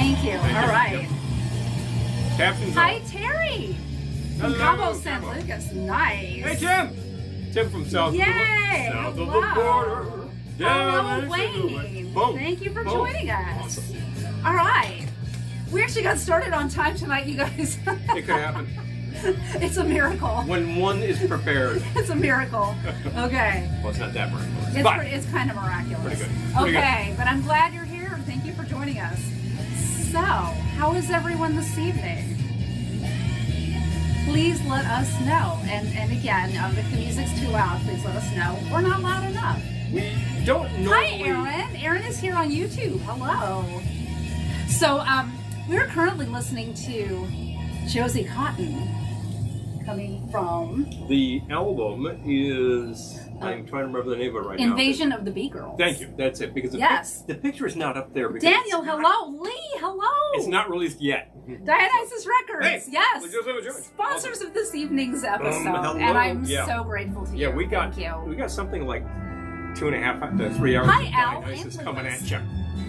Thank you. All right. Captain's Hi, Terry. From Cabo San Lucas. Nice. Hey, Tim. Tim from South. Yay. South of the Hello. border. Hello, Wayne. Thank you for joining us. Awesome. All right. We actually got started on time tonight, you guys. It could happen. It's a miracle. When one is prepared. It's a miracle. Okay. Well, it's not that miraculous. It's kind of miraculous. Pretty good. Pretty okay, but I'm glad you're here and thank you for joining us. So, how is everyone this evening? Please let us know. And again, if the music's too loud, please let us know. We're not loud enough. We don't normally... Hi, Aaron. Aaron is here on YouTube. Hello. So, we're currently listening to Josie Cotton, coming from... The album is... I'm trying to remember the name of it right now. Invasion of the B-Girls. Thank you. That's it. Because the picture is not up there. Because Daniel, hello. Lee, hello. It's not released yet. Dionysus Records. Hey, yes. Sponsors Sponsors of this evening's episode. Hello. And I'm so grateful to you. Yeah, we got something like 2.5 to 3 hours Hi, of Al. Dionysus coming at you.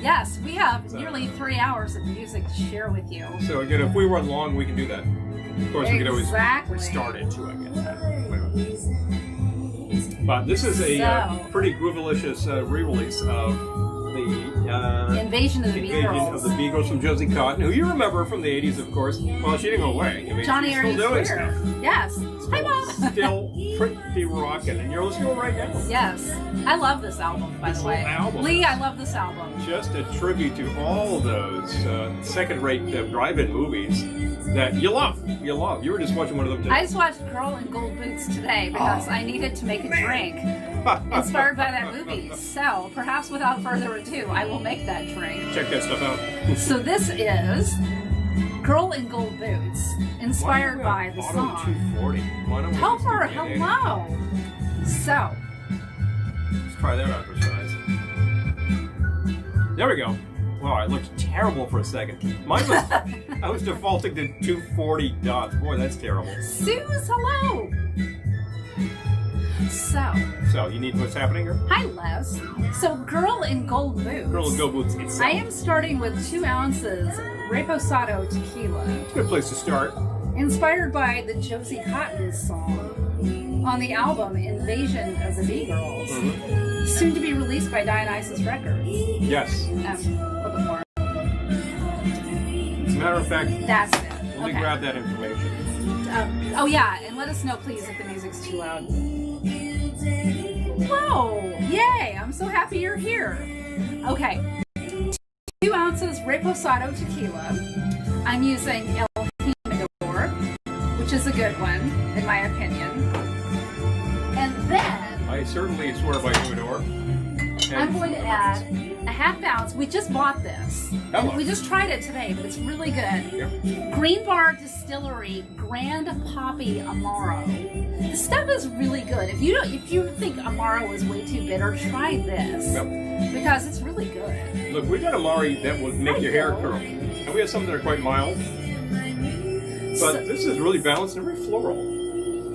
Yes, we have nearly 3 hours of music to share with you. So again, if we run long, we can do that. Of course, we could always restart it too, I guess. But this is a pretty groovalicious re-release of the Invasion of the B-Girls. of the B-Girls from Josie Cotton, who you remember from the 80s, of course. Well, she didn't go away. I mean, Johnny she's still doing Square. stuff. Yes. Hi, Mom. Still pretty rocking, and you're listening to it right now. Yes. I love this album, by the way. Lee, I love this album. Just a tribute to all those second-rate drive-in movies that you love. You love. You were just watching one of them today. I just watched Girl in Gold Boots today because I needed to make a drink inspired by that movie. So, perhaps without further ado, I will make that drink. Check that stuff out. So this is Girl in Gold Boots, inspired by the song. 240. Helper, hello. So, let's try that out for size. There we go. Wow, it looked terrible for a second. Mine was, I was defaulting to 240 dots. Boy, that's terrible. Suze, hello. So you need what's happening here? Hi, Les. So, Girl in Gold Boots. Girl in Gold Boots itself. I am starting with 2 ounces Reposado tequila. It's a good place to start. Inspired by the Josie Cotton song on the album Invasion of the B-Girls. Mm-hmm. Soon to be released by Dionysus Records. Yes. A little bit more. As a matter of fact, that's it. Let me grab that information. Oh yeah, and let us know please if the music's too loud. Whoa! Yay! I'm so happy you're here. Okay. 2 ounces Reposado tequila. I'm using El Jimador, which is a good one, in my opinion. And then I certainly swear by Humidor. I'm going to add a ½ ounce. We just bought this. Hello. We just tried it today, but it's really good. Yep. Green Bar Distillery Grand Poppy Amaro. This stuff is really good. If you think Amaro is way too bitter, try this. Yep. Because it's really good. Look, we got Amari that will make your hair curl. And we have some that are quite mild. But this is really balanced and very floral.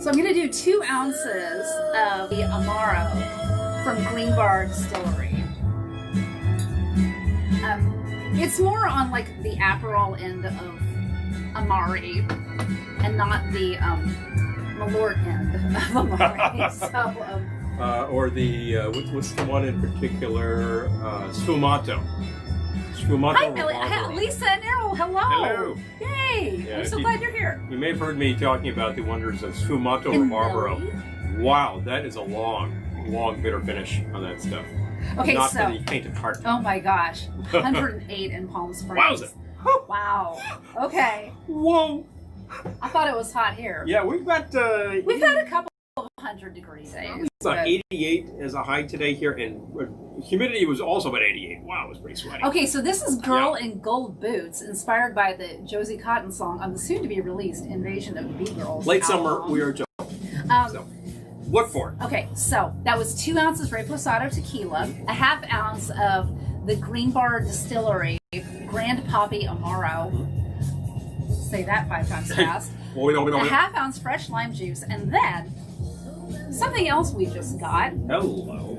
So I'm going to do 2 ounces of the Amaro from Green Bar Distillery. It's more on like the Aperol end of Amari and not the Malort end of Amari. Or the, what's the one in particular? Sfumato. Sfumato. Hi, Millie. Lisa and Errol, hello. Hello. Yay. Yeah, I'm so glad you're here. You may have heard me talking about the wonders of Sfumato or Marlboro. Wow, that is a long bitter finish on that stuff. Okay, Not for the faint of heart. Oh my gosh. 108 in Palm Springs. Wowza. Wow. Okay. Whoa. I thought it was hot here. Yeah, we've had a couple of 100-degree days. It's 88 as a high today here, and humidity was also about 88. Wow, it was pretty sweaty. Okay, so this is Girl in Gold Boots, inspired by the Josie Cotton song on the soon-to-be-released Invasion of the B-Girls Late album. summer, we are Joe. So, what for? Okay, so that was 2 ounces Reposado tequila, a ½ ounce of the Green Bar Distillery Grand Poppy Amaro. Say that 5 times fast. A ½ ounce fresh lime juice, and then something else we just got. Hello.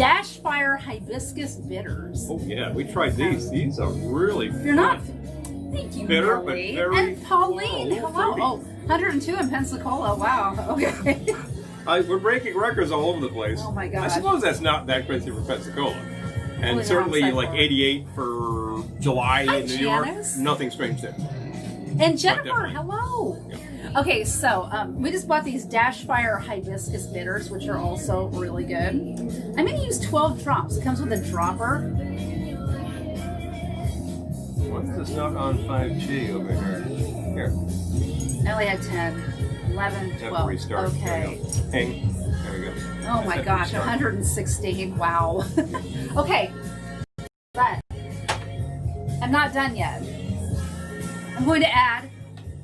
Dash Fire Hibiscus Bitters. Oh yeah, we tried these. These are really You're not. Thank you, bitter, Millie. but very And Pauline, hello. Oh, 102 in Pensacola. Wow. Okay. we're breaking records all over the place. Oh my God. I suppose that's not that crazy for Pensacola. And Well, certainly you're on like Cycle. 88 for July Hi, in New York. Janice. Nothing strange there. And Jennifer, definitely. hello. Yeah. Okay, so we just bought these Dash Fire Hibiscus Bitters, which are also really good. I'm going to use 12 drops. It comes with a dropper. What's this not on 5G over here? Here. I only had 10, 11, Have to 12. restart. Okay. There we go. Ping. There we go. Oh my Have to gosh, restart. 116. Wow. Okay, but I'm not done yet. I'm going to add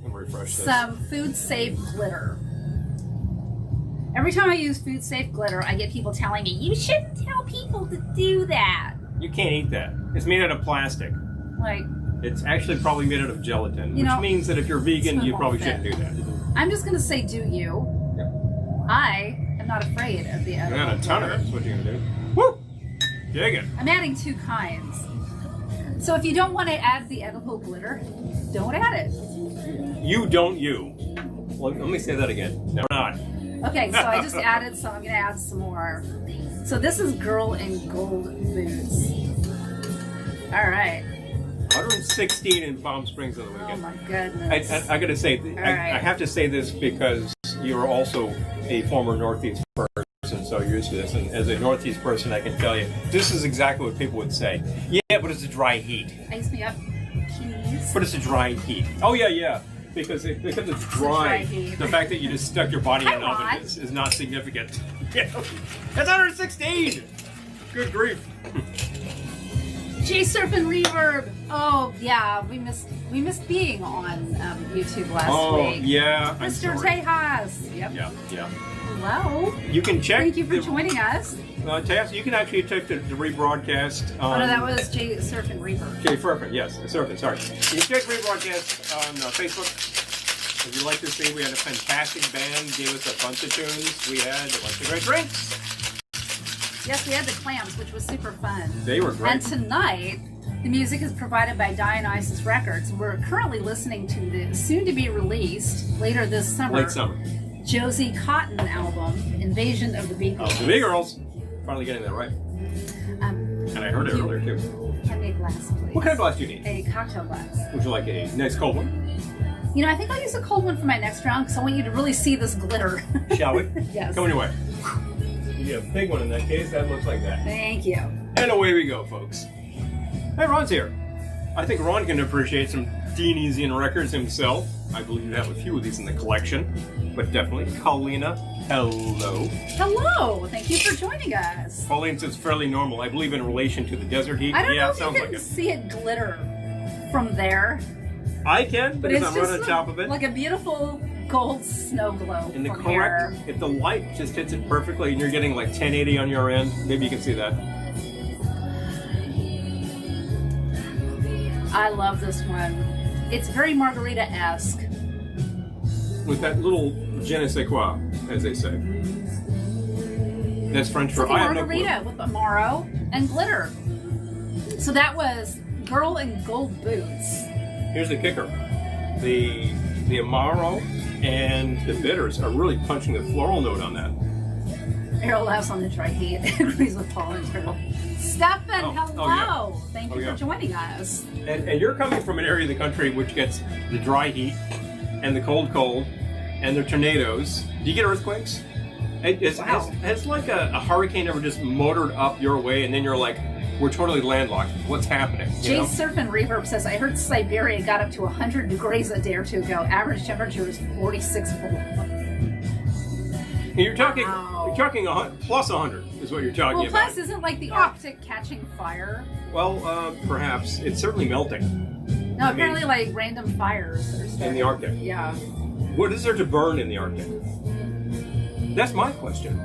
Let me refresh this. some food safe glitter. Every time I use food safe glitter, I get people telling me, you shouldn't tell people to do that. You can't eat that. It's made out of plastic. Like, It's actually probably made out of gelatin, You which know, means that if you're vegan, it's you not probably fit. shouldn't do that. I'm just going to say, do you? Yep. I am not afraid of the And edible a ton of glitter. it. That's what you're gonna do. Woo! Dig it. I'm adding 2 kinds. So if you don't want to add the edible glitter, don't add it. You don't you. Well, let me say that again. No, we're not. Okay, so I just added some. I'm going to add some more. So this is Girl in Gold Boots. All right. 116 in Palm Springs on the Oh weekend. my goodness. I gotta say, right. I have to say this because you're also a former Northeast person, so you're used to this. And as a Northeast person, I can tell you, this is exactly what people would say. Yeah, but it's a dry heat. Ice me up, please. But it's a dry heat. Oh yeah. Because it's dry, dry heat. the fact that you just stuck your body in an Hi, oven Ron. is not significant. Yeah. That's 116! Good grief. J-Surf and Reverb. Oh yeah, we missed being on YouTube last week. Yeah. I'm Mr. sorry. Tejas. Yep. Yeah. Hello. You can check. Thank you for joining us. Tejas, you can actually check the rebroadcast. Oh no, that was J-Surf and Reverb. Jay Furfin, yes, Surfin, sorry. You can check rebroadcast on Facebook. If you'd like to see, we had a fantastic band, gave us a bunch of tunes. We had a bunch of great drinks. Yes, we had the clams, which was super fun. They were great. And tonight, the music is provided by Dionysus Records. We're currently listening to the soon-to-be-released, later this summer, Late summer. Josie Cotton album, Invasion of the Bee Girls. Oh, the B-Girls. Finally getting that right. And I heard it earlier, too. Hand me a glass, please. What kind of glass do you need? A cocktail glass. Would you like a nice cold one? You know, I think I'll use a cold one for my next round because I want you to really see this glitter. Shall we? Yes. Coming your way. You need a big one in that case. That looks like that. Thank you. And away we go, folks. Hey, Ron's here. I think Ron can appreciate some Dionysian records himself. I believe you have a few of these in the collection, but definitely. Paulina, hello. Hello. Thank you for joining us. Pauline says fairly normal. I believe in relation to the desert heat. I don't yeah, know it if sounds you like can it. see it glitter from there, I can, but because it's I'm right just on top of it. like a beautiful gold snow globe In the from correct, here. if the light just hits it perfectly and you're getting like 1080 on your end, maybe you can see that. I love this one. It's very margarita-esque. With that little je ne sais quoi, as they say. That's French It's for like I a have no clue. margarita with amaro and glitter. So that was Girl in Gold Boots. Here's the kicker. The Amaro and the bitters are really punching the floral note on that. Errol laughs on the dry heat. Agrees with Paul and Turtle. Stefan, Oh, hello. oh, yeah. Thank Oh, you yeah. for joining us. And you're coming from an area of the country which gets the dry heat and the cold and the tornadoes. Do you get earthquakes? Wow. Has like a hurricane ever just motored up your way and then you're like, we're totally landlocked. What's happening? You know? Surf and Reverb says, I heard Siberia got up to 100 degrees a day or two ago. Average temperature is 46 below. And you're talking, Wow. you're talking plus 100 is what you're talking Well, about. plus, isn't like the Arctic catching fire? Well, perhaps. It's certainly melting No, apparently like random fires that are starting. in the Arctic. Yeah. What is there to burn in the Arctic? That's my question.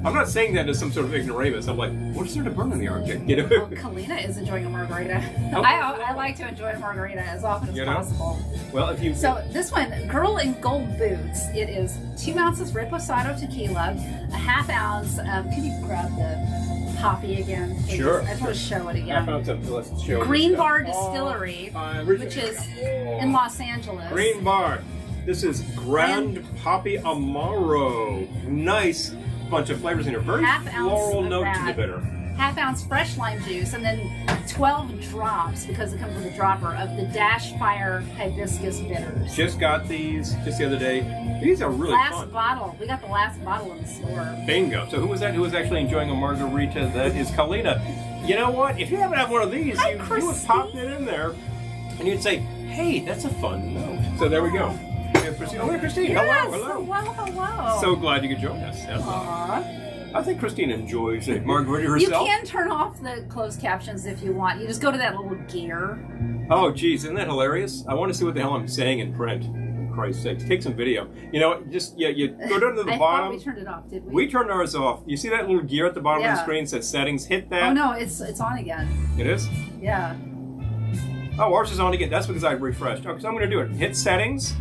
I'm not saying that as some sort of ignoramus. I'm like, what's there to burn in the armpit? You know? Well, Kalina is enjoying a margarita. Oh. I like to enjoy a margarita as often as possible. Well, if you... So this one, Girl in Gold Boots. It is 2 ounces Reposado tequila, a half ounce. Can you grab the poppy again? Please? Sure. I just want to show it again. Let's show Green this Bar stuff. Distillery, which is in Los Angeles. Green Bar. This is Grand Poppy Amaro. Nice bunch of flavors in here. Very floral note to the bitter. Half ounce fresh lime juice, and then 12 drops, because it comes with a dropper, of the Dash Fire Hibiscus bitters. Just got these just the other day. These are really fun. Last bottle. We got the last bottle in the store. Bingo. So who was that? Who was actually enjoying a margarita? That is Kalina. You know what? If you haven't had one of these, you would pop it in there, and you'd say, hey, that's a fun note. So there we go. Christine. Oh, Christine. Yes, hello. So glad you could join us. Aww. I think Christine enjoys a margarita herself. You can turn off the closed captions if you want. You just go to that little gear. Oh, geez, isn't that hilarious? I want to see what the hell I'm saying in print. For Christ's sake, take some video. You know, you go down to the bottom. I thought we turned it off, did we? We turned ours off. You see that little gear at the bottom of the screen that says settings? Hit that. Oh no, it's on again. It is? Yeah. Oh, ours is on again. That's because I refreshed. Okay, so I'm going to do it. Hit settings.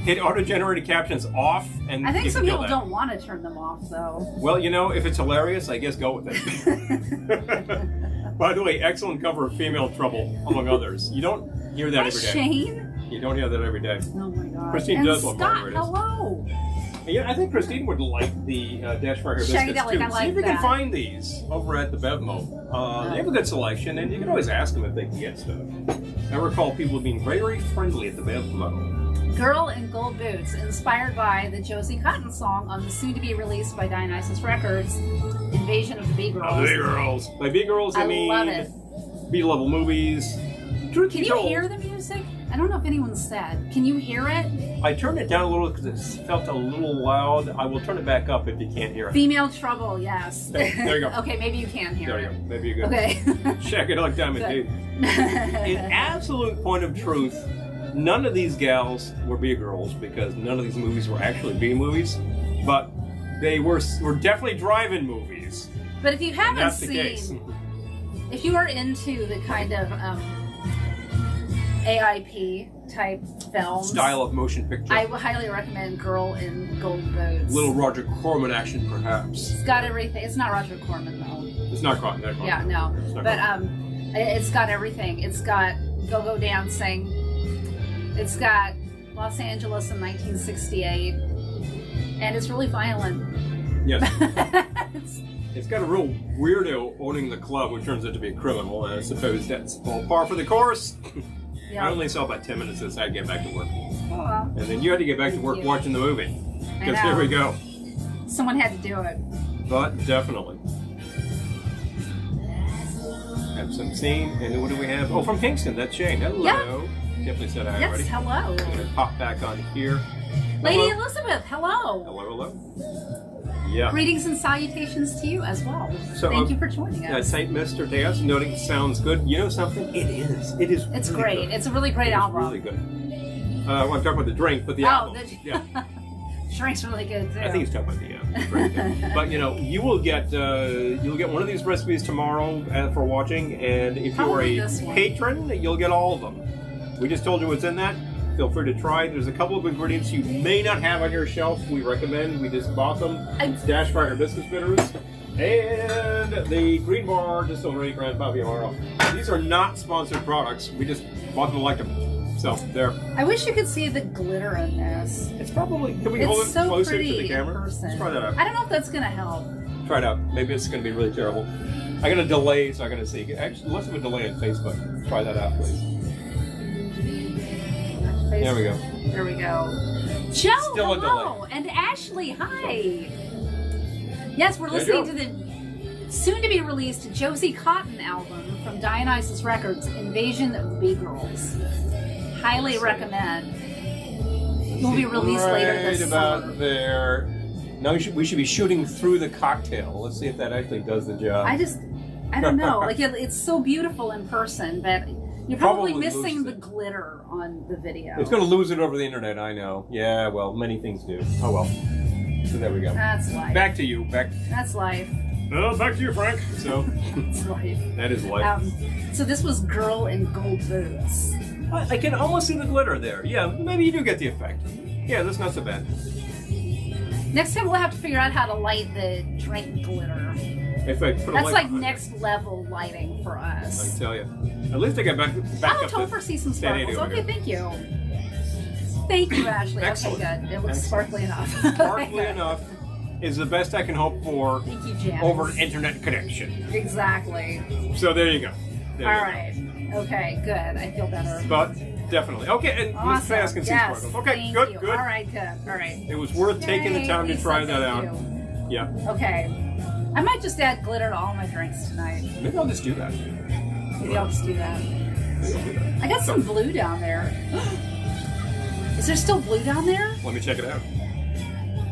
Hit auto-generated captions off, and I think some people don't want to turn them off, though. Well, you know, if it's hilarious, I guess go with it. By the way, excellent cover of Female Trouble, among others. You don't hear that every day. Shane? You don't hear that every day. Oh my God. Christine does love margaritas. Hello. Yeah, I think Christine would like the Dash Fire Hibiscus too. See if you can find these over at the Bevmo. They have a good selection, and you can always ask them if they can get stuff. I recall people being very friendly at the Bevmo. Girl in Gold Boots, inspired by the Josie Cotton song on the soon-to-be-released by Dionysus Records, Invasion of the B-Girls. Oh, the B-Girls. By B-Girls, I mean love it. B-level movies. Can you hear the music? I don't know if anyone said. Can you hear it? I turned it down a little because it felt a little loud. I will turn it back up if you can't hear it. Female Trouble, yes. There you go. Okay, maybe you can hear it. There you go. Maybe you go. Okay. Check it out, Diamond Dude. In absolute point of truth, none of these gals were B-girls because none of these movies were actually B-movies, but they were definitely drive-in movies. But if you haven't seen, if you are into the kind of AIP type films, style of motion picture, I would highly recommend Girl in Gold Boots. Little Roger Corman action, perhaps. It's got everything. It's not Roger Corman though. It's not Corman. Yeah, no. But it's got everything. It's got go-go dancing. It's got Los Angeles in 1968, and it's really violent. Yes. It's got a real weirdo owning the club who turns out to be a criminal, and I suppose that's all par for the course. Yeah. I only saw about 10 minutes as I get back to work. Oh, well. And then you had to get back to work watching the movie. Because here we go. Someone had to do it. But definitely. Have some scene. And what do we have? Oh, from Kingston. That's Shane. Hello. Yeah. Definitely said hi already. Yes, hello. I'm going to pop back on here. Lady Elizabeth, hello. Hello. Yeah. Greetings and salutations to you as well. So, thank you for joining us. St. Mr. Diaz, noting sounds good. You know something? It is. It is. It's really great. Good. It's a really great album. It's really good. I'm talking about the drink, but the album. Yeah. Drink's really good too. I think he's talking about the drink. But you know, you will get one of these recipes tomorrow for watching, and if you're a patron, you'll get all of them. We just told you what's in that. Feel free to try. There's a couple of ingredients you may not have on your shelf. We recommend. We just bought them. It's Dash Fire Hibiscus bitters and the Green Bar Distillery Grand Poppy Amaro. These are not sponsored products. We just bought them and liked them. So there. I wish you could see the glitter in this. It's probably. Can we hold it so closer pretty to the camera? in person. Let's try that out. I don't know if that's gonna help. Try it out. Maybe it's gonna be really terrible. I got a delay, so I gotta see. Actually, less of a delay on Facebook. Try that out, please. There we go. There we go. Joe, Still hello, and Ashley, hi. Yes, we're listening to the soon-to-be-released Josie Cotton album from Dionysus Records, Invasion of the B-Girls. Highly recommend. Will be released later this about summer. There. Now we should be shooting through the cocktail. Let's see if that actually does the job. I don't know. Like it's so beautiful in person, but you're probably missing the glitter on the video. It's going to lose it over the internet, I know. Yeah, well, many things do. Oh well. So there we go. That's life. Back to you. That's life. Oh, back to you, Frank. So That's life. that is life. So this was Girl in Gold Boots. I can almost see the glitter there. Yeah, maybe you do get the effect. Yeah, that's not so bad. Next time we'll have to figure out how to light the drink glitter. If I put a That's light like behind next level lighting for it, I us. tell you. At least I got back Oh, up Topher sees some that sparkles. 80 over Okay, here. thank you. Thank you, Ashley. Excellent. Okay, good. It looks Excellent. sparkly enough. Sparkly enough is the best I can hope for Thank you, Janice. over an internet connection. Exactly. So there you go. There All you go. right. Okay, good. I feel better. But definitely. Okay, and Miss Awesome. Pass can see Yes. sparkles. Okay, Thank good, you. good. All right, good. All right. It was worth taking the Yay, time to Lisa, try that thank out. you. Yeah. Okay. I might just add glitter to all my drinks tonight. Maybe I'll just do that. Maybe I'll just do that. Maybe I'll do that. I got some blue down there. Is there still blue down there? Let me check it out.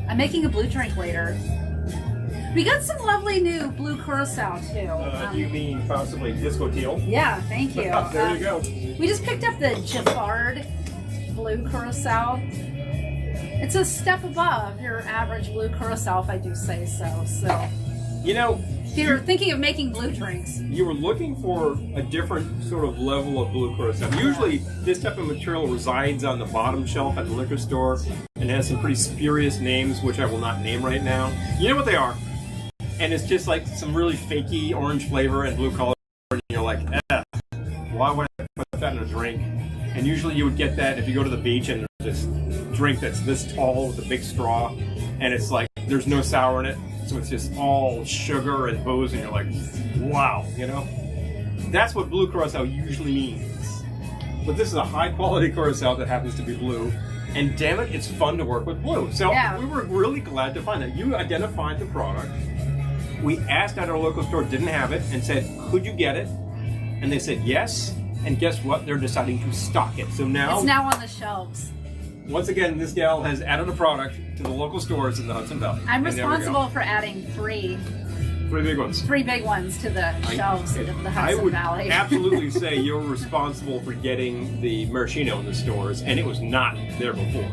I'm making a blue drink later. We got some lovely new blue curacao too. You mean possibly disco teal? Yeah, thank you. There you go. We just picked up the Giffard blue curacao. It's a step above your average blue curacao, if I do say so. So, You know, if you're thinking of making blue drinks, you were looking for a different sort of level of blue curacao. Usually, this type of material resides on the bottom shelf at the liquor store and has some pretty spurious names, which I will not name right now. You know what they are. And it's just like some really fakey orange flavor and blue color, and you're like, why would I put that in a drink? And usually you would get that if you go to the beach and there's this drink that's this tall with a big straw, and it's like, there's no sour in it, so it's just all sugar and booze, and you're like, wow, you know? That's what blue curacao usually means. But this is a high quality curacao that happens to be blue, and damn it, it's fun to work with blue. So Yeah. we were really glad to find that. You identified the product. We asked at our local store, didn't have it, and said, could you get it? And they said yes, and guess what? They're deciding to stock it. So now, it's now on the shelves. once again, this gal has added a product to the local stores in the Hudson Valley. I'm And there we go. responsible for adding three Big ones. big ones to the shelves of the I Hudson would Valley. absolutely say you're responsible for getting the maraschino in the stores, and it was not there before.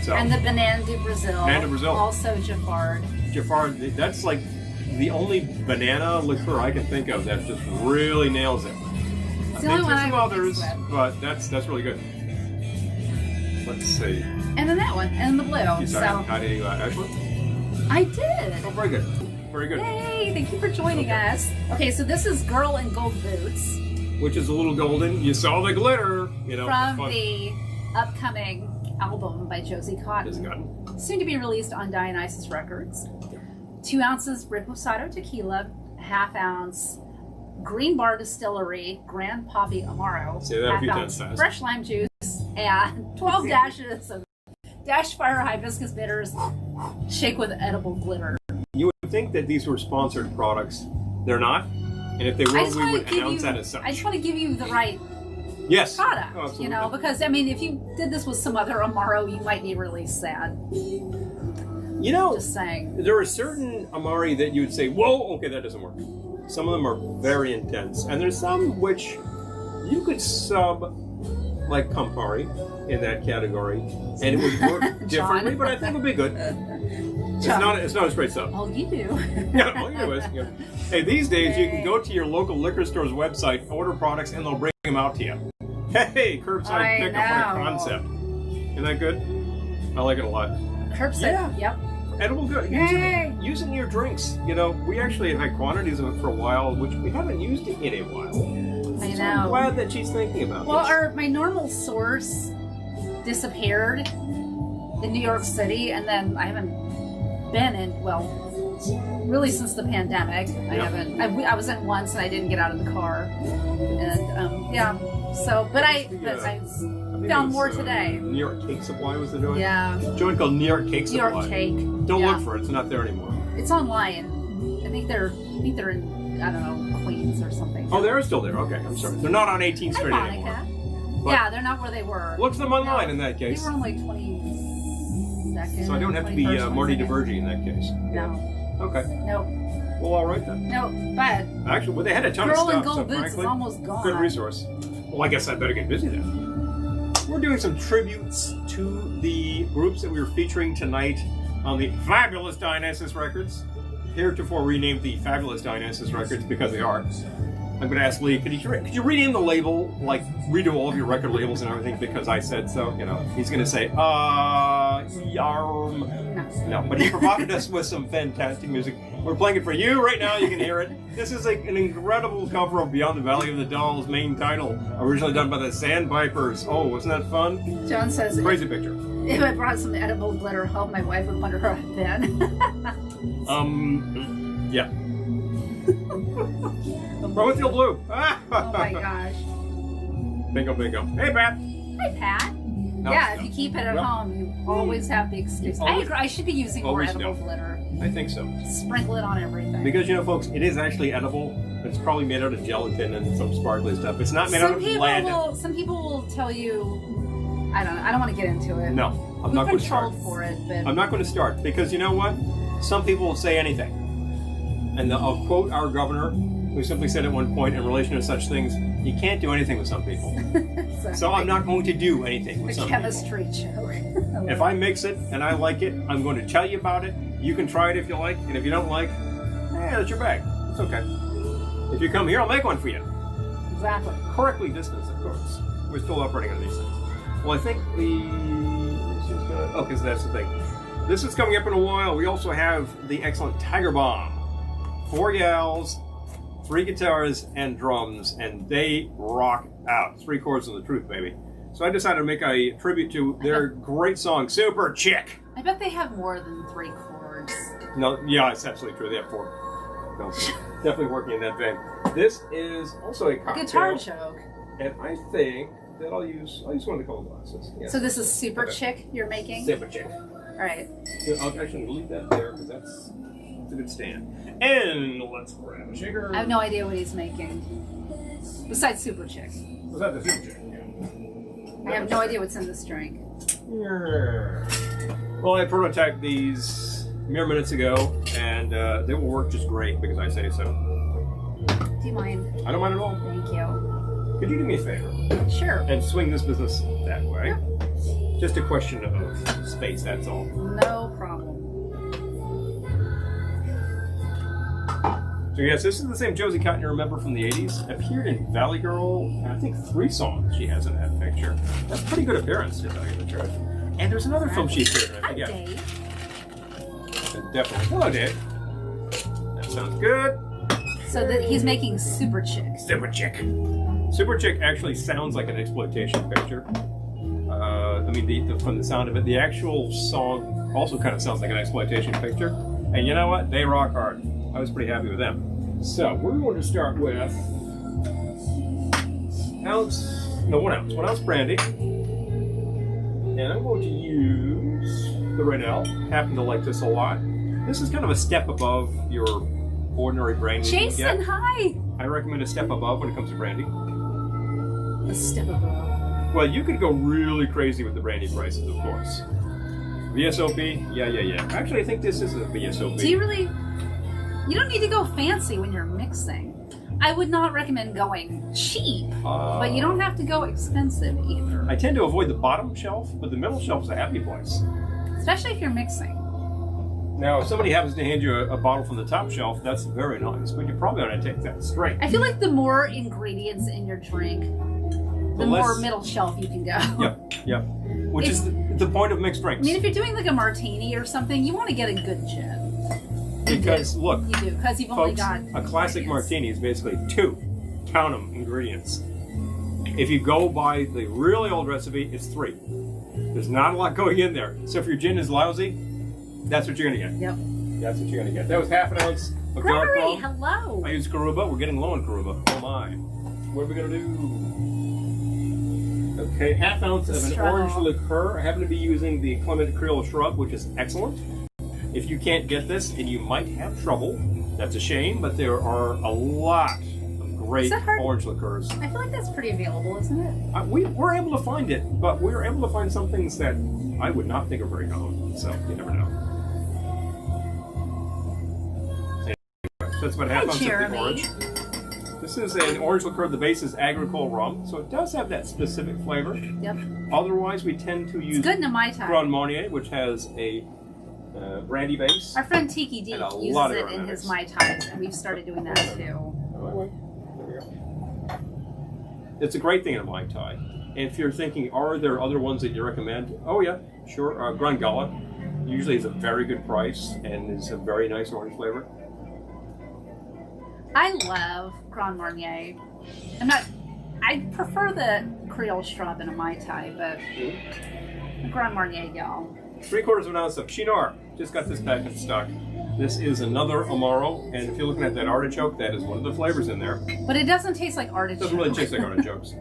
So, And the Banana du Brazil. Banana du Brazil. Also Giffard. Giffard, that's like the only banana liqueur I can think of that just really nails it. It's the only one there's I some would others, mix with. but that's really good. Let's see. And then that one, and the blue. You So how do you Ashley? I did. Oh, very good. Very good. Yay! Thank you for joining Okay. us. Okay, so this is Girl in Gold Boots Which is a little golden. You saw the glitter, you know. from fun. the upcoming album by Josie Is it Cotton, gotten? soon to be released on Dionysus Records. 2 ounces Reposado tequila, ½ ounce Green Bar Distillery Grand Poppy Amaro, Say that a few ½ times ounce fast. fresh lime juice, and 12 dashes of Dash Fire Hibiscus bitters, shake with edible glitter. You would think that these were sponsored products. They're not. And if they were, we would announce that as such. I just want to give you the right Yes. product, Oh, absolutely. you know, because I mean, if you did this with some other Amaro, you might be really sad. You know, Just saying. there are certain Amari that you would say, whoa, okay, that doesn't work. Some of them are very intense. And there's some which you could sub, like Campari, in that category, and it would work differently, but I think it would be good. It's not a straight sub. All you do. Yeah, all you do is, you know. Hey, these days you can go to your local liquor store's website, order products, and they'll bring them out to you. Hey, curbside I pickup on a know. concept. Isn't that good? I like it a lot. Curbside. Yeah. Yep. Edible good. Yay. Use it in your drinks. You know, we actually have had quantities of it for a while, which we haven't used it in a while. I So I'm know. glad that she's thinking about Well, this. my normal source disappeared in New York City, and then I haven't been in, well, really since the pandemic. I Yeah. haven't. I was in once, and I didn't get out of the car. And yeah, so but I think found it was, more today. New York Cake Supply was the doing. Yeah, A joint called New York Cake New York Supply. Cake. Don't Yeah. look for it. It's not there anymore. It's online. I think they're in, I don't know, Queens or something. Oh, they're still there. Okay, I'm sorry. They're not on 18th Hi, Street anymore. Monica. But Yeah, they're not where they were. look them online No, in that case. They were on like 22nd. So I don't have to be 21st, Marty 22nd. DeVergi in that case. No, Okay. no, Well, all right then. no. But Actually, well, they had a ton Girl of in stuff. Gold So Boots frankly, is almost gone. good resource. Well, I guess I better get busy then. We're doing some tributes to the groups that we were featuring tonight on the fabulous Dionysus Records, heretofore renamed the Fabulous Dionysus Records because they are. I'm going to ask Lee, could you rename the label, like redo all of your record labels and everything because I said so? You know, he's going to say, yarm. No, but he provided us with some fantastic music. We're playing it for you right now. You can hear it. This is an incredible cover of Beyond the Valley of the Dolls' main title, originally done by the Sandpipers. Oh, wasn't that fun? John says, crazy picture. If I brought some edible glitter home, my wife would wonder where I've been. Yeah. Provincial Blue. Oh my gosh. Bingo, bingo. Hey, Pat. Hi, Pat. No, yeah, if you keep it at home, you always have the excuse. I should be using more edible glitter. I think so. Sprinkle it on everything. Because, you know, folks, it is actually edible. It's probably made out of gelatin and some sparkly stuff. It's not made out of lead. Some people will tell you, I don't want to get into it. No, I'm not going to start. For it, but I'm not going to start because you know what? Some people will say anything. And I'll quote our governor, who simply said at one point in relation to such things, you can't do anything with some people. Exactly. So I'm not going to do anything with some people. A chemistry joke. If I mix it and I like it, I'm going to tell you about it. You can try it if you like, and if you don't like, that's your bag. It's okay. If you come here, I'll make one for you. Exactly. Correctly distanced, of course. We're still operating on these things. Well, I think because that's the thing. This is coming up in a while. We also have the excellent Tiger Bomb. 4 gals, 3 guitars, and drums, and they rock out. 3 chords of the truth, baby. So I decided to make a tribute to their great song, Super Chick. I bet they have more than 3 chords. No, yeah, it's absolutely true. They have 4. No, definitely working in that vein. This is also a cocktail. Guitar joke. And I think that I'll use one of the cold glasses. Yeah. So this is Super Chick you're making? Super Chick. All right. I'll actually leave that there because that's a good stand. And let's grab a shaker. I have no idea what he's making. Besides Super Chick. Besides the Super Chick, yeah. I have no idea what's in this drink. Yeah. Well, I prototyped these mere minutes ago, and they will work just great because I say so. Do you mind? I don't mind at all. Thank you. Could you do me a favor? Sure. And swing this business that way. Yeah. Just a question of space, that's all. No problem. So yes, this is the same Josie Cotton you remember from the 80s. Appeared in Valley Girl, and I think 3 songs she has in that picture. That's a pretty good appearance, to tell you the truth. And there's another film she appeared in, I forget. Hi, Dave. Definitely. Hello, Dave. That sounds good. So he's making Super Chick. Super Chick. Super Chick actually sounds like an exploitation picture. I mean, from the sound of it, the actual song also kind of sounds like an exploitation picture. And you know what? They rock hard. I was pretty happy with them. So we're going to start with 1 ounce brandy. And I'm going to use the Rennell. Happen to like this a lot. This is kind of a step above your ordinary brandy. Jason, hi! I recommend a step above when it comes to brandy. A step above. Well, you could go really crazy with the brandy prices, of course. VSOP? Yeah. Actually, I think this is a VSOP. Do you really? You don't need to go fancy when you're mixing. I would not recommend going cheap, but you don't have to go expensive either. I tend to avoid the bottom shelf, but the middle shelf is a happy place. Especially if you're mixing. Now, if somebody happens to hand you a bottle from the top shelf, that's very nice, but you probably ought to take that straight. I feel like the more ingredients in your drink, the more middle shelf you can go. Yep. Which is the point of mixed drinks. I mean, if you're doing like a martini or something, you want to get a good gin. Because, look, you do, because you've only got a classic martini is basically 2, count them, ingredients. If you go by the really old recipe, it's 3. There's not a lot going in there. So if your gin is lousy, that's what you're going to get. Yep. That's what you're going to get. That was 1/2 ounce of dark rum. Hello. I use Karuba. We're getting low on Karuba. Oh my. What are we going to do? Okay, 1/2 ounce of an orange liqueur. I happen to be using the Clement Creole Shrub, which is excellent. If you can't get this, and you might have trouble, that's a shame, but there are a lot of great orange liqueurs. I feel like that's pretty available, isn't it? We're able to find it, but we're able to find some things that I would not think are very common, so you never know. Anyway, so that's about 1/2 ounce of the orange. This is an orange liqueur. The base is agricole rum, so it does have that specific flavor. Yep. Otherwise, we tend to use it's good in a Mai Tai. Grand Marnier, which has a brandy base. Our friend Tiki D and a uses lot of it in his Mai Tais, and we've started doing that too. There we go. It's a great thing in a Mai Tai. And if you're thinking, are there other ones that you recommend? Oh yeah, sure. Grand Gala usually is a very good price and is a very nice orange flavor. I love Grand Marnier. I prefer the Creole Shrub in a Mai Tai, but the Grand Marnier, y'all. 3/4 of an ounce of Chinar. Just got this pack in stock. This is another Amaro, and if you're looking at that artichoke, that is one of the flavors in there. But it doesn't taste like It artichoke. doesn't really taste like artichokes.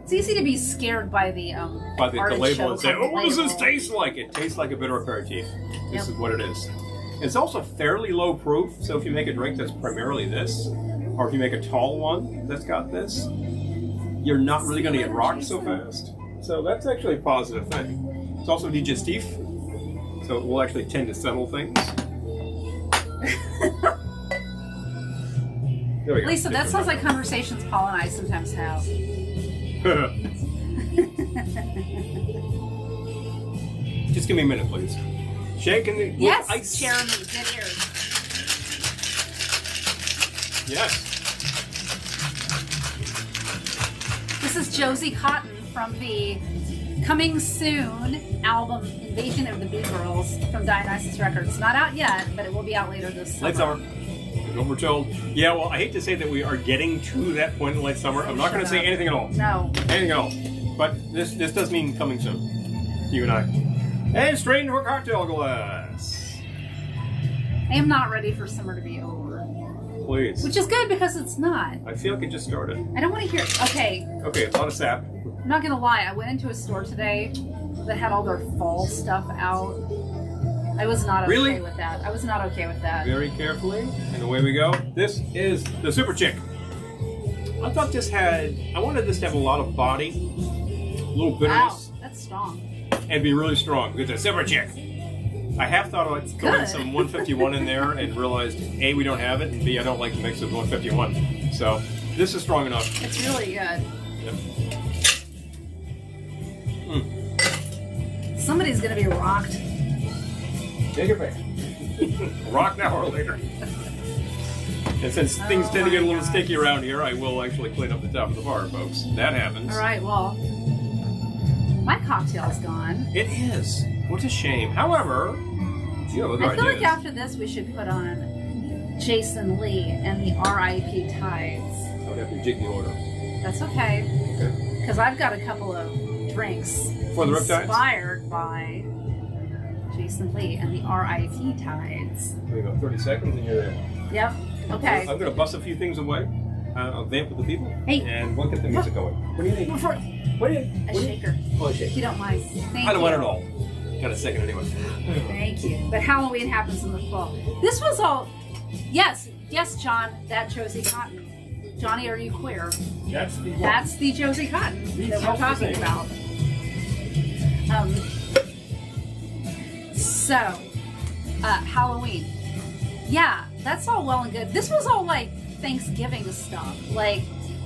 It's easy to be scared by the label and say, on the "Oh, what does this label." taste like?" It tastes like a bitter aperitif. This is what it is. It's also fairly low proof, so if you make a drink that's primarily this, or if you make a tall one that's got this, you're not really going to get rocked so fast. So that's actually a positive thing. It's also digestif, so it will actually tend to settle things. There we go. Lisa, that sounds like conversations Paul and I sometimes have. Just give me a minute, please. Shaking the Yes, ice. Jeremy, get here. Yes. This is Josie Cotton from the coming soon album Invasion of the Bee Girls from Dionysus Records. Not out yet, but it will be out later this summer. Late summer. Is what we're told. Yeah, well, I hate to say that we are getting to that point in late summer. I'm not going to say anything at all. No. Anything at all. But this does mean coming soon. You and I. And straight into a cocktail glass. I am not ready for summer to be over. Please. Which is good because it's not. I feel like it just started. I don't want to hear. Okay, Okay, a lot of sap. I'm not going to lie. I went into a store today that had all their fall stuff out. I was not okay Really? with that. I was not okay with that. Very carefully. And away we go. This is the Super Chick. I thought I wanted this to have a lot of body, a little Wow, bitterness, that's strong. and be really strong because it's a Super Chick. I half thought about throwing Good. some 151 in there and realized A, we don't have it, and B, I don't like the mix of 151. So this is strong enough. It's really good. Yep. Somebody's going to be rocked. Take it back. Rock now or later. And since things tend to get a little sticky around here, I will actually clean up the top of the bar, folks. That happens. All right, well, my cocktail's gone. It is. What a shame. However, you have other I feel ideas. like after this we should put on Jason Lee and the R.I.P. Tides. I would have to jig the order. That's okay, Okay. because I've got a couple of drinks For the Riptides? inspired by Jason Lee and the R.I.P. Tides. There you go. 30 seconds and you're there. Yep. Okay. I'm going to bust a few things away. I'll vamp with the people. Hey. And we'll get the music going. What do you think? Before, What do you a what do you- shaker, Oh, a if shaker. you don't mind. Thank I don't you. want it all. Got a second anyway. Thank you. But Halloween happens in the fall. This was all. Yes, John. That Josie Cotton. Johnny, are you queer? That's the one. That's the Josie Cotton that we're talking about. Halloween. Yeah, that's all well and good. This was all like Thanksgiving stuff, like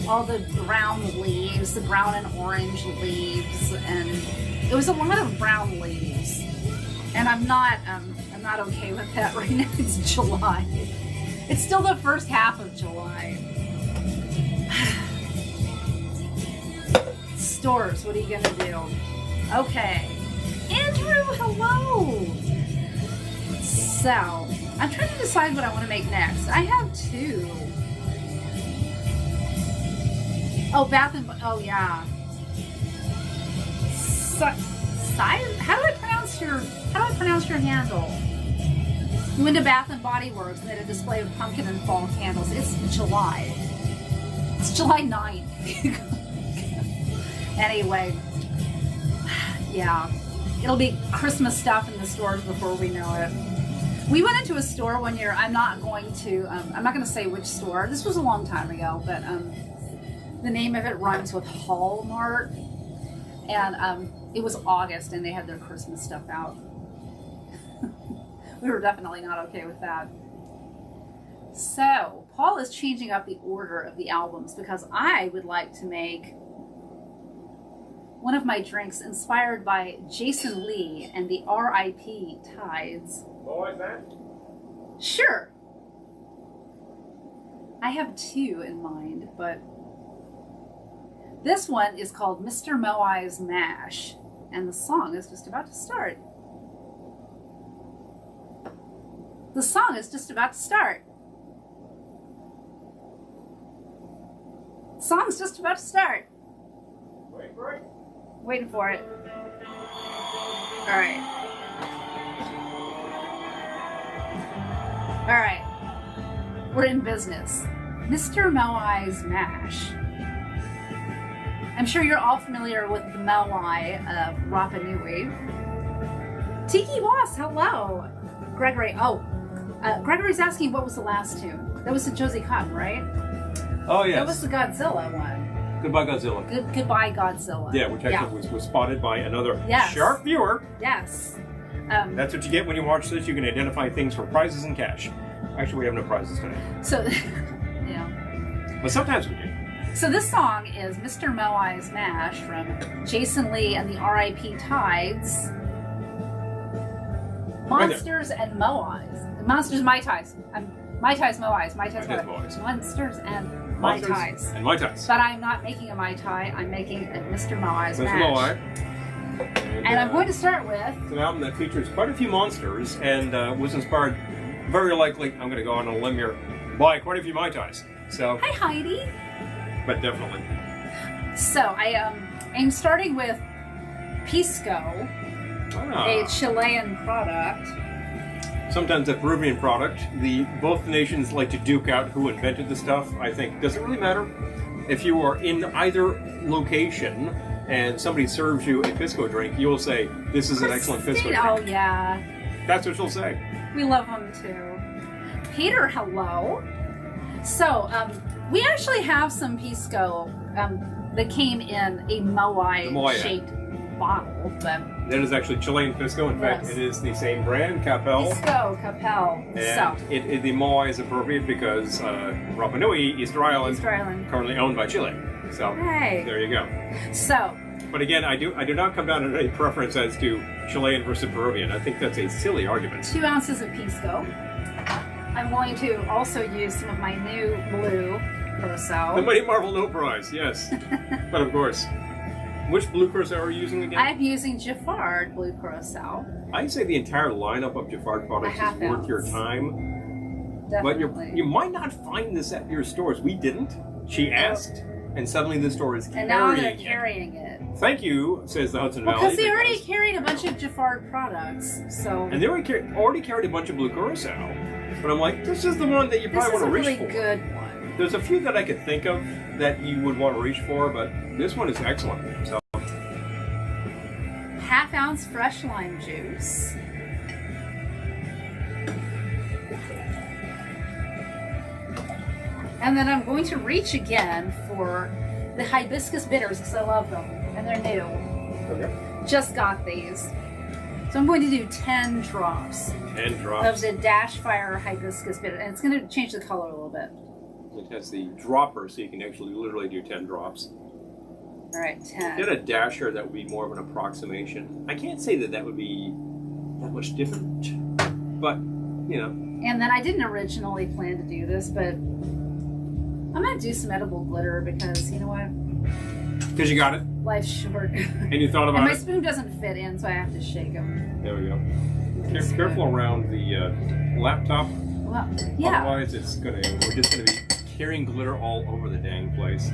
all the brown leaves, the brown and orange leaves, and it was a lot of brown leaves. And I'm not okay with that right now. It's July. It's still the first half of July. Stores, what are you gonna do? Okay. Andrew, hello! So, I'm trying to decide what I want to make next. I have two. Oh, oh yeah. How do I pronounce your handle? You went to Bath and Body Works and they had a display of pumpkin and fall candles. It's July. It's July 9th. Anyway, yeah, it'll be Christmas stuff in the stores before we know it. We went into a store one year. I'm not going to say which store. This was a long time ago, but the name of it rhymes with Hallmark, and it was August, and they had their Christmas stuff out. We were definitely not okay with that. So Paul is changing up the order of the albums because I would like to make one of my drinks inspired by Jason Lee and the R.I.P. Tides. What was that? Sure. I have two in mind, but this one is called Mr. Moai's Mash, and the song is just about to start. The song is just about to start. The song's just about to start. Wait for it. Waiting for it. All right. All right. We're in business. Mr. Moai's Mash. I'm sure you're all familiar with the Moai of Rapa Nui. Tiki Boss, hello. Gregory, Gregory's asking what was the last tune. That was the Josie Cotton, right? Oh, yes. That was the Godzilla one. Goodbye, Godzilla. Goodbye, Godzilla. Yeah, which actually was spotted by another Yes. sharp viewer. Yes. That's what you get when you watch this. You can identify things for prizes and cash. Actually, we have no prizes today. So, yeah. But sometimes we do. So this song is Mr. Moai's Mash from Jason Lee and the R.I.P. Tides. Monsters and Moais. Monsters, Mai Tais. Mai Tais, Moais. Mai Tais, Moais. Monsters and Mai Tais. And Mai Tais. But I'm not making a Mai Tai. I'm making a Mr. Moai's Mr. Mash. Moai. And I'm going to start with... It's an album that features quite a few monsters and was inspired, very likely, I'm going to go on a limb here, by quite a few Mai Tais. So, Hi, Heidi. but definitely. So I'm starting with Pisco, a Chilean product. Sometimes a Peruvian product. Both nations like to duke out who invented the stuff. I think, does it really matter? If you are in either location and somebody serves you a Pisco drink, you'll say, this is an excellent Pisco drink. Oh, yeah. That's what you'll say. We love them too. Peter, hello. So, we actually have some Pisco that came in a Moai-shaped bottle. But that is actually Chilean Pisco. In fact, it is the same brand, Capel. Pisco, Capel. And the Moai is appropriate because Rapa Nui, Easter Island, currently owned by Chile. So, there you go. So, but again, I do not come down to any preference as to Chilean versus Peruvian. I think that's a silly argument. 2 ounces of Pisco. I'm going to also use some of my new blue Curacao. The Mighty Marvel No Prize, yes. But of course. Which blue Curacao are you using again? I'm using Giffard blue Curacao. I'd say the entire lineup of Giffard products is worth your time. Definitely. But you might not find this at your stores. We didn't. She asked, and suddenly the store is carrying it. And now they're carrying it. Thank you, says the Hudson Valley. Because they already carried a bunch of Giffard products, so... And they already carried a bunch of blue Curacao. But I'm like, this is the one that you probably want to reach for. This is a really good one. There's a few that I could think of that you would want to reach for, but this one is excellent. So, ½ ounce fresh lime juice. And then I'm going to reach again for the hibiscus bitters because I love them and they're new. Okay. Just got these. So I'm going to do 10 drops. 10 drops. Of the Dash Fire hibiscus bitter. And it's going to change the color a little bit. It has the dropper, so you can actually literally do 10 drops. All right, 10. Get a dasher, that would be more of an approximation. I can't say that would be that much different, but, you know. And then I didn't originally plan to do this, but I'm going to do some edible glitter because, you know what? Because you got it? Life's short. And you thought about and my it? spoon doesn't fit in, so I have to shake them. There we go. Careful around the laptop. Well, yeah. Otherwise, we're just going to be carrying glitter all over the dang place.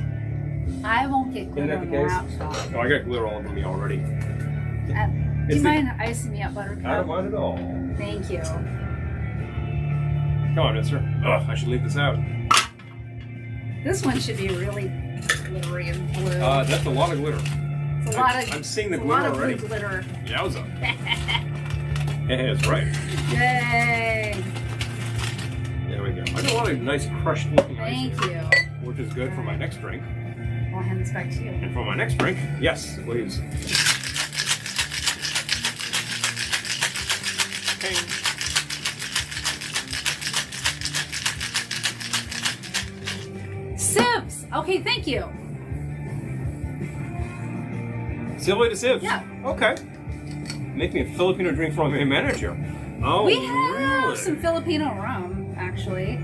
I won't get glitter on the laptop. Oh, I got glitter all over me already. Do you mind icing me up, Buttercup? I don't mind at all. Thank you. Come on, mister. Ugh, I should leave this out. This one should be really glittery and blue. That's a lot of glitter. It's a lot of. I'm seeing the glitter already. A lot already. of blue glitter. Yowza. That's right. Yay! There we go. I got a lot of nice crushed looking ice. Thank you. Which is good for my next drink. I'll hand this back to you. And for my next drink, yes, please. Okay. Sibs! Okay, thank you. Silly to sieve? Yeah. Okay. Make me a Filipino drink from my manager. Oh, we have really? some Filipino rum, actually.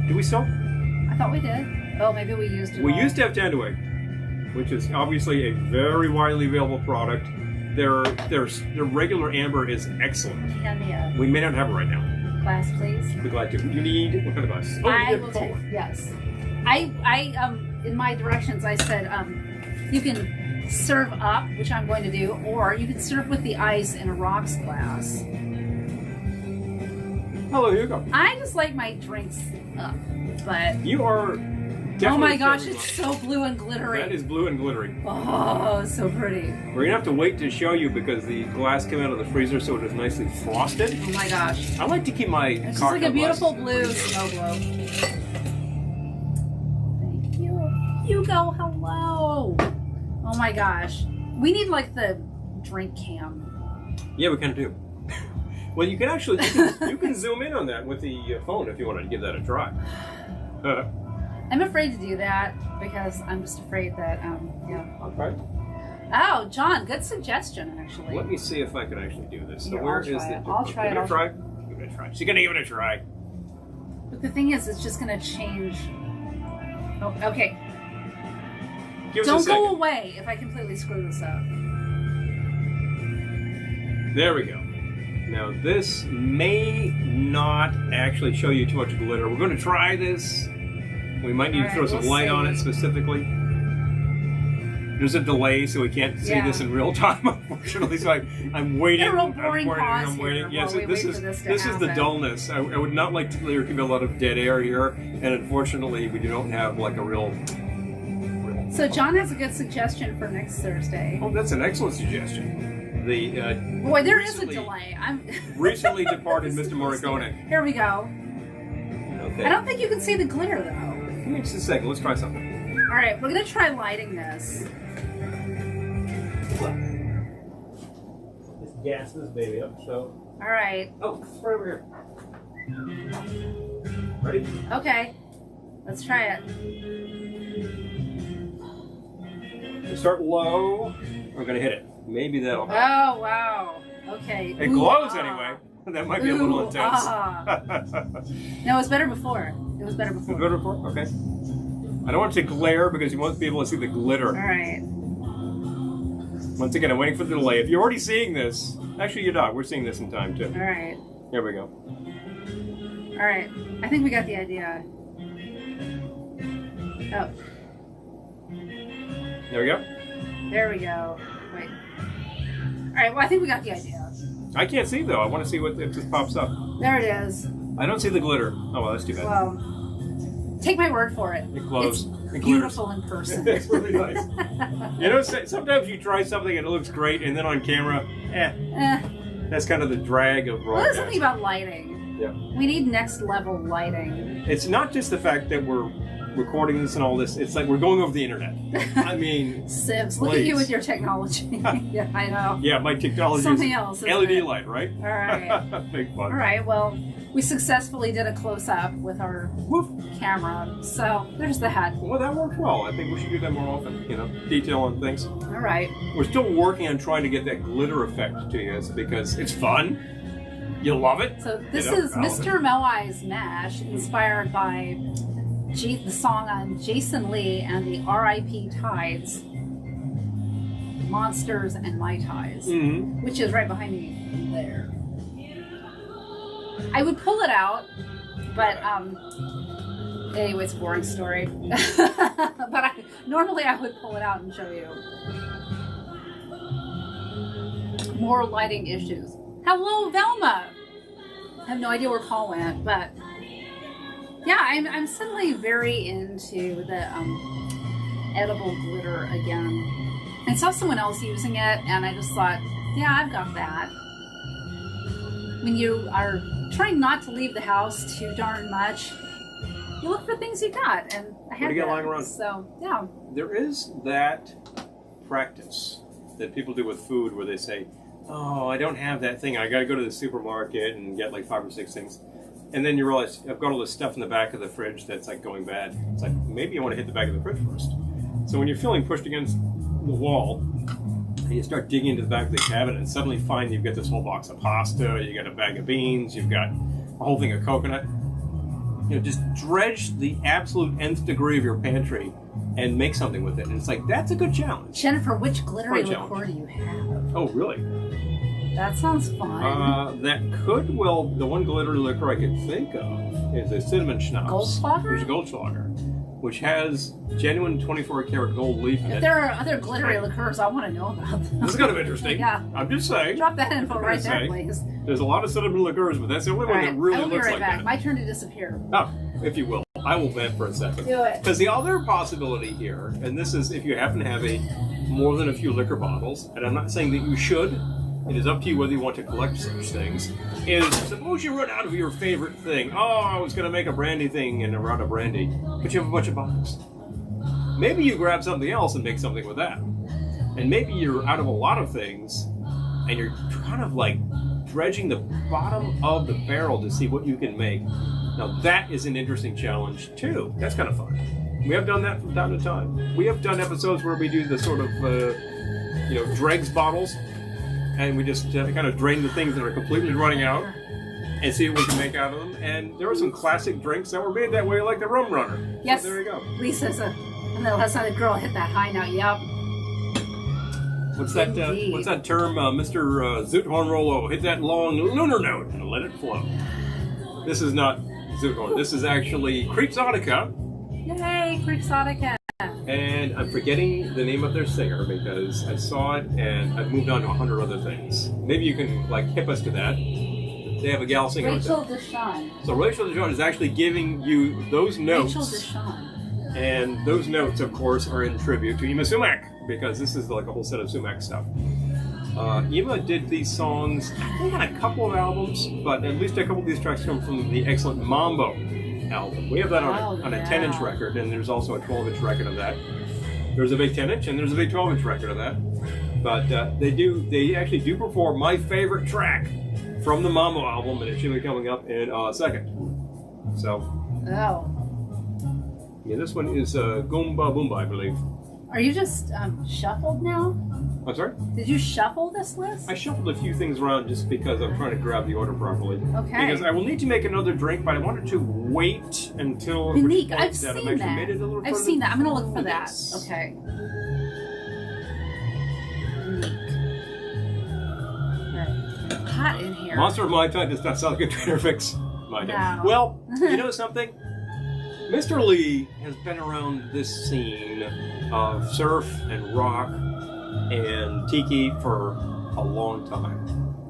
Do we still? I thought we did. Oh, maybe we used it. We used to have Tanduay, which is obviously a very widely available product. Their regular amber is excellent. Hand me a We may not have it right now. glass, please. Be glad to. You need what kind of glass? Oh, I you will get take. forward. Yes. I in my directions I said you can serve up, which I'm going to do, or you can serve with the ice in a rocks glass. Hello, Hugo. I just like my drinks up, but You are definitely. oh my gosh, favoring it's so blue and glittery. That is blue and glittery. Oh, so pretty. We're gonna have to wait to show you because the glass came out of the freezer, so it is nicely frosted. Oh my gosh. I like to keep my It's just like a beautiful blue glasses. snow globe. Thank you. Hugo, hello. Oh my gosh. We need like the drink cam. Yeah, we kind of do. Well, you can actually you can zoom in on that with the phone if you wanted to give that a try. I'm afraid to do that because I'm just afraid that, yeah. Okay. Oh, John, good suggestion, actually. Let me see if I can actually do this. So Here, where I'll is try the? it. I'll try it. Give it a try. Give it a try. She's gonna give it a try. But the thing is, it's just going to change. Oh, okay. Give us a Don't second. go away if I completely screw this up. There we go. Now this may not actually show you too much glitter. We're going to try this. We might need to throw some we'll light on see. it specifically. There's a delay, so we can't see this in real time, unfortunately. So I'm waiting. A real boring I'm pause waiting. I'm waiting. here Yes, while we this wait is for this to this is the happen. dullness. I would not like to there could be a lot of dead air here, and unfortunately, we don't have like a real. So John has a good suggestion for next Thursday. Oh, that's an excellent suggestion. The Boy, there is a recently- delay. I'm recently departed Mr. Morricone. Here we go. Okay. I don't think you can see the glitter though. Give me just a second. Let's try something. All right, we're gonna try lighting this. Let's gas this baby up. So. All right. Oh, it's right over here. Ready? Okay. Let's try it. We start low. We're gonna hit it. Maybe that'll help. Oh wow. Okay. It Ooh, glows ah. anyway. That might be a little Ooh, intense. ah. No, it was better before. It was better before. Good report? Okay. I don't want it to glare because you want people to see the glitter. All right. Once again, I'm waiting for the delay. If you're already seeing this, actually you're not. We're seeing this in time too. All right. Here we go. All right. I think we got the idea. Oh, There we go. there we go. Wait. All right. Well, I think we got the idea. I can't see though. I want to see what if this pops up. There it is. I don't see the glitter. Oh well, that's too bad. Well, take my word for it. It glows. It's It beautiful in person. It's really nice. You know, sometimes you try something and it looks great, and then on camera, that's kind of the drag of Well, there's broadcast. something about lighting. Yeah. We need next level lighting. It's not just the fact that we're recording this and all this. It's like we're going over the internet. I mean, Sibs, look at you please. with your technology. Yeah, I know. Yeah, my technology Something is else, isn't LED it? light, right? All right. Big fun. All right. Well, we successfully did a close up with our Woof. camera. So there's the hat. Well, that worked well. I think we should do that more often. You know, detail on things. All right. We're still working on trying to get that glitter effect to you because it's fun. You love it. So this You know, is I love Mr. Moai's Mash, inspired by the song on Jason Lee and the R.I.P. Tides, Monsters and Mai Tais, Mm-hmm. which is right behind me there. I would pull it out, but anyway, it's a boring story. But normally I would pull it out and show you. More lighting issues. Hello, Velma. I have no idea where Paul went, but yeah, I'm suddenly very into the edible glitter again. I saw someone else using it, and I just thought, yeah, I've got that. When you are trying not to leave the house too darn much, you look for things you got, and I had do you got that. lying around? So yeah, There is that practice that people do with food where they say, oh, I don't have that thing. I got to go to the supermarket and get like 5 or 6 things. And then you realize, I've got all this stuff in the back of the fridge that's like going bad. It's like, maybe you want to hit the back of the fridge first. So when you're feeling pushed against the wall, And you start digging into the back of the cabinet and suddenly find you've got this whole box of pasta, you got a bag of beans, you've got a whole thing of coconut. You know, just dredge the absolute nth degree of your pantry and make something with it. And it's like, that's a good challenge. Jennifer, which glittery liqueur do you have? Oh, really? That sounds fun. That could, well, the one glittery liquor I could think of is a cinnamon schnapps. Goldschlager? There's a Goldschlager, which has genuine 24-karat gold leaf in it. If there are other glittery liqueurs, I want to know about them. This is kind of interesting. Yeah. I'm just saying. Drop that info right there, please. There's a lot of cinnamon liqueurs, but that's the only one that really looks like that. I'll be right back. My turn to disappear. Oh, if you will. I will vent for a second. Do it. Because the other possibility here, and this is if you happen to have more than a few liquor bottles, and I'm not saying that you should, it is up to you whether you want to collect such things, is suppose you run out of your favorite thing. Oh, I was going to make a brandy thing and I'm out of brandy, but you have a bunch of bottles. Maybe you grab something else and make something with that. And maybe you're out of a lot of things and you're kind of like dredging the bottom of the barrel to see what you can make. Now that is an interesting challenge too. That's kind of fun. We have done that from time to time. We have done episodes where we do the sort of, dregs bottles. And we just kind of drain the things that are completely running out and see what we can make out of them. And there were some classic drinks that were made that way, like the Rum Runner. Yes. So there you go. Lisa's and then last night the girl hit that high note. Yep. What's that term, Mr. Zoothorn Rollo? Hit that long lunar note and let it flow. This is not Zoothorn. This is actually Creepsotica. Yay, Creepsotica. And I'm forgetting the name of their singer because I saw it and I've moved on to 100 other things. Maybe you can hip us to that. They have a gal singer. Rachel Deshawn. So Rachel Deshawn is actually giving you those notes. Rachel Deshawn. And those notes, of course, are in tribute to Ima Sumac because this is like a whole set of Sumac stuff. Ima did these songs, I think, on a couple of albums, but at least a couple of these tracks come from the excellent Mambo album. We have that on a 10-inch record, and there's also a 12-inch record of that. There's a big 10-inch, and there's a big 12-inch record of that. But they actually do perform my favorite track from the Mambo album, and it should be coming up in a second. So. Oh. Yeah, this one is Goomba Boomba, I believe. Are you just shuffled now? I'm sorry? Did you shuffle this list? I shuffled a few things around just because I'm trying to grab the order properly. Okay. Because I will need to make another drink, but I wanted to wait until... Unique, I've seen that. I've seen that. I'm going to look for that. Yes. Okay. Right. Hot in here. Monster of Mai Tai does not sound like a Trader Vic's Mai Tai. No. Well, you know something? Mr. Lee has been around this scene of surf and rock and tiki for a long time.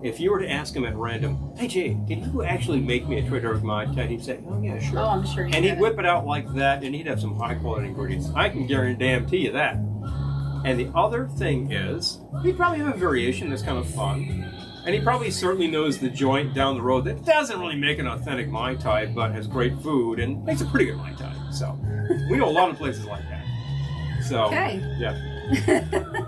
If you were to ask him at random, hey Jay, can you actually make me a Trader Vic Mai Tai? He'd say, oh yeah, sure. Oh, I'm sure. And he'd whip it out like that, and he'd have some high quality ingredients. I can guarantee you that. And the other thing is, he'd probably have a variation that's kind of fun. And he probably certainly knows the joint down the road that doesn't really make an authentic Mai Tai, but has great food and makes a pretty good Mai Tai. So, we know a lot of places like that. So, okay. Yeah.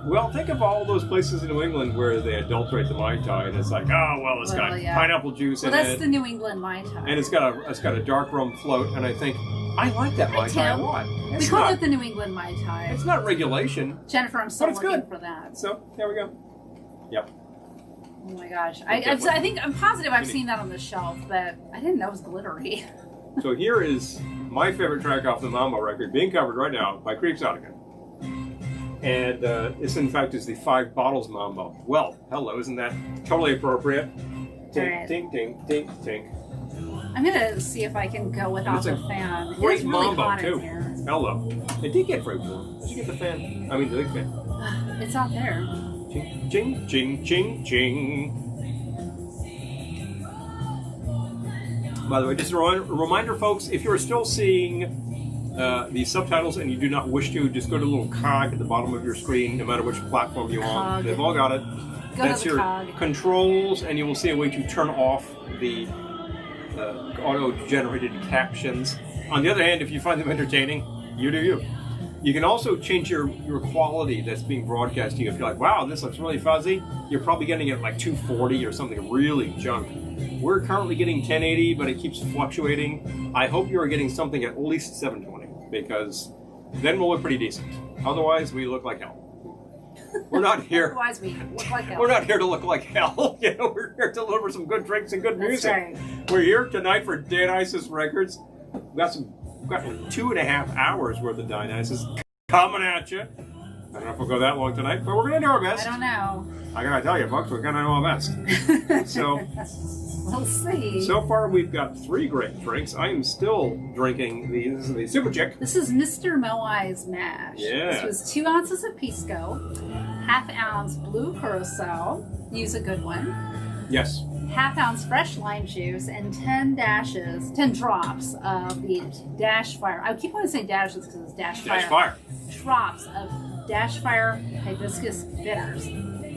Well, think of all those places in New England where they adulterate the Mai Tai, and it's like, oh, well, it's got pineapple juice in it. Well, that's the New England Mai Tai. And it's got a dark rum float, and I think, I like that Mai Tai a lot. We call it the New England Mai Tai. It's not regulation. Jennifer, I'm still looking for that. So, there we go. Yep. Oh my gosh. I think I'm positive I've seen that on the shelf, but I didn't know it was glittery. So here is my favorite track off the Mambo record being covered right now by Creepsotica. And this, in fact, is the 5 Bottles Mambo. Well, hello, isn't that totally appropriate? Tink, tink, tink, tink, tink. I'm going to see if I can go without the fan. Great it's really Mambo, hot too. in here. Hello. It did get very warm. Did you get the fan? I mean, the big fan. It's out there. Ching, ching, ching, ching, ching. By the way, just a reminder, folks, if you're still seeing the subtitles and you do not wish to, just go to the little cog at the bottom of your screen, no matter which platform you're on. They've all got it. That's your controls, and you will see a way to turn off the auto-generated captions. On the other hand, if you find them entertaining, you do you. You can also change your quality that's being broadcast to you. If you're like, wow, this looks really fuzzy, you're probably getting it like 240 or something really junk. We're currently getting 1080, but it keeps fluctuating. I hope you're getting something at least 720, because then we'll look pretty decent. Otherwise, we look like hell. We're not here. Otherwise, we look like hell. We're not here to look like hell. You know, we're here to deliver some good drinks and good music. That's right. We're here tonight for Dionysus Records. We've got like 2.5 hours worth of Dionysus coming at you. I don't know if we'll go that long tonight, but we're going to do our best. I don't know. I got to tell you, folks, we're going to do our best. So, we'll see. So far, we've got 3 great drinks. I am still drinking this is the Super Chick. This is Mr. Moai's Mash. Yeah. This was 2 ounces of Pisco, 1/2 ounce blue curacao. Use a good one. Yes. 1/2 ounce fresh lime juice, and 10 drops of the Dash Fire. I keep wanting to say dashes because it's Dash Fire. Dash Fire. Drops of Dash Fire hibiscus bitters.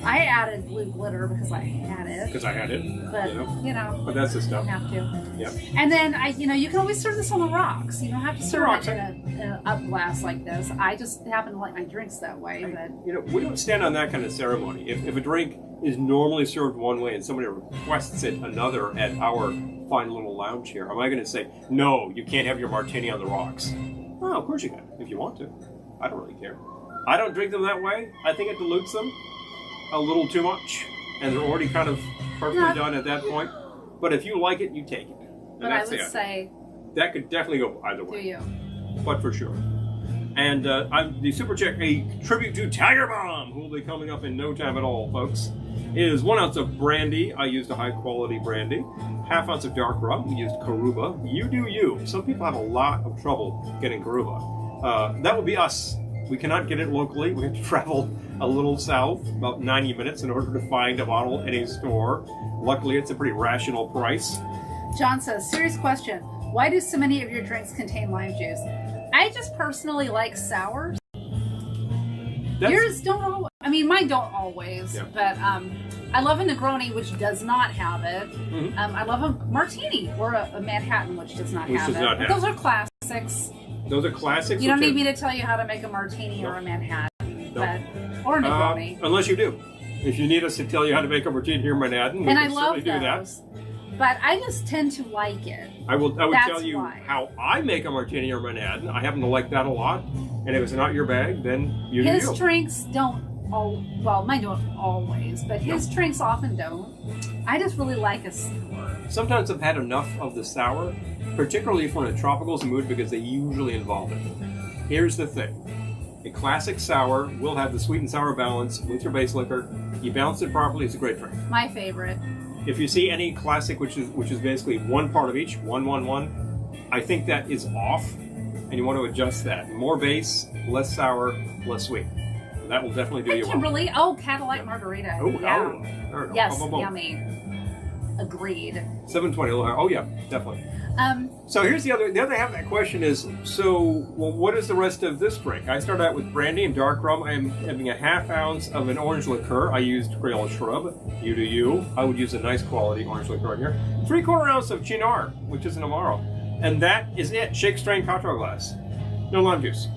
I added blue glitter because I had it. Because I had it. But, you know. But that's the stuff. You have to. Yep. And then, you can always serve this on the rocks. You don't have to serve rocks, it in an up glass like this. I just happen to like my drinks that way. But we don't stand on that kind of ceremony. If a drink is normally served one way and somebody requests it another at our fine little lounge here, am I going to say, no, you can't have your martini on the rocks? Well, of course you can, if you want to. I don't really care. I don't drink them that way. I think it dilutes them a little too much, and they're already kind of perfectly done at that point. But if you like it, you take it. But I would say that could definitely go either way. Do you? But for sure. And I'm the Super Chick, a tribute to Tiger Bomb, who will be coming up in no time at all, folks. It is 1 ounce of brandy. I used a high quality brandy. 1/2 ounce of dark rum. We used Karuba. You do you. Some people have a lot of trouble getting Karuba. That would be us. We cannot get it locally. We have to travel a little south, about 90 minutes, in order to find a bottle at a store. Luckily, it's a pretty rational price. John says, serious question. Why do so many of your drinks contain lime juice? I just personally like sours. Yours don't always. I mean, mine don't always. Yeah. But I love a Negroni, which does not have it. Mm-hmm. I love a Martini or a Manhattan, which does not have it. Those are classics. Those are classics. You don't need me to tell you how to make a Martini or a Manhattan. Or a Negroni. Unless you do. If you need us to tell you how to make a Martini or Manhattan, we can certainly do that. But I just tend to like it. I would tell you how I make a Martini or Manhattan. I happen to like that a lot. And if it's not your bag, then you do you. His drinks don't mine don't always, but his drinks often don't. I just really like a sour. Sometimes I've had enough of the sour, particularly if we're in a tropicals mood, because they usually involve it. Here's the thing. A classic sour will have the sweet and sour balance with your base liquor. You balance it properly, it's a great drink. My favorite. If you see any classic which is basically 1 part of each, 1, I think that is off, and you want to adjust that. More base, less sour, less sweet. That will definitely do you well. Kimberly, Cadillac Margarita. Oh, yeah. Yes, yummy. Agreed. 720, oh yeah, definitely. So here's the other half of that question is, what is the rest of this drink? I started out with brandy and dark rum. I'm having a 1/2 ounce of an orange liqueur. I used Creole Shrub. You do you. I would use a nice quality orange liqueur here. 3/4 ounce of Cynar, which is an Amaro. And that is it. Shake, strain, cocktail glass. No lime juice.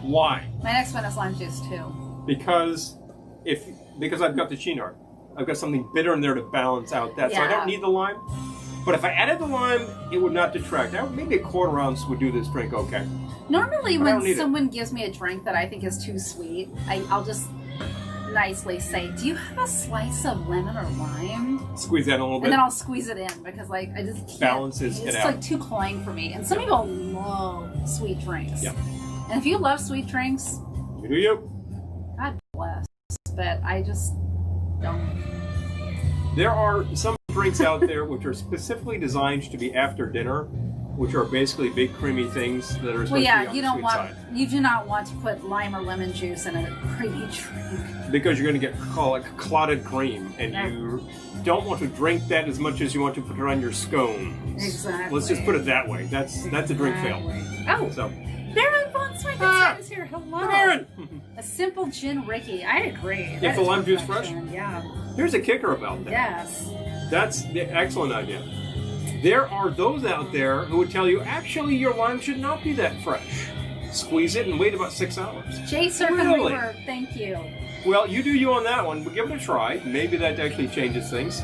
Why? My next one is lime juice too. Because I've got the Cynar. I've got something bitter in there to balance out that. Yeah. So I don't need the lime. But if I added the lime, it would not detract. Maybe a 1/4 ounce would do this drink okay. Normally when someone gives me a drink that I think is too sweet, I'll just nicely say, do you have a slice of lemon or lime? Squeeze that a little bit. And then I'll squeeze it in because I just can't. Balances it out. It's too cloying for me. And some people love sweet drinks. Yeah. And if you love sweet drinks, you do you. God bless. But I just don't. There are some drinks out there which are specifically designed to be after dinner, which are basically big creamy things that are supposed to be on the sweet side. You do not want to put lime or lemon juice in a creamy drink. Because you're going to get clotted cream, and you don't want to drink that as much as you want to put it on your scones. Exactly. Let's just put it that way. That's a drink fail. Oh, so Baron von Swank is here. Hello. Baron. A simple gin Ricky. I agree. If the lime juice fresh? Yeah. Here's a kicker about that. Yes. That's the excellent idea. There are those out there who would tell you, actually, your lime should not be that fresh. Squeeze it and wait about 6 hours. Jay Surfing thank you. Well, you do you on that one, but give it a try. Maybe that actually changes things.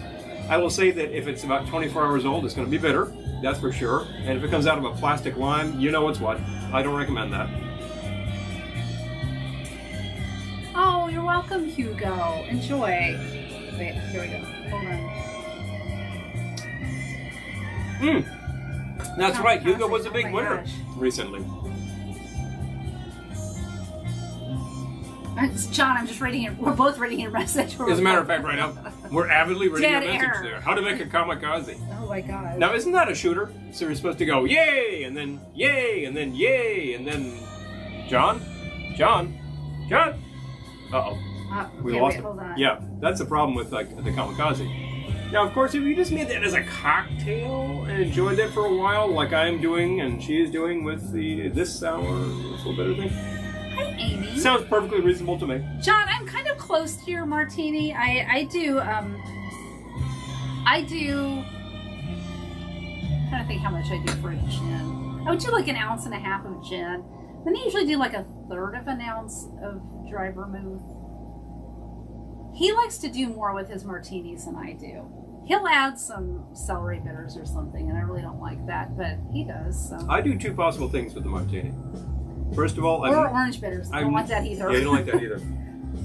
I will say that if it's about 24 hours old, it's going to be bitter. That's for sure. And if it comes out of a plastic lime, you know what's what. I don't recommend that. Oh, you're welcome, Hugo. Enjoy. Wait, here we go. Hold on. That's right. Hugo was a big my winner gosh. recently. John, I'm just reading it. We're both reading a message. As a matter of fact, right now, we're avidly reading Dead a message air. there. How to make a kamikaze. Oh my god. Now, isn't that a shooter? So you're supposed to go, yay, and then yay, and then yay, and then John? Uh-oh. We okay, lost wait, him. hold on. Yeah, that's the problem with like the kamikaze. Now, of course, if you just made that as a cocktail and enjoyed that for a while, like I'm doing and she is doing with this sour, this little bitter thing, Hi, Amy. sounds perfectly reasonable to me. John, I'm kind of close to your martini. I do. I'm trying to think how much I do for a gin. I would do like 1.5 ounces of gin. Then I usually do like 1/3 of an ounce of dry vermouth. He likes to do more with his martinis than I do. He'll add some celery bitters or something, and I really don't like that, but he does. So. I do two possible things with the martini. First of all, Or orange bitters. I don't like that either. Yeah, you don't like that either.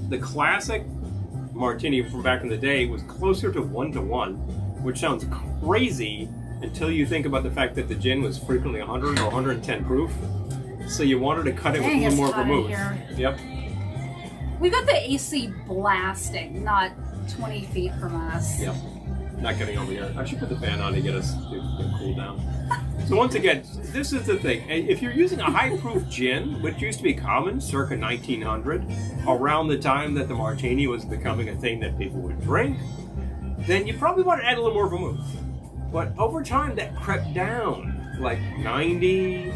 The classic martini from back in the day was closer to 1-to-1, which sounds crazy until you think about the fact that the gin was frequently 100 or 110 proof. So you wanted to cut it with a little more vermouth. Yep. We've got the AC blasting, not 20 feet from us. Yep. Not getting over here. I should put the fan on to get us to cool down. So once again, this is the thing. If you're using a high-proof gin, which used to be common circa 1900, around the time that the martini was becoming a thing that people would drink, then you probably want to add a little more vermouth. But over time, that crept down, like 90,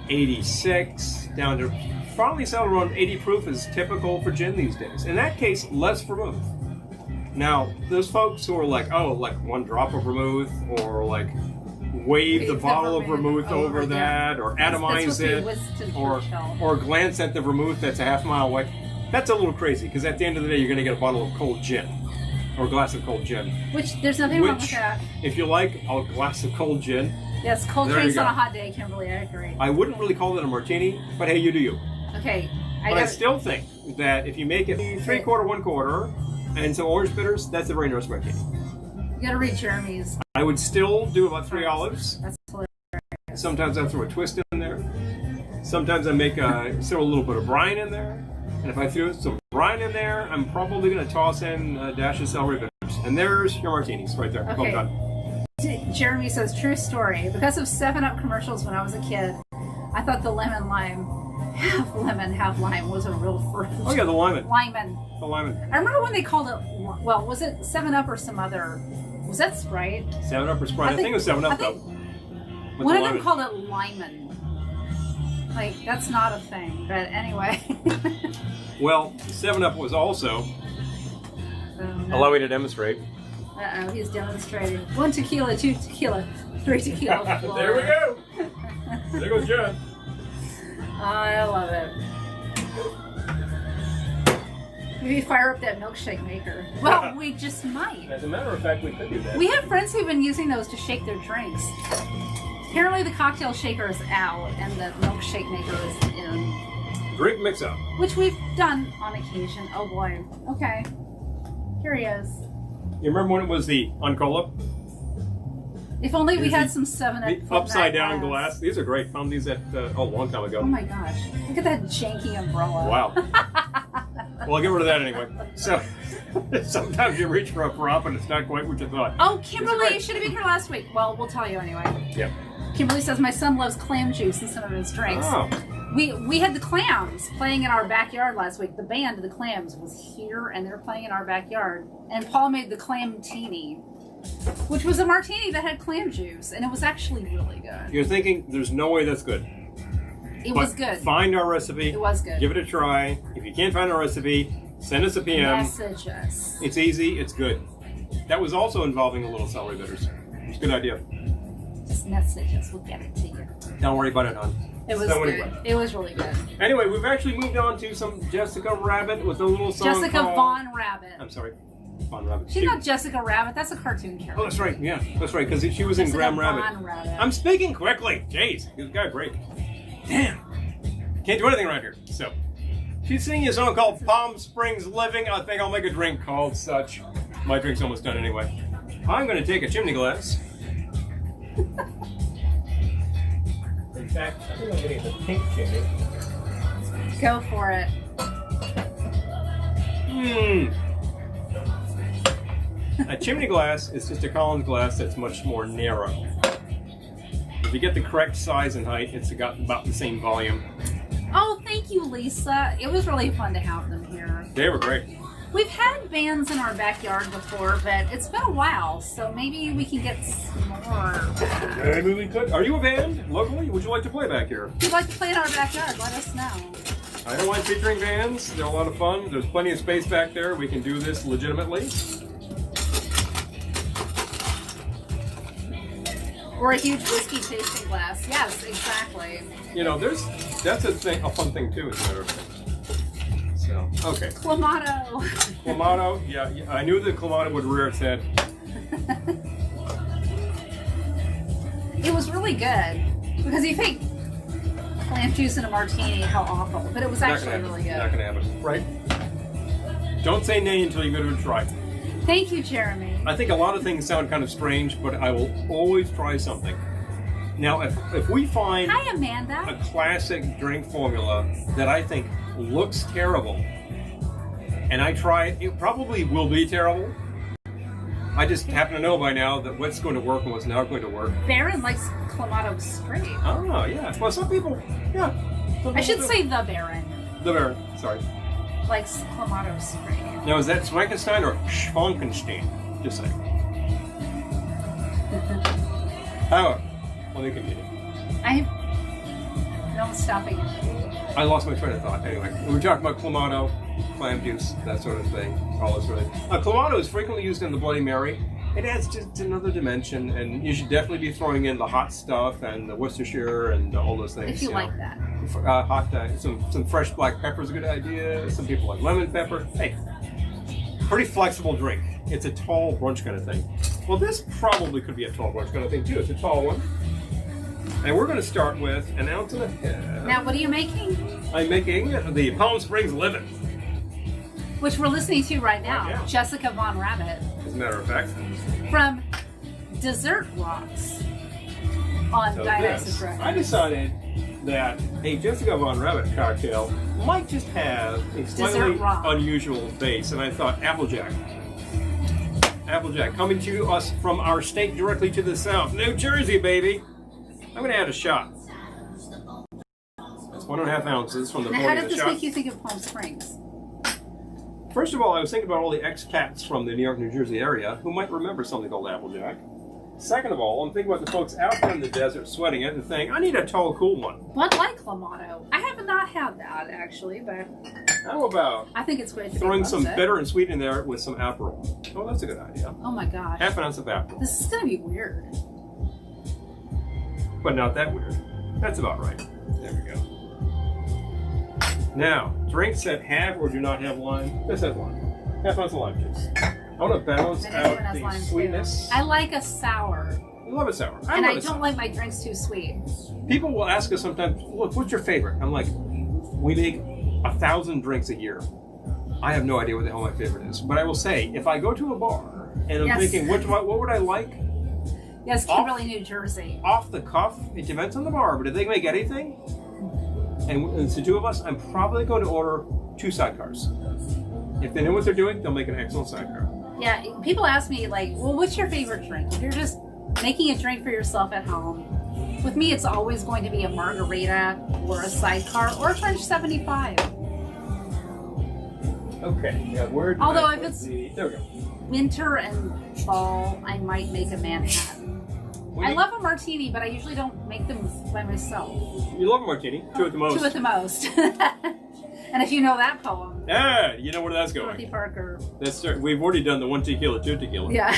86, down to finally settled around 80 proof is typical for gin these days. In that case, less vermouth. Now, those folks who are like, oh, like 1 drop of vermouth, or like wave the bottle of vermouth over that, or atomize it, or glance at the vermouth that's a half mile away, that's a little crazy, because at the end of the day, you're going to get a bottle of cold gin, or a glass of cold gin. Which, there's nothing wrong with that. If you like a glass of cold gin, yes, cold drinks on a hot day, Kimberly, I agree. I wouldn't really call it a martini, but hey, you do you. Okay. I still think that if you make it 3/4, 1/4, and some orange bitters, that's a very nice martini. You gotta read Jeremy's. I would still do about 3 olives. That's hilarious. Sometimes I throw a twist in there. Sometimes I make throw a little bit of brine in there. And if I throw some brine in there, I'm probably going to toss in a dash of celery bitters. And there's your martinis right there. Okay. Well done. Jeremy says, true story. Because of 7-Up commercials when I was a kid, I thought the lemon lime, half lemon, half lime, was a real fruit. Oh yeah, the lemon. Lyman. The lemon. I remember when they called it, well, was it 7-Up or some other, was that Sprite? 7-Up or Sprite? I think it was 7-Up though. One of them called it Lyman. Like, that's not a thing, but anyway. Well, 7-Up was also, allow me to demonstrate. Uh-oh, he's demonstrating. 1 tequila, 2 tequila, 3 tequila. There we go. There goes John. I love it. Maybe fire up that milkshake maker. Well, we just might. As a matter of fact, we could do that. We have friends who've been using those to shake their drinks. Apparently the cocktail shaker is out and the milkshake maker is in. Drink mix-up. Which we've done on occasion. Oh boy. Okay. Here he is. You remember when it was the Uncola? If only we had some 7-Up. The upside down glass. These are great. Found these at a long time ago. Oh my gosh. Look at that janky umbrella. Wow. Well, I'll get rid of that anyway. So, sometimes you reach for a prop and it's not quite what you thought. Oh, Kimberly, you should have been here last week. Well, we'll tell you anyway. Yeah. Kimberly says my son loves clam juice in some of his drinks. Oh. We had the Clams playing in our backyard last week. The band, the Clams, was here and they're playing in our backyard. And Paul made the Clam-tini, which was a martini that had clam juice, and it was actually really good. You're thinking, there's no way that's good. It was good. Find our recipe. It was good. Give it a try. If you can't find our recipe, send us a PM. Message us. It's easy. It's good. That was also involving a little celery bitters. It's a good idea. Just message us. We'll get it to you. Don't worry about it, hon. It was good. It was really good. Anyway, we've actually moved on to some Jessica Rabbit with a little song Jessica Von Rabbit. I'm sorry. Von Rabbit. She's not Jessica Rabbit. That's a cartoon character. Oh, that's right. Yeah, that's right. Because she was in Graham Rabbit. I'm speaking quickly. Jeez, you got a break. Damn. Can't do anything around here. So, She's singing a song called Palm Springs Living. I think I'll make a drink called such. My drink's almost done anyway. I'm going to take a chimney glass. In fact, I think I'm getting the pink chimney. Go for it. A chimney glass is just a Collins glass that's much more narrow. If you get the correct size and height, it's got about the same volume. Oh, thank you, Lisa. It was really fun to have them here. They were great. We've had bands in our backyard before, but it's been a while, so maybe we can get some more. Maybe we could. Are you a band locally? Would you like to play back here? If you'd like to play in our backyard, let us know. I don't mind featuring bands. They're a lot of fun. There's plenty of space back there. We can do this legitimately. Or a huge whiskey tasting glass. Yes, exactly. You know, that's a fun thing too, as a matter of fact. So, okay. Clamato. Clamato, yeah, I knew that Clamato would rear its head. It was really good. Because you think clam juice in a martini, how awful. But it was actually really good. Not gonna happen, right? Don't say nay until you go to try. Thank you, Jeremy. I think a lot of things sound kind of strange, but I will always try something. Now, if we find Hi, Amanda. a classic drink formula that I think looks terrible, and I try it, it probably will be terrible. I just happen to know by now that what's going to work and what's not going to work. Baron likes Clamato straight. Oh, yeah. Well, some people, yeah. I should say the Baron The Baron, sorry. likes Clamato straight. Now, is that Frankenstein or Schwankenstein? Just saying. However, let me continue. No stopping it. I lost my train of thought. Anyway, we were talking about Clamato, clam juice, that sort of thing. All this sort of thing. Clamato is frequently used in the Bloody Mary. It adds just another dimension, and you should definitely be throwing in the hot stuff and the Worcestershire and all those things. If you like that. Some fresh black pepper is a good idea. Some people like lemon pepper. Hey, pretty flexible drink. It's a tall brunch kind of thing. Well, this probably could be a tall brunch kind of thing too. It's a tall one. And we're going to start with an ounce and a half. Now, what are you making? I'm making the Palm Springs Living. Which we're listening to right now. Right now. Jessica Von Rabbit. As a matter of fact. From Dessert Walks on Dionysus Records. I decided that a Jessica Von Rabbit cocktail might just have a slightly unusual base, and I thought Applejack. Applejack, coming to us from our state directly to the south, New Jersey, baby. I'm going to add a shot. That's 1.5 ounces from the now, body how of did the this shot. make you think of Palm Springs? First of all, I was thinking about all the expats from the New York, New Jersey area who might remember something called Applejack. Second of all, I'm thinking about the folks out there in the desert sweating it and saying, I need a tall, cool one. Bud Light Clamato. I have not had that, actually, but How about I think it's great to throwing some bitter and sweet in there with some Aperol? Oh, that's a good idea. Oh my gosh. 1/2 ounce of Aperol. This is going to be weird. But not that weird. That's about right. There we go. Now, drinks that have or do not have lime. This has lime. 1/2 ounce of lime juice. I want to balance out the sweetness. I like a sour. I love a sour. And I don't like my drinks too sweet. People will ask us sometimes, look, what's your favorite? I'm like, we make 1,000 drinks a year. I have no idea what the hell my favorite is. But I will say, if I go to a bar and I'm thinking, what would I like? Yes, Kimberly, New Jersey. Off the cuff, it depends on the bar, but if they make anything, and it's the two of us, I'm probably going to order 2 sidecars. If they know what they're doing, they'll make an excellent sidecar. Yeah, people ask me, like, well, what's your favorite drink? If you're just making a drink for yourself at home, with me, it's always going to be a margarita or a sidecar or a French 75. Okay, yeah, although if it's there we go. winter and fall, I might make a Manhattan. I love a martini, but I usually don't make them by myself. You love a martini? 2 at the most. 2 at the most. And if you know that poem. Yeah, you know where that's going. Dorothy Parker. We've already done the 1 tequila, 2 tequila. Yeah.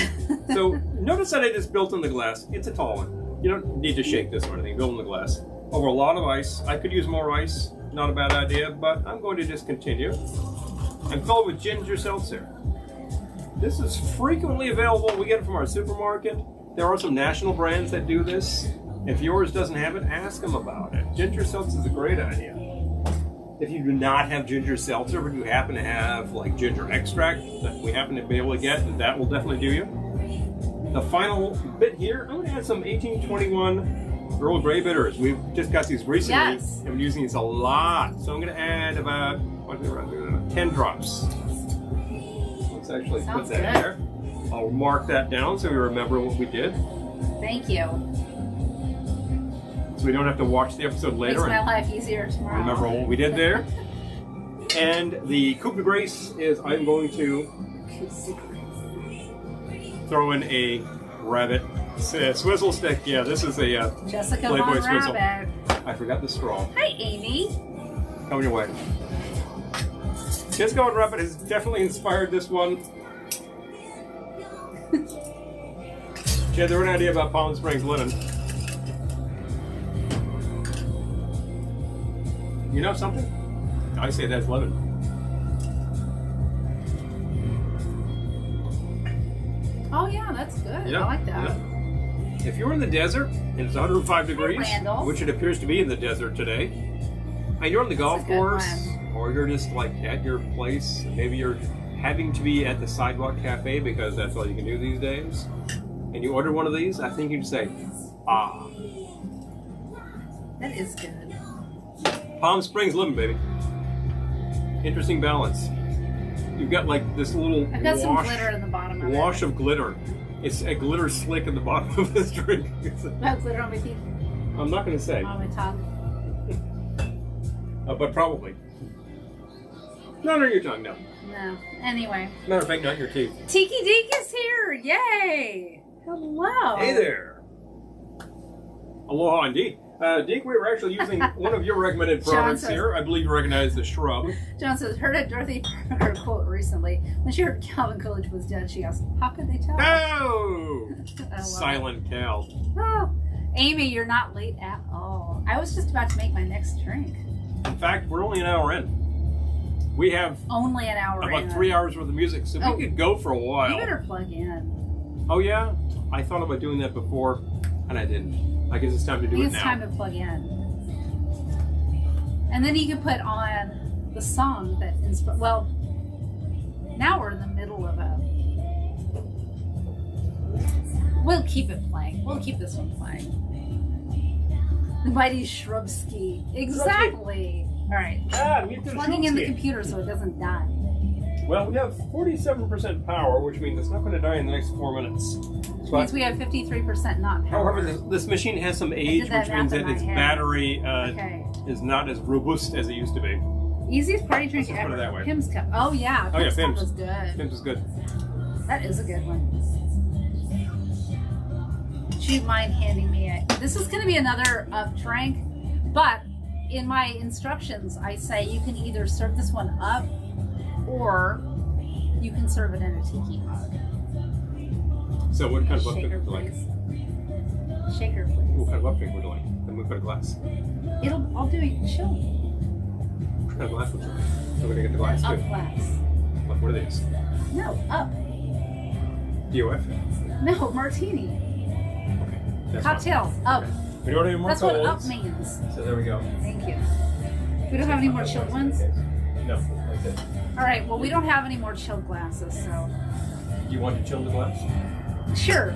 So notice that I just built in the glass. It's a tall one. You don't need to shake this or anything. Build in the glass. Over a lot of ice. I could use more ice. Not a bad idea, but I'm going to just continue. I'm filled with ginger seltzer. This is frequently available. We get it from our supermarket. There are some national brands that do this. If yours doesn't have it, ask them about it. Ginger seltzer is a great idea. If you do not have ginger seltzer, but you happen to have like ginger extract that we happen to be able to get, that will definitely do you. The final bit here, I'm going to add some 1821 Earl Grey bitters. We've just got these recently. Yes. I've been using these a lot. So I'm going to add about 10 drops. Let's actually Sounds put that in good. there. I'll mark that down so we remember what we did. Thank you. So we don't have to watch the episode later. Makes my and life easier tomorrow. remember what we did there. And the coup de grace is I'm going to throw in a rabbit swizzle stick. Yeah, this is a Jessica Playboy Von swizzle. Rabbit. I forgot the straw. Hi, Amy. Coming your way. Jessica Von Rabbit has definitely inspired this one. She had their own idea about Palm Springs linen. You know something? I say that's lemon. Oh yeah, that's good. Yeah, I like that. yeah. If you're in the desert and it's 105 degrees, Randall. which it appears to be in the desert today, and you're on the golf a good course, one. or you're just like at your place, maybe you're having to be at the sidewalk cafe because that's all you can do these days, and you order one of these, I think you'd say, ah. That is good. Palm Springs lemon, baby. Interesting balance. You've got like this little I've got some glitter in the bottom of wash it. of glitter. It's a glitter slick in the bottom of this drink. Got glitter on my teeth, I'm not going to say, on my tongue. but probably. Not on your tongue, no. No. Anyway. Matter of fact, not your teeth. Tiki Deek is here! Yay! Hello! Hey there. Aloha indeed. Deke, we were actually using one of your recommended products says- here. I believe you recognize the shrub. John says, heard a Dorothy Parker quote recently. When she heard Calvin Coolidge was dead, she asked, how could they tell? Oh! I love Silent Cal. Oh, Amy, you're not late at all. I was just about to make my next drink. In fact, we're only an hour in. We have Only an hour about in. 3 hours worth of music, so Oh. we could go for a while. You better plug in. Oh yeah? I thought about doing that before, and I didn't. I guess it's time to I do think it it's now. time to plug in. And then you can put on the song that inspires. Well, now we're in the middle of a. We'll keep it playing. We'll keep this one playing. The Mighty Shrubski. Exactly. All right. Plugging in the computer so it doesn't die. Well, we have 47% power, which means it's not going to die in the next 4 minutes. Which means we have 53% not power. However, this machine has some age, that which means math in that its my head. battery Okay. is not as robust as it used to be. Easiest party drink Let's just put it ever. that way. Pim's Cup. Oh yeah. Oh, yeah, Pim's Cup Pim's. was good. Pim's is good. That is a good one. Do you mind handing me a... This is going to be another up drink, but in my instructions, I say you can either serve this one up or you can serve it in a tiki mug. So what kind of up drink Shaker, would you like? please. Shaker, What please. kind of up drink would you like? Then we put a glass. I'll do it chill. What kind of glass would you like? So we're going to get the glass Up too. glass. What are these? No, up. DOF? No, martini. Okay. That's Cocktail. Up. fine. We don't have any more That's what colds, up means. So there we go. Thank you. We don't have any more chilled ones? No, that's it. All right, well, we don't have any more chilled glasses, so. Do you want to chill the glass? Sure.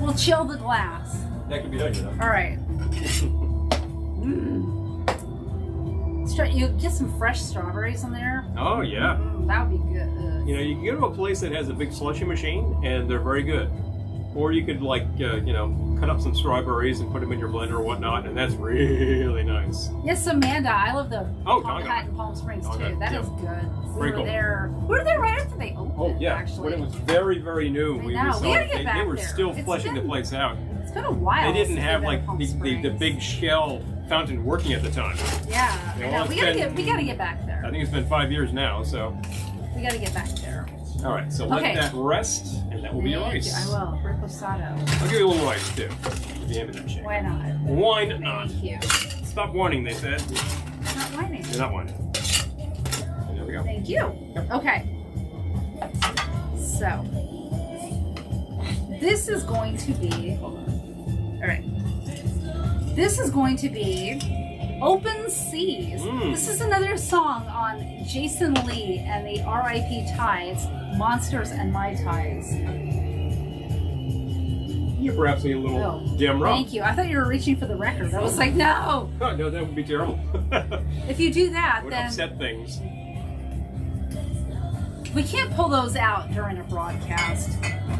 We'll chill the glass. That could be done, you know. All right. You get some fresh strawberries in there. Oh, yeah. That would be good. You know, you can go to a place that has a big slushy machine, and they're very good. Or you could, like, cut up some strawberries and put them in your blender or whatnot, and that's really nice. Yes, Amanda. I love the Oh, Palm Tonga. Hat in Palm Springs, Tonga, too. That yeah. is good. We Very were cool. there. We were there right after they opened, Oh, yeah. actually. When it was very, very new. I We know. saw We gotta it. get They back were there. still It's fleshing the been- place out. It's been a while. They didn't since have, we've been like, to Palm the Springs. big shell fountain working at the time. Yeah. You know, I know. it's We gotta been- get back there. I think it's been 5 years now, so. We gotta get back there. All right, so Okay. let that rest, and that will be your Thank ice. you. I will. Reposado. I'll give you a little ice, too. If you hand me that shake. Why not? Why not? Thank you. Stop whining, they said. Not whining. You're not whining. And there we go. Thank you. Yep. Okay. So, this is going to be. Hold on. All right. This is going to be Open Seas. This is another song on Jason Lee and the R.I.P. Tides, Monsters and My Tides. You perhaps need a little dim rum. Thank you. I thought you were reaching for the record. I was like, no. Oh, no, that would be terrible. If you do that, it would then upset things. we can't pull those out during a broadcast.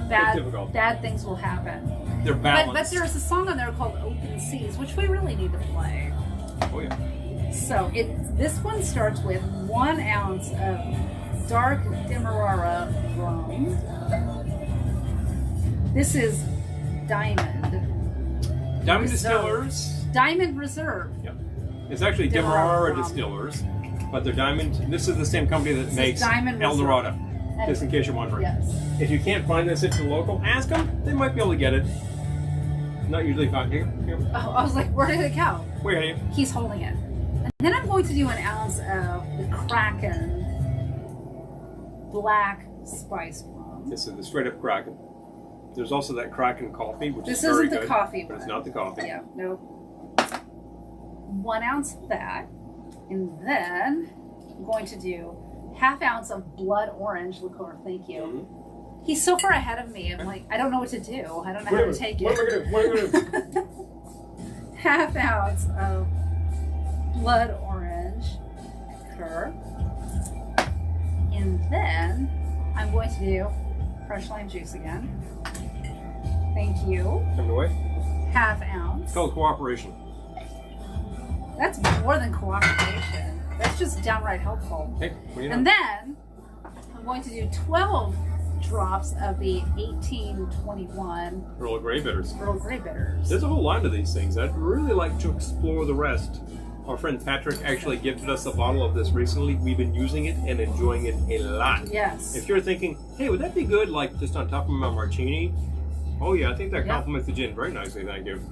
Bad things will happen. They're balanced. But there's a song on there called Open Seas, which we really need to play. Oh, yeah. So this one starts with 1 ounce of dark Demerara rum. This is Diamond. Diamond Distillers. Diamond Reserve. Yep. It's actually Demerara Distillers, but they're Diamond. This is the same company that makes El Dorado. Just in case you're wondering. Yes. If you can't find this at your local, ask them. They might be able to get it. Not usually found here. Oh, I was like, where did it go? Where are you? He's holding it. And then I'm going to do 1 ounce of the Kraken Black Spice Rum. This is the straight up Kraken. There's also that Kraken coffee, which this is very good. This isn't the coffee one. But it's not the coffee. Yeah, no. 1 ounce of that. And then I'm going to do 1/2 ounce of blood orange liqueur. Thank you. Mm-hmm. He's so far ahead of me. I'm like, I don't know what to do. I don't know how to take it. What am I going to do? 1/2 ounce of blood orange liqueur. And then I'm going to do fresh lime juice again. Thank you. Coming away. 1/2 ounce. It's called cooperation. That's more than cooperation. That's just downright helpful. Hey, what do you know? And then I'm going to do 12 drops of the 1821 Earl Grey bitters. Earl Grey bitters. There's a whole line of these things. I'd really like to explore the rest. Our friend Patrick actually gifted us a bottle of this recently. We've been using it and enjoying it a lot. Yes. If you're thinking, hey, would that be good, like just on top of my martini? Oh yeah, I think that complements the gin very nicely. Thank you.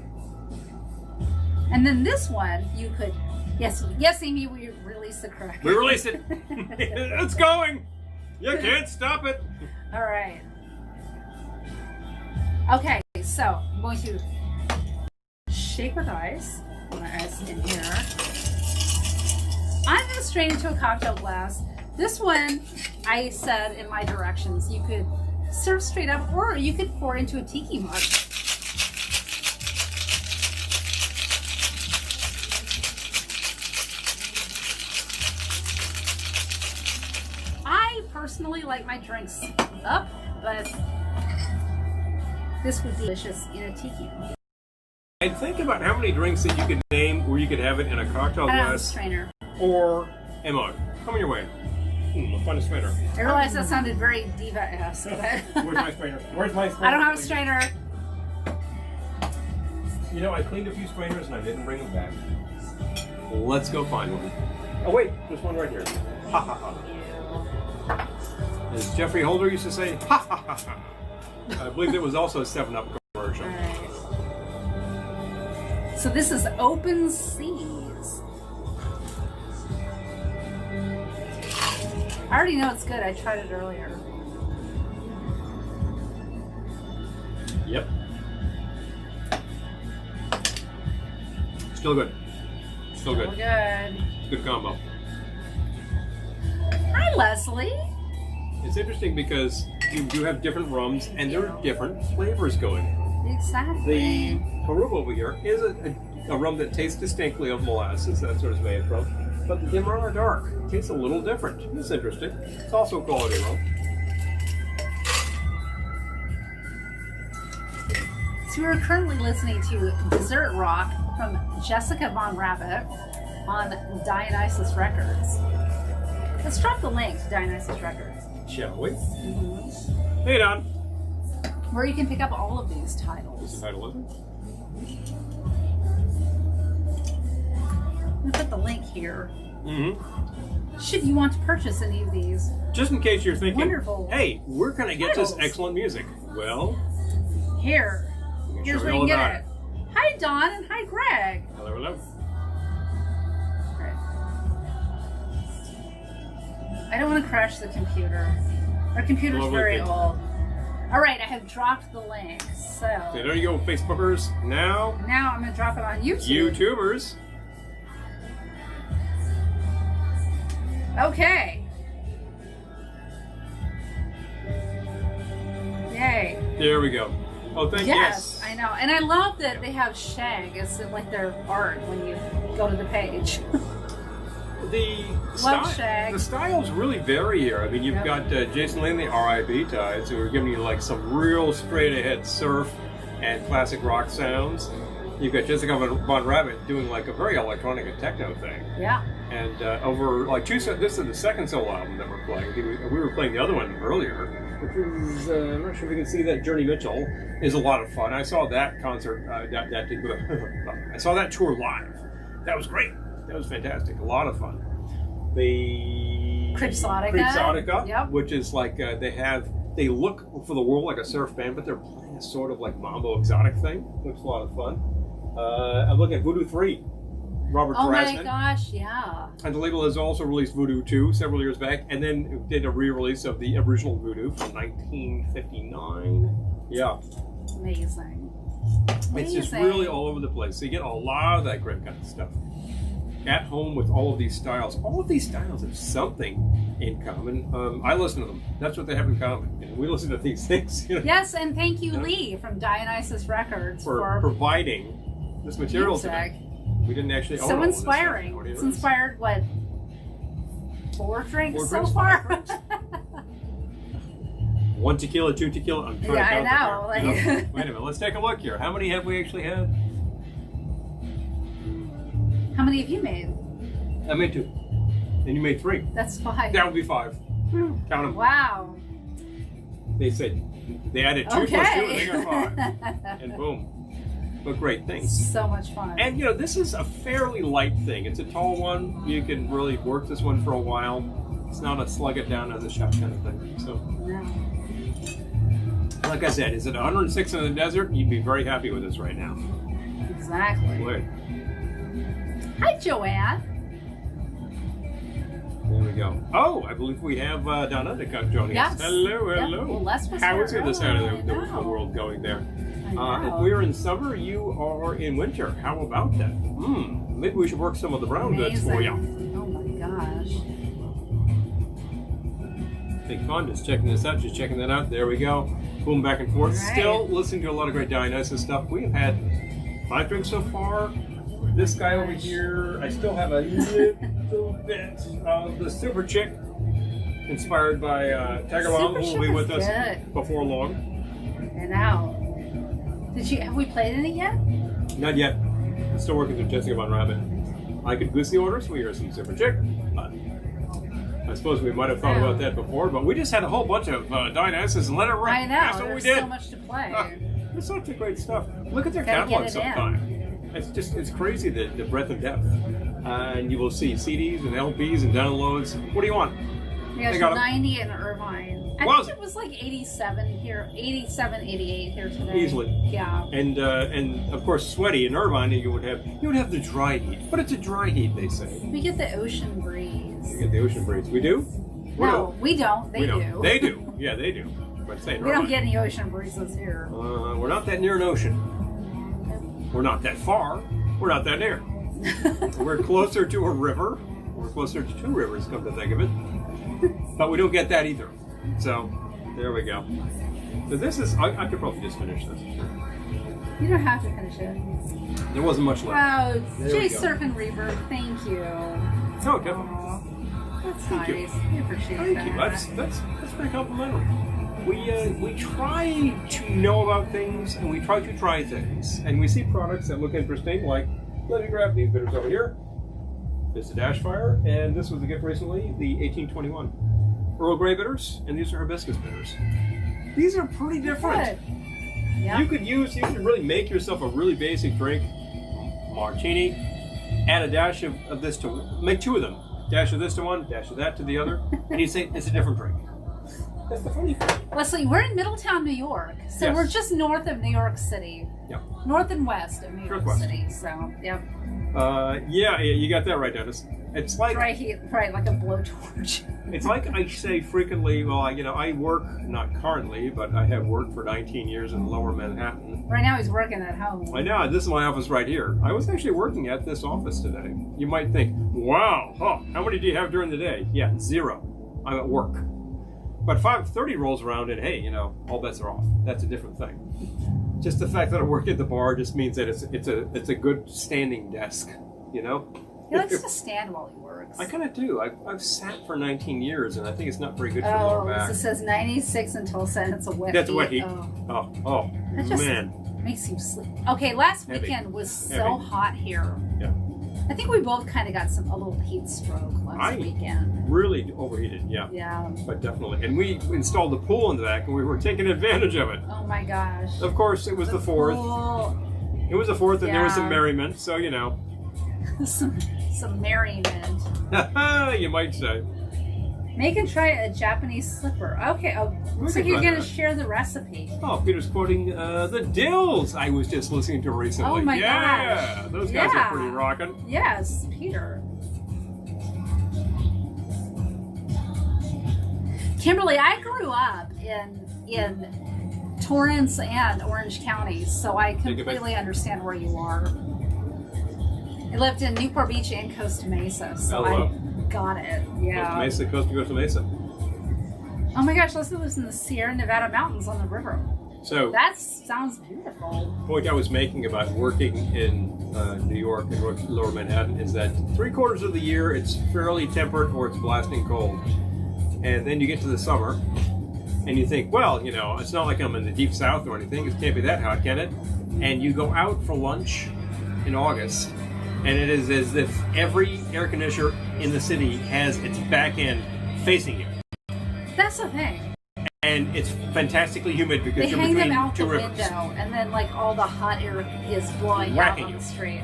And then this one, you could, yes, Amy, we released the Kraken. We released it. It's going. You can't stop it. All right. Okay, so I'm going to shake with ice. Put my ice in here. I'm going to strain into a cocktail glass. This one, I said in my directions, you could serve straight up, or you could pour into a tiki mug. I personally like my drinks up, but this would be delicious in a tiki mug. And think about how many drinks that you could name where you could have it in a cocktail glass strainer or a mug. Coming your way. We'll find a strainer. I realized that sounded very diva-esque. Where's my strainer? Where's my strainer? I don't have a strainer. You know, I cleaned a few strainers and I didn't bring them back. Let's go find one. Oh wait, there's one right here. Ha ha ha. As Jeffrey Holder used to say, ha ha ha ha. I believe there was also a 7-Up commercial. All right. So this is Open Seas. I already know it's good. I tried it earlier. Yep. Still good. Still good. Good. Good combo. Hi, Leslie. It's interesting because you do have different rums and there are different flavors going. Exactly. The Peru over here is a rum that tastes distinctly of molasses. That's where it's made from. But the Demerara Dark tastes a little different. It's interesting. It's also a quality rum. So we're currently listening to Dessert Rock from Jessica Von Rabbit on Dionysus Records. Let's drop the link to Dionysus Records. Shall we? Mm-hmm. Hey, Don. Where you can pick up all of these What's titles. the title of it? I'm going to put the link here. Mm-hmm. Should you want to purchase any of these? Just in case you're thinking, Wonderful. hey, where can I get this excellent music? Well, Here's where you can get it. Hi, Don, and hi, Greg. Hello, hello. Right. I don't want to crash the computer. Our computer's Lovely very thing. old. All right, I have dropped the link. So Okay, there you go, Facebookers. Now, now I'm going to drop it on YouTube. YouTubers. Okay. Yay. There we go. Oh, thank you. Yes, I know. And I love that they have shag as like their art when you go to the page. The styles really vary here. I mean, you've got Jason Lane, the R.I.B. Tides, who are giving you like some real straight-ahead surf and classic rock sounds. You've got Jessica Von Rabbit doing like a very electronic and techno thing. Yeah. And over like this is the second solo album that we're playing. We were playing the other one earlier, which is I'm not sure if you can see that. Journey Mitchell is a lot of fun. I saw that concert. I saw that tour live. That was great. That was fantastic. A lot of fun. The Cripsotica, yep. Which is like they look for the world like a surf band, but they're playing a sort of like mambo exotic thing. Looks a lot of fun. I'm looking at Voodoo 3. Robert Oh Grasman. my gosh, yeah. And the label has also released Voodoo 2 several years back, and then did a re-release of the original Voodoo from 1959. Yeah. Amazing. It's just really all over the place. So you get a lot of that great kind of stuff. At home with all of these styles. All of these styles have something in common. I listen to them. That's what they have in common. You know, we listen to these things. You know? Yes, and thank you, Lee, from Dionysus Records for providing this material today. We didn't actually own so all inspiring. Of this It's inspired what? 4 drinks so 5 far? drinks. 1 tequila, 2 tequila. I'm trying to count I know. Like... Wait a minute. Let's take a look here. How many have we actually had? How many have you made? I made 2. And you made 3. That's 5. That would be 5. Count them. Wow. They said they added 2 plus 2 and they got 5. And boom. But great things. So much fun. And you know, this is a fairly light thing. It's a tall one. You can really work this one for a while. It's not a slug it down on the shop kind of thing. So, like I said, is it 106 in the desert? You'd be very happy with this right now. Exactly. Wait. Hi, Joanne. There we go. Oh, I believe we have Don Undercut joining us. Hello, hello. Yep. Well, Les was How is here. this side of the world going there? If we're in summer, you are in winter. How about that? Maybe we should work some of the brown goods for you. Oh my gosh. Big fun. Just checking this out. Just checking that out. There we go. Boom, back and forth. Right. Still listening to a lot of great Dionysus stuff. We have had 5 drinks so far. This guy over here, I still have a little bit of the Super Chick, inspired by Tiger Mom, who will be with us before long. And now, have we played in it yet? Not yet. I'm still working through Jessica Von Rabbit. I could goose the orders. We hear some Super Chick. But I suppose we might have thought about that before, but we just had a whole bunch of Dionysus and let it run. I know. That's what There's we did. so much to play. It's such a great stuff. Look at their catalog sometime. It's crazy the breadth and depth. And you will see CDs and LPs and downloads. What do you want? Yeah, it's 90 in Irvine. I think it was like 87 here, 87, 88 here today. Easily. Yeah. And of course, sweaty in Irvine, you would have the dry heat. But it's a dry heat, they say. We get the ocean breeze. You get the ocean breeze. We do? No, we don't. They do. They do. Yeah, they do. But say we don't get any ocean breezes here. We're not that near an ocean. We're not that far. We're not that near. We're closer to a river. We're closer to 2 rivers, come to think of it. But we don't get that either. So, there we go. So this is, I could probably just finish this. You don't have to finish it. There wasn't much left. Wow, Jay Surf and Reverb, thank you. Oh, definitely. That's Thank nice. you. I appreciate Thank that. you. That's very complimentary. We try to know about things, and we try to try things, and we see products that look interesting. Like, let me grab these bitters over here. This is a Dashfire, and this was a gift recently, the 1821 Earl Grey bitters, and these are hibiscus bitters. These are pretty different. Yeah. You could really make yourself a really basic drink, martini, add a dash of this to, make 2 of them. Dash of this to one, dash of that to the other, and you say it's a different drink. That's the funny thing. Leslie, we're in Middletown, New York. So we're just north of New York City. Yep. North and west of New York City. So, yep. Yeah, you got that right, Dennis. It's like dry heat, right, like a blowtorch. It's like I say frequently. Well, I work, not currently, but I have worked for 19 years in Lower Manhattan. Right now, he's working at home. I know. This is my office right here. I was actually working at this office today. You might think, Wow. Oh, how many do you have during the day? Yeah, 0. I'm at work. But 5:30 rolls around and hey, all bets are off. That's a different thing. Just the fact that I work at the bar just means that it's a good standing desk, He likes to stand while he works. I kind of do. I've sat for 19 years, and I think it's not very good for the lower back. It says 96 until it's a wet heat. That's a wet heat. Oh, that just man. Makes you sleep. Okay, last weekend was so hot here. Yeah. I think we both kind of got a little heat stroke last weekend. Really overheated, yeah. Yeah. But definitely. And we installed the pool in the back, and we were taking advantage of it. Oh my gosh. Of course, it was the 4th. Pool. It was the 4th, and there was some merriment, so some merriment. You might say. Make and try a Japanese slipper. Okay. Oh, looks like you're going to share the recipe. Oh, Peter's quoting the Dills I was just listening to recently. Oh my gosh. Yeah, those guys are pretty rocking. Yes, Peter. Kimberly, I grew up in Torrance and Orange counties, so I completely understand where you are. I lived in Newport Beach and Costa Mesa, so I got it. Yeah. Costa Mesa. Oh my gosh, Leslie lives in the Sierra Nevada mountains on the river. So that sounds beautiful. The point I was making about working in New York and Lower Manhattan is that 3/4 of the year it's fairly temperate or it's blasting cold. And then you get to the summer and you think, well, it's not like I'm in the deep south or anything. It can't be that hot, can it? And you go out for lunch in August and it is as if every air conditioner in the city has its back end facing you. That's the thing. And it's fantastically humid because you're between between out two the rivers. window, and then all the hot air is blowing out on the street.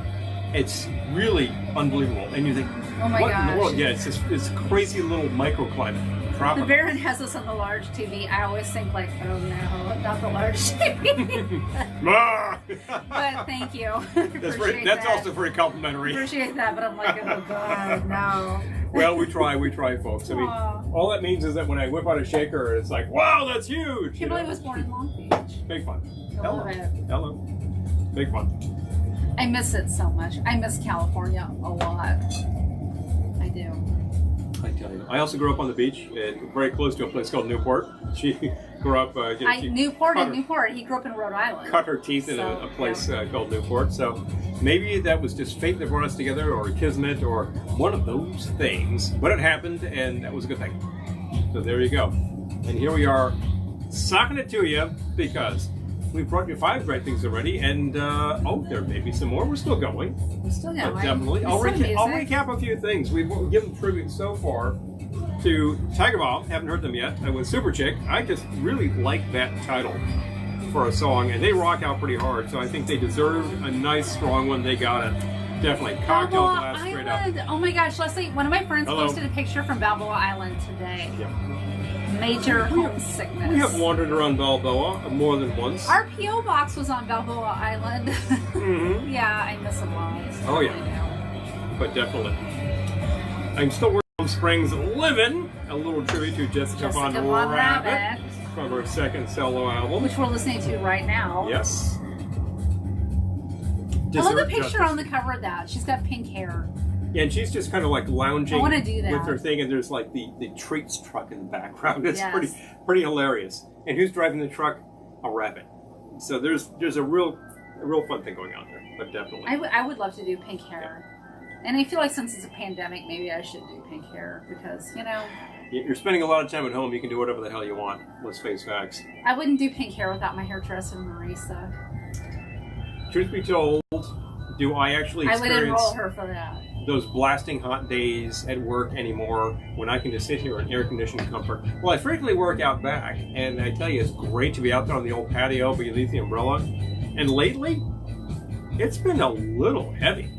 It's really unbelievable. And you think, oh my what gosh. in the world? Yeah, it's this crazy little microclimate. The Baron has this on the large TV. I always think oh no, not the large TV. But thank you. That's also very complimentary. Appreciate that, but I'm like, oh God, no. Well, we try, folks. I mean, all that means is that when I whip out a shaker, it's like, wow, that's huge. Kimberly was born in Long Beach. Big fun. Hello. Hello. Big fun. I miss it so much. I miss California a lot. I do. I tell you. I also grew up on the beach, and very close to a place called Newport. She grew up. Newport. He grew up in Rhode Island. Cut her teeth in a place called Newport. So maybe that was just fate that brought us together, or kismet, or one of those things. But it happened, and that was a good thing. So there you go. And here we are, socking it to you because we've brought you 5 great things already, and there may be some more. We're still going. We're still going. Definitely. I'll recap a few things. We've given tribute so far to Tiger Bomb. Haven't heard them yet. And with Super Chick, I just really like that title for a song, and they rock out pretty hard. So I think they deserve a nice, strong one. They got it. Definitely. Cocktail glass straight up. Oh my gosh, Leslie, one of my friends posted a picture from Balboa Island today. Yep. Major homesickness. We have wandered around Balboa more than once. Our P.O. box was on Balboa Island. Mm-hmm. Yeah, I miss them all. Oh, yeah. But definitely. I'm still working on Springs Livin', a little tribute to Jessica Von Rabbit from her second solo album, which we're listening to right now. Yes. I love the picture on the cover of that. She's got pink hair. Yeah, and she's just kind of like lounging I want to do that. with her thing, and there's like the treats truck in the background. It's pretty hilarious. And who's driving the truck? A rabbit. So there's a real fun thing going on there. But definitely, I would love to do pink hair. Yeah. And I feel like since it's a pandemic, maybe I should do pink hair because you're spending a lot of time at home. You can do whatever the hell you want. Let's face facts. I wouldn't do pink hair without my hairdresser Marisa. Truth be told, do I actually experience I would enroll her for that. Those blasting hot days at work anymore when I can just sit here in air-conditioned comfort? Well, I frequently work out back, and I tell you, it's great to be out there on the old patio beneath the umbrella. And lately, it's been a little heavy.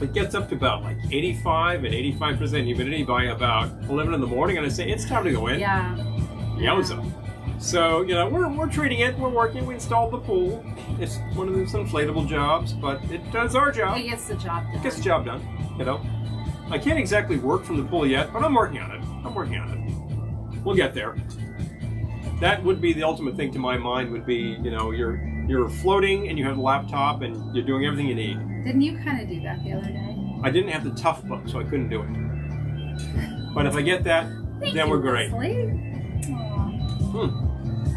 It gets up to about like 85 and 85% humidity by about 11 in the morning, and I say, it's time to go in. Yeah. Yowza. So, we're treating it. We're working. We installed the pool. It's one of those inflatable jobs, but it does our job. It gets the job done. It gets the job done, I can't exactly work from the pool yet, but I'm working on it. We'll get there. That would be the ultimate thing to my mind would be, you're floating and you have a laptop and you're doing everything you need. Didn't you kind of do that the other day? I didn't have the tough book, so I couldn't do it. But if I get that, then we're great.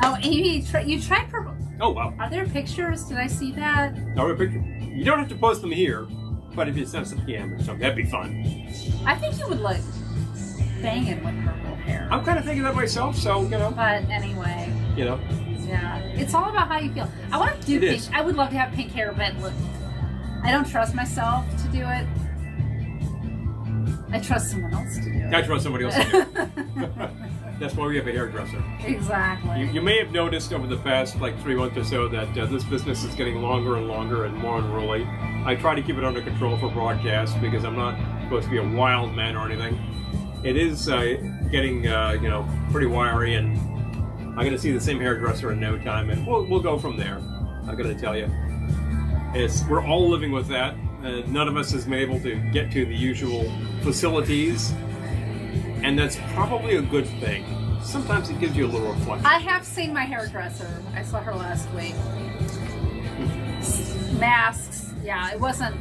Oh, Amy, you tried purple. Oh, wow. Are there pictures? Did I see that? No, picture. You don't have to post them here, but if you send us a PM or something, that'd be fun. I think you would look banging with purple hair. I'm kind of thinking that myself, so, you know. But anyway. You know. Yeah. It's all about how you feel. I want to do pink. I would love to have pink hair, but look, I don't trust myself to do it. I trust someone else to do it. I trust somebody else to do it. That's why we have a hairdresser. Exactly. You may have noticed over the past 3 months or so that this business is getting longer and longer and more unruly. I try to keep it under control for broadcast because I'm not supposed to be a wild man or anything. It is getting pretty wiry, and I'm going to see the same hairdresser in no time, and we'll go from there. I got to tell you, we're all living with that. None of us has been able to get to the usual facilities. And that's probably a good thing. Sometimes it gives you a little reflection. I have seen my hairdresser. I saw her last week. Masks. Yeah, it wasn't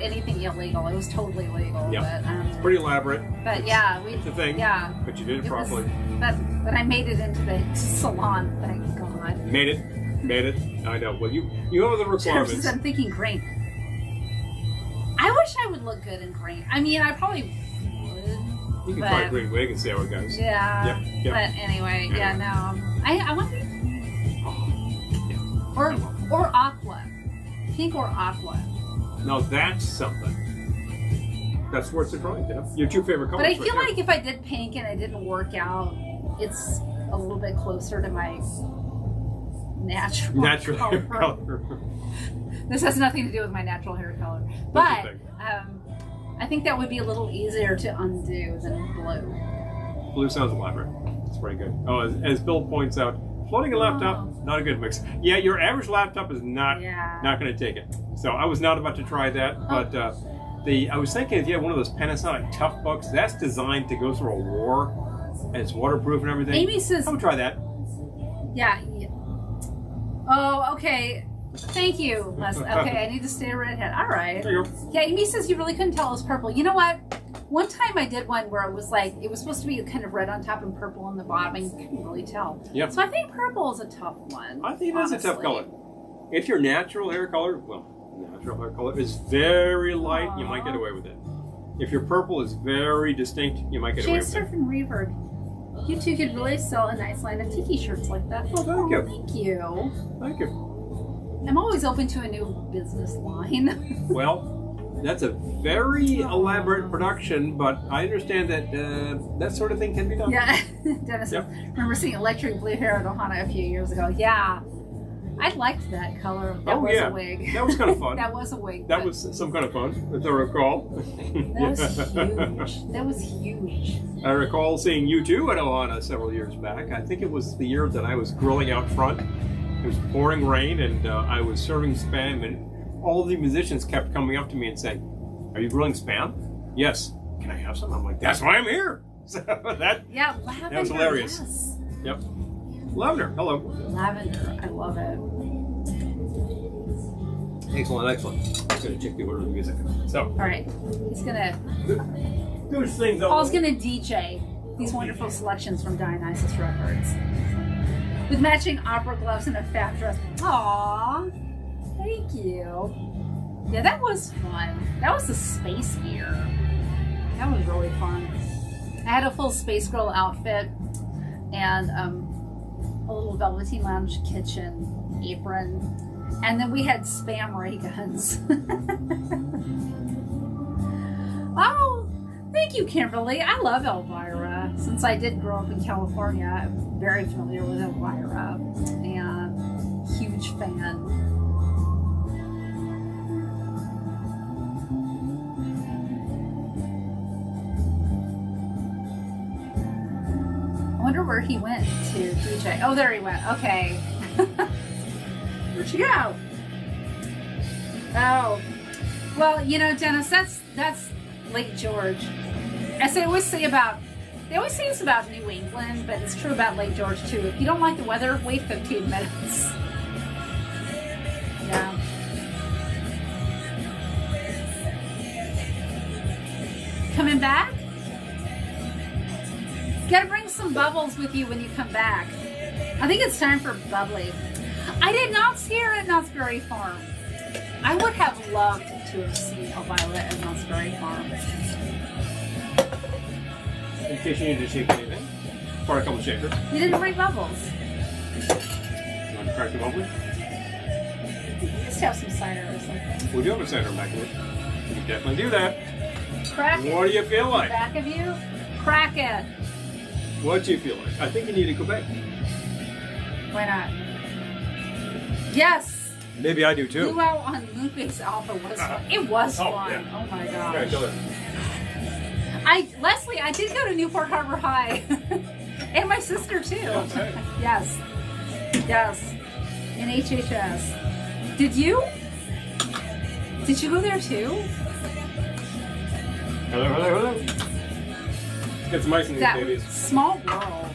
anything illegal. It was totally legal. Yeah. But, it's pretty elaborate. But it's a thing. Yeah. But you did it properly. But I made it into the salon. Thank God. Made it. I know. Well, you have the requirements. I'm thinking green. I wish I would look good in green. I mean, I probably would. You can try a green wig and see how it goes. Yeah. Yep. But anyway, no. I want to. Or aqua. Pink or aqua. Now that's something. That's worth the try. Your two favorite colors. But I feel like if I did pink and it didn't work out, it's a little bit closer to my natural hair color. This has nothing to do with my natural hair color. But I think that would be a little easier to undo than blue. Blue sounds elaborate. It's pretty good. Oh, as Bill points out, floating a laptop, not a good mix. Yeah, your average laptop is not going to take it. So I was not about to try that, but I was thinking if you have one of those Panasonic Tough Books, that's designed to go through a war, and it's waterproof and everything. Amy says, I would try that. Yeah. Oh, okay. Thank you, Les. Okay, I need to stay a redhead. All right. There you go. Yeah, Amy says you really couldn't tell it was purple. You know what? One time I did one where it was supposed to be kind of red on top and purple on the bottom, and you couldn't really tell. Yep. So I think purple is a tough one. I think that's a tough color. If your natural hair color, is very light, you might get away with it. If your purple is very distinct, you might get away with it. Surf and Reverb. You two could really sell a nice line of tiki shirts like that. Oh, thank you. Thank you. Thank you. I'm always open to a new business line. Well, that's a very elaborate production, but I understand that that sort of thing can be done. Yeah, Dennis. Yep. I remember seeing electric blue hair at Ohana a few years ago. Yeah, I liked that color. That was a wig. That was kind of fun. That was a wig. That was some kind of fun, if I recall. That was huge. That was huge. I recall seeing you two at Ohana several years back. I think it was the year that I was grilling out front. It was pouring rain, and I was serving Spam, and all the musicians kept coming up to me and saying, "Are you grilling Spam?" "Yes." "Can I have some?" I'm like, "That's why I'm here." So that was hilarious. Yes. Yep. Lavender, hello. Lavender, I love it. Excellent. I'm gonna check the order of the music. So. All right, he's gonna. Those things. Paul's gonna DJ these wonderful selections from Dionysus Records. With matching opera gloves and a fat dress. Aww, thank you. Yeah, that was fun. That was the space gear. That was really fun. I had a full Space Girl outfit and a little Velveteen Lounge Kitsch-en apron. And then we had Spam ray guns. Oh, thank you, Kimberly. I love Elvira. Since I did grow up in California, I'm very familiar with Elvira and huge fan. I wonder where he went to DJ. Oh, there he went. Okay. Where'd she go? Oh. Well, you know, Dennis, that's Lake George. As they always say this about New England, but it's true about Lake George too. If you don't like the weather, wait 15 minutes. Yeah. coming back? Gotta bring some bubbles with you when you come back. I think it's time for bubbly. I did not see her at Knott's Berry Farm. I would have loved to have seen a Violet at Knott's Berry Farm. In case you need to shake anything. Or a couple shakers. You didn't bring bubbles. You want to crack the bubbly? You just have some cider or something. We do have a cider back here. You can definitely do that. Crack it. What do you feel like? Back of you? Crack it. What do you feel like? I think you need to go back. Why not? Yes. Maybe I do too. Blue Out on Moonbase Alpha was fun. It was fun. Yeah. Oh my gosh. Okay, go there. Leslie, I did go to Newport Harbor High. And my sister too. Okay. Yes. Yes. In HHS. Did you? Did you go there too? Hello, hello, hello. Get some ice in these That babies. small world.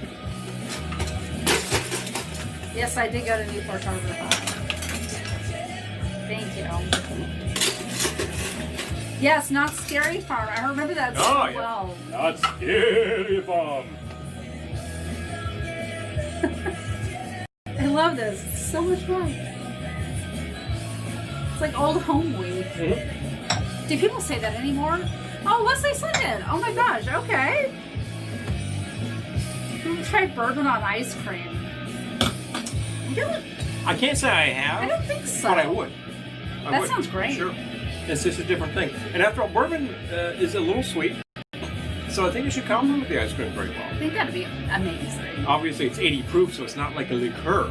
Yes, I did go to Newport Harbor High. Thank you. Yes, Not Scary Farm. I remember that so well. Not Scary Farm. I love this. It's so much fun. It's like old home week. Mm-hmm. Do people say that anymore? Oh, Leslie Slinden. Oh my gosh. Okay. You try bourbon on ice cream. I can't say I have. I don't think so. But I would. That sounds great. Sure. It's just a different thing. And after all, bourbon is a little sweet. So I think it should complement the ice cream very well. I think that'd be amazing. Obviously, it's 80 proof, so it's not like a liqueur.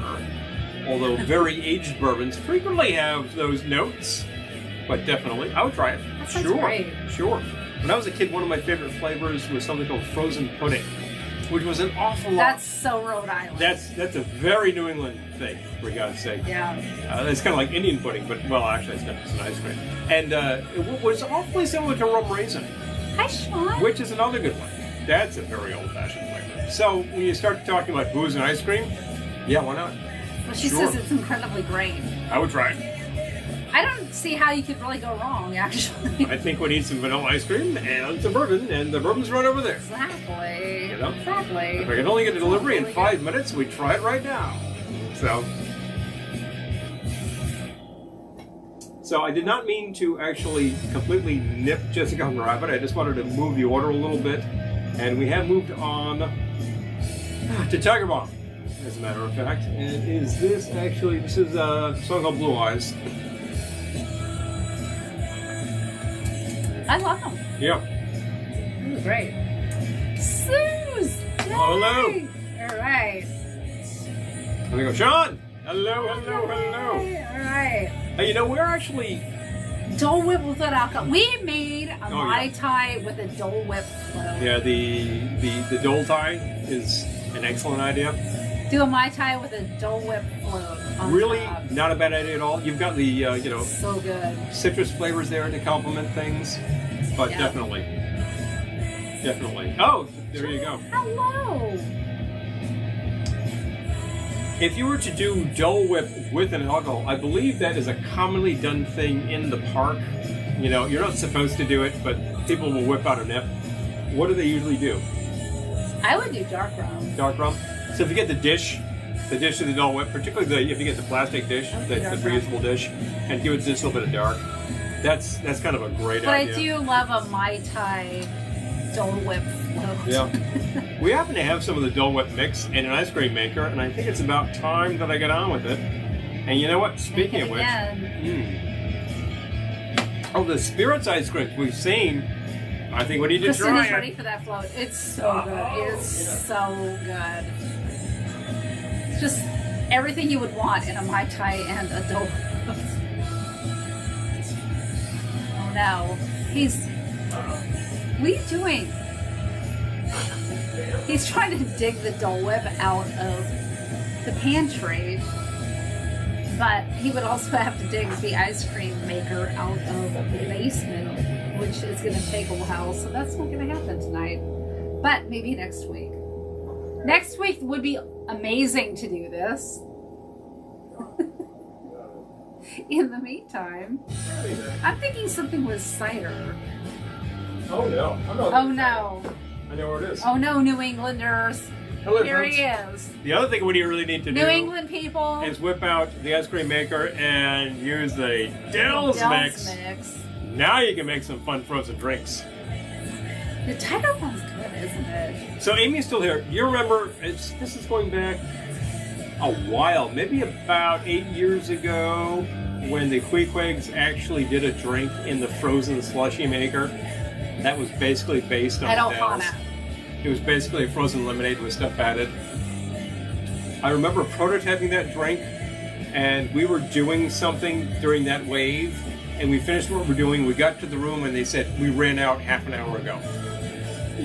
Although very aged bourbons frequently have those notes. But definitely, I would try it. That sounds sure. great. Sure. When I was a kid, one of my favorite flavors was something called frozen pudding, which was an awful lot. That's so Rhode Island. That's a very New England thing, for God's sake. Yeah. It's kind of like Indian pudding, but, well, actually, it's not. It's an ice cream. And it was awfully similar to rum raisin. Hi, Sean. Which is another good one. That's a very old-fashioned flavor. So when you start talking about booze and ice cream, yeah, why not? Well, she says it's incredibly great. I would try it. I don't see how you could really go wrong, actually. I think we need some vanilla ice cream and some bourbon, and the bourbon's right over there. Exactly. You know? Exactly. If I can only get a delivery in 5 minutes, we'd try it right now. So I did not mean to actually completely nip Jessica on the rabbit. I just wanted to move the order a little bit. And we have moved on to Tiger Bomb, as a matter of fact. And is this actually, this is a song called Blue Eyes. I love them. Yeah. Ooh, great. Suze! Oh, hello. All right. And we go, Sean! Hello, hello, hello. All right. Hey, you know, we're actually... Dole Whip without alcohol. We made a Mai yeah. Tai with a Dole Whip float. Yeah, the Dole Tie is an excellent idea. Do a Mai Tai with a Dole Whip float. Really top. not a bad idea at all. You've got the, you know... So good. Citrus flavors there to complement things. But Yep. definitely. Definitely. Oh, there you go. Hello. If you were to do Dole Whip with an alcohol, I believe that is a commonly done thing in the park. You know, you're not supposed to do it, but people will whip out a nip. What do they usually do? I would do dark rum. Dark rum? So if you get the dish of the Dole Whip, particularly if you get the plastic dish, the reusable dish, and give it just a little bit of dark, that's kind of a great idea. But I do love a Mai Tai Dole Whip float. Yeah. We happen to have some of the Dole Whip mix in an ice cream maker, and I think it's about time that I get on with it. And you know what? Speaking of which... Oh, the Spirits ice cream we've seen. I think we need to try Christina's it. ready for that float. It's so good. It is so good. It's just everything you would want in a Mai Tai and a Dole Whip. Oh no. What are you doing? He's trying to dig the Dole Whip out of the pantry, but he would also have to dig the ice cream maker out of the basement, which is going to take a while, so that's not going to happen tonight. But maybe next week. Next week would be amazing to do this. In the meantime, I'm thinking something with cider. Oh no. Oh no. I know where it is. Oh no, New Englanders. Hello, Here folks. he is. The other thing we really need to do New England people. is whip out the ice cream maker and use the Dell's mix. Now you can make some fun frozen drinks. The Tiger one's good, isn't it? So Amy's still here. You remember, this is going back a while, maybe about 8 years ago, when the Queequegs actually did a drink in the frozen slushy maker. That was basically based on Dell's. It was basically a frozen lemonade with stuff added. I remember prototyping that drink, and we were doing something during that wave, and we finished what we were doing. We got to the room, and they said, we ran out half an hour ago.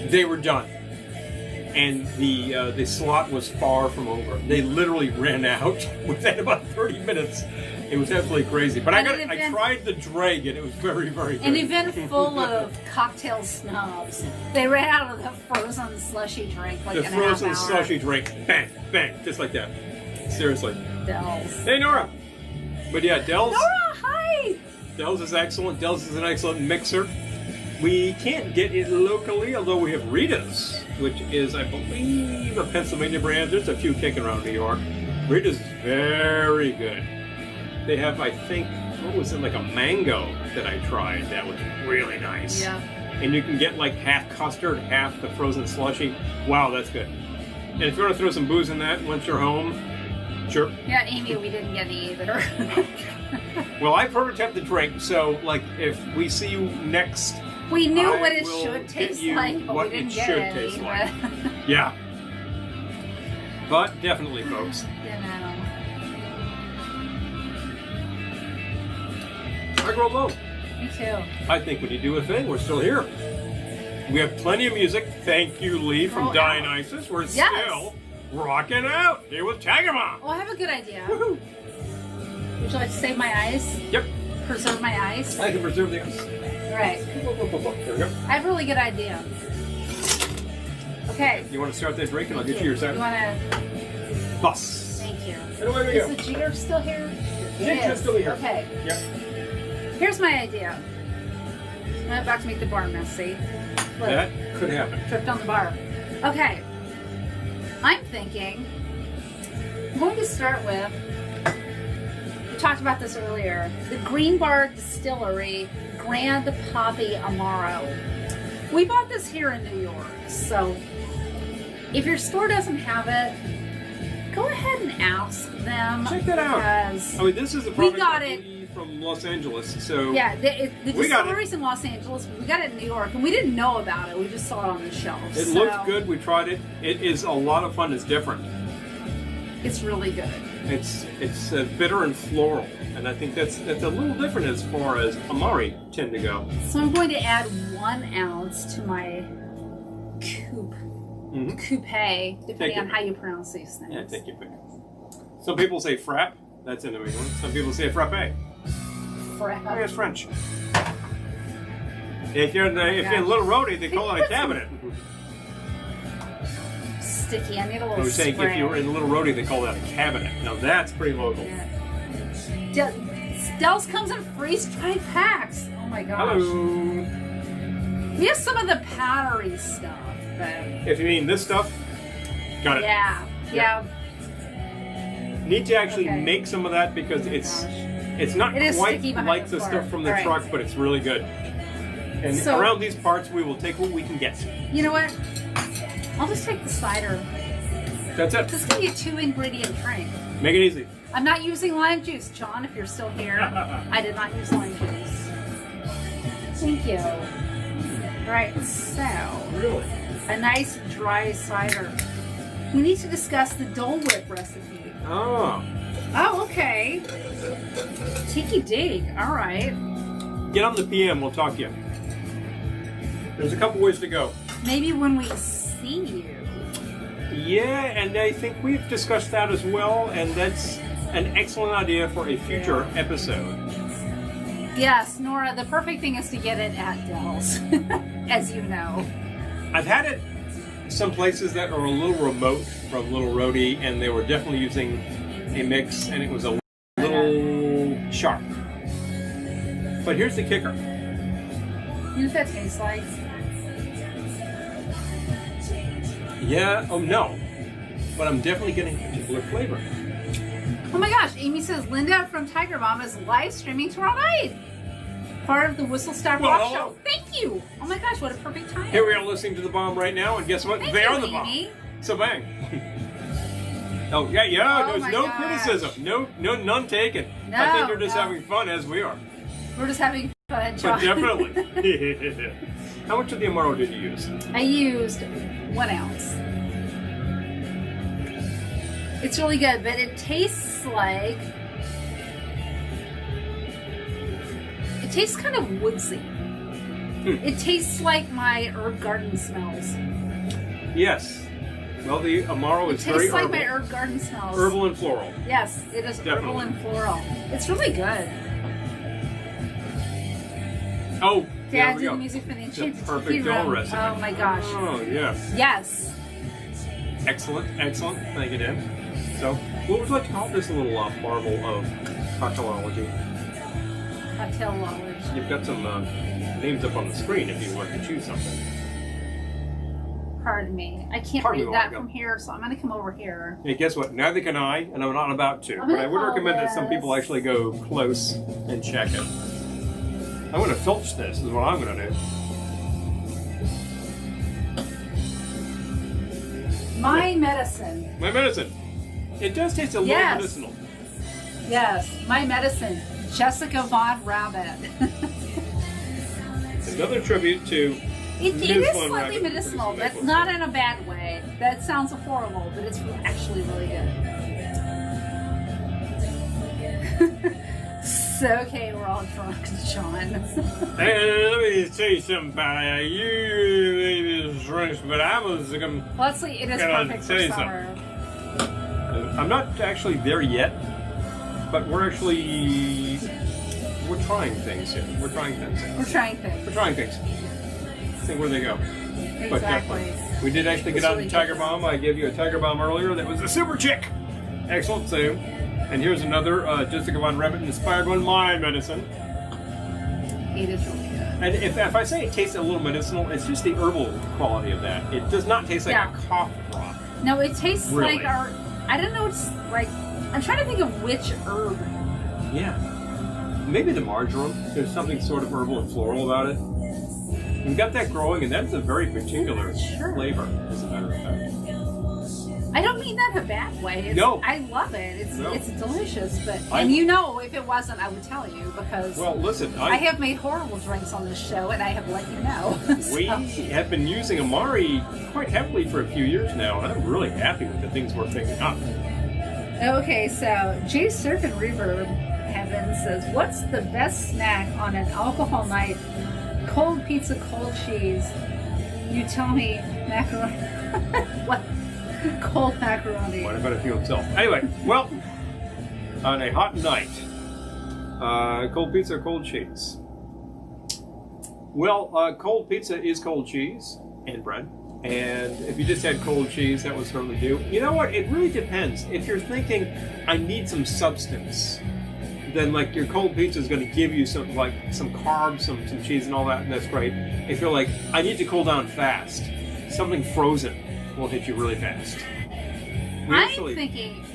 They were done. And the slot was far from over. They literally ran out within about 30 minutes. It was absolutely crazy. But I tried the dragon. It was very, very good. An event full of cocktail snobs. They ran out of the frozen slushy drink like in a half hour. The frozen slushy drink. Bang, bang. Just like that. Seriously. Dell's. Hey, Nora. But yeah, Dell's. Nora, hi. Dell's is excellent. Dell's is an excellent mixer. We can't get it locally, although we have Rita's, which is, I believe, a Pennsylvania brand. There's a few kicking around New York. Rita's is very good. They have, I think, what was it, like a mango that I tried. That was really nice. Yeah. And you can get like half custard, half the frozen slushy. Wow, that's good. And if you want to throw some booze in that once you're home, sure. Yeah, Amy, we didn't get any either. Well, I prototyped the drink, so like if we see you next, we knew what it should taste like, but we didn't get any. Like. Yeah. But definitely, folks. You know. I grow low. Me too. I think when you do a thing, we're still here. We have plenty of music. Thank you, Lee, from Dionysus. We're still rocking out here with Tagamon. Oh, I have a good idea. Woohoo! Would you like to save my ice? Yep. Preserve my ice? I can preserve the ice. Right. There we go. I have a really good idea. Okay. You want to start that drink and I'll get you your second? You want to... Bus. Thank you. And away we go. Is the Jeter still here? It's still here. Okay. Yep. Here's my idea. I'm about to make the bar messy. Look, that could happen. tripped on the bar. Okay. I'm thinking I'm going to start with, we talked about this earlier, the Green Bar Distillery Grand Poppy Amaro. We bought this here in New York, so if your store doesn't have it, go ahead and ask them. Check that out. I mean, this is a product we got it from Los Angeles, so yeah, the distillery's in Los Angeles. We got it in New York, and we didn't know about it. We just saw it on the shelves. It looked good. We tried it. It is a lot of fun. It's different. It's really good. It's bitter and floral, and I think that's a little different as far as Amari tend to go. So I'm going to add 1 ounce to my coupe, depending on how you pronounce these things. Yeah, take your pick. Some people say frap. That's in New England. Some people say frappe. Frappe. I guess French. If you're in Little Rhodey, they call it a cabinet. Sticky. I need a little I was saying spray. if you were in Little Rhodey, they call that a cabinet. Now that's pretty local. Yeah. Dell's comes in freeze-dried packs. Oh my gosh. Hello. We have some of the powdery stuff, but... If you mean this stuff, got it. Yeah. Need to actually make some of that because it's not quite like the stuff from the truck, but it's really good. And so, around these parts, we will take what we can get. You know what? I'll just take the cider. That's it. This is going to be a 2-ingredient drink. Make it easy. I'm not using lime juice, John, if you're still here. I did not use lime juice. Thank you. Right, so... Really? A nice dry cider. We need to discuss the Dole Whip recipe. Oh. Oh, okay. Tiki dig. All right. Get on the PM. We'll talk to you. There's a couple ways to go. Maybe when we see you. Yeah, and I think we've discussed that as well, and that's an excellent idea for a future episode. Yes, Nora, the perfect thing is to get it at Dell's, as you know. I've had it some places that are a little remote from Little Rhodey, and they were definitely using a mix, and it was a little sharp. But here's the kicker. You know what that tastes like? Yeah, oh no. But I'm definitely getting a particular flavor. Oh my gosh, Amy says Linda from Tiger Bomb is live streaming tomorrow night. Part of the Whistle Stop Rock Show. Thank you. Oh my gosh, what a perfect time. Here we are listening to the bomb right now, and guess what? They are the bomb. So bang. Oh yeah. Oh, there's no criticism. None taken. No, I think they're just having fun as we are. We're just having fun, John. But definitely. How much of the Amaro did you use? I used 1 ounce. It's really good, but it tastes like... It tastes kind of woodsy. It tastes like my herb garden smells. Yes. Well, the Amaro is very herbal. It tastes like my herb garden smells. Herbal and floral. Yes, it is herbal and floral. It's really good. Oh, Dad did the music for the Enchanted perfect doll recipe. Oh my gosh. Oh, yes. Yes. Excellent. Thank you, Dan. So, what would you like to call this little marvel of cocktailology? Cocktailology. You've got some names up on the screen if you want to choose something. Pardon me. I can't read that from here, so I'm going to come over here. Hey, guess what? Neither can I, and I'm not about to. But I would recommend that some people actually go close and check it. I'm going to filch this, is what I'm going to do. My medicine. My medicine. It does taste a little medicinal. Yes, my medicine. Jessica Von Rabbit. Another tribute to... It is slightly medicinal, but not in a bad way. That sounds horrible, but it's actually really good. So, okay, we're all drunk, John. Hey, let me tell you something about it. You maybe drinks, but I was... Let's see, it is perfect for summer. I'm not actually there yet, but we're trying things here. We're trying things. See where they go. Exactly. But we did actually get out the Tiger Bomb. I gave you a Tiger Bomb earlier. That was a super chick. Excellent. So, and here's another Jessica Von Rabbit inspired one. My medicine. It is really good. And if I say it tastes a little medicinal, it's just the herbal quality of that. It does not taste like a cough drop. No, it tastes like our... I don't know, it's like... I'm trying to think of which herb. Yeah. Maybe the marjoram. There's something sort of herbal and floral about it. We've got that growing, and that's a very particular flavor, as a matter of fact. I don't mean that in a bad way. No. I love it. It's delicious, but... And you know, if it wasn't, I would tell you, because... Well, listen, I have made horrible drinks on this show, and I have let you know. So. We have been using Amari quite heavily for a few years now, and I'm really happy with the things we're picking up. Okay, so J Surfing Reverb Heaven says, what's the best snack on an alcohol night? Cold pizza, cold cheese. You tell me, macaroni. What? Cold macaroni. What about if you himself? Anyway, well, on a hot night, cold pizza or cold cheese? Well, cold pizza is cold cheese and bread. And if you just had cold cheese, that would certainly do. You know what? It really depends. If you're thinking, I need some substance, then like your cold pizza is going to give you some carbs, some cheese and all that, and that's great. If you're like, I need to cool down fast, something frozen will hit you really fast. I'm thinking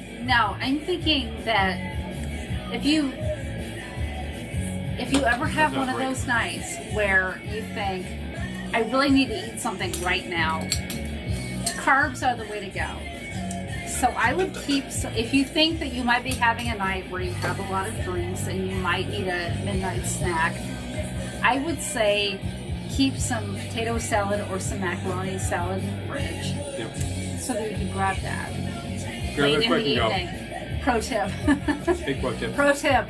that if you ever have one of those nights where you think, I really need to eat something right now, carbs are the way to go. So I would keep, if you think that you might be having a night where you have a lot of drinks and you might eat a midnight snack, I would say keep some potato salad or some macaroni salad in the fridge. Yep. So that you can grab that. Grab late it quick in the and evening. Pro tip. Big pro tip. Pro tip.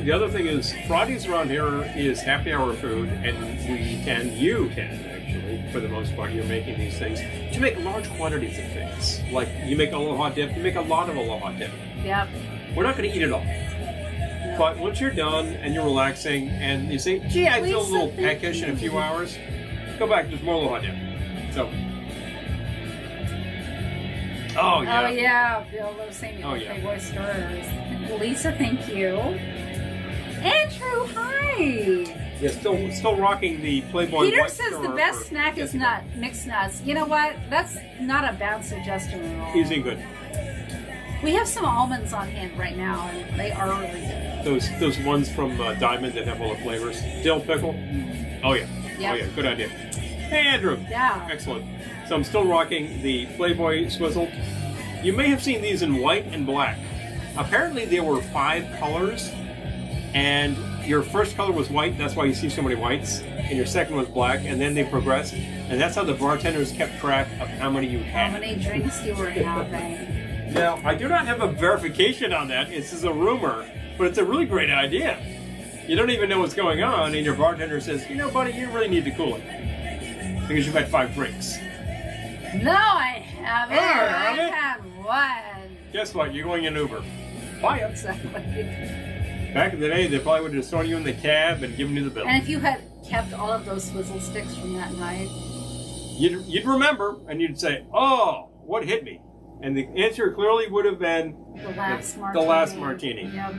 The other thing is, Fridays around here is happy hour food, and you can actually, for the most part, you're making these things to make large quantities of things. Like you make aloha dip, you make a lot of aloha dip. Yep. We're not going to eat it all. No. But once you're done and you're relaxing and you say, gee, I feel a little peckish in a few hours, go back, there's more aloha dip. So. Oh, yeah. Oh, yeah. Bill loves saying oysters. Lisa, thank you. Andrew, hi. Yeah, still rocking the Playboy. Peter white says the star best for snack is Jessica. mixed nuts. You know what? That's not a bad suggestion at all. Easy and good. We have some almonds on hand right now, and they are really good. Those ones from Diamond that have all the flavors. Dill pickle. Oh yeah. Yep. Oh yeah. Good idea. Hey Andrew. Yeah. Excellent. So I'm still rocking the Playboy Swizzle. You may have seen these in white and black. Apparently there were 5 colors, and your first color was white. That's why you see so many whites. And your second was black, and then they progressed. And that's how the bartenders kept track of how many you had. How many drinks you were having. Now, I do not have a verification on that. This is a rumor, but it's a really great idea. You don't even know what's going on, and your bartender says, you know, buddy, you really need to cool it. Because you've had 5 drinks. No, I haven't. Have I it? had one. Guess what? You're going in Uber. Buy it. Exactly. Back in the day, they probably would have just thrown you in the cab and given you the bill. And if you had kept all of those swizzle sticks from that night, You'd remember, and you'd say, oh, what hit me? And the answer clearly would have been the last martini. The last martini. Yep.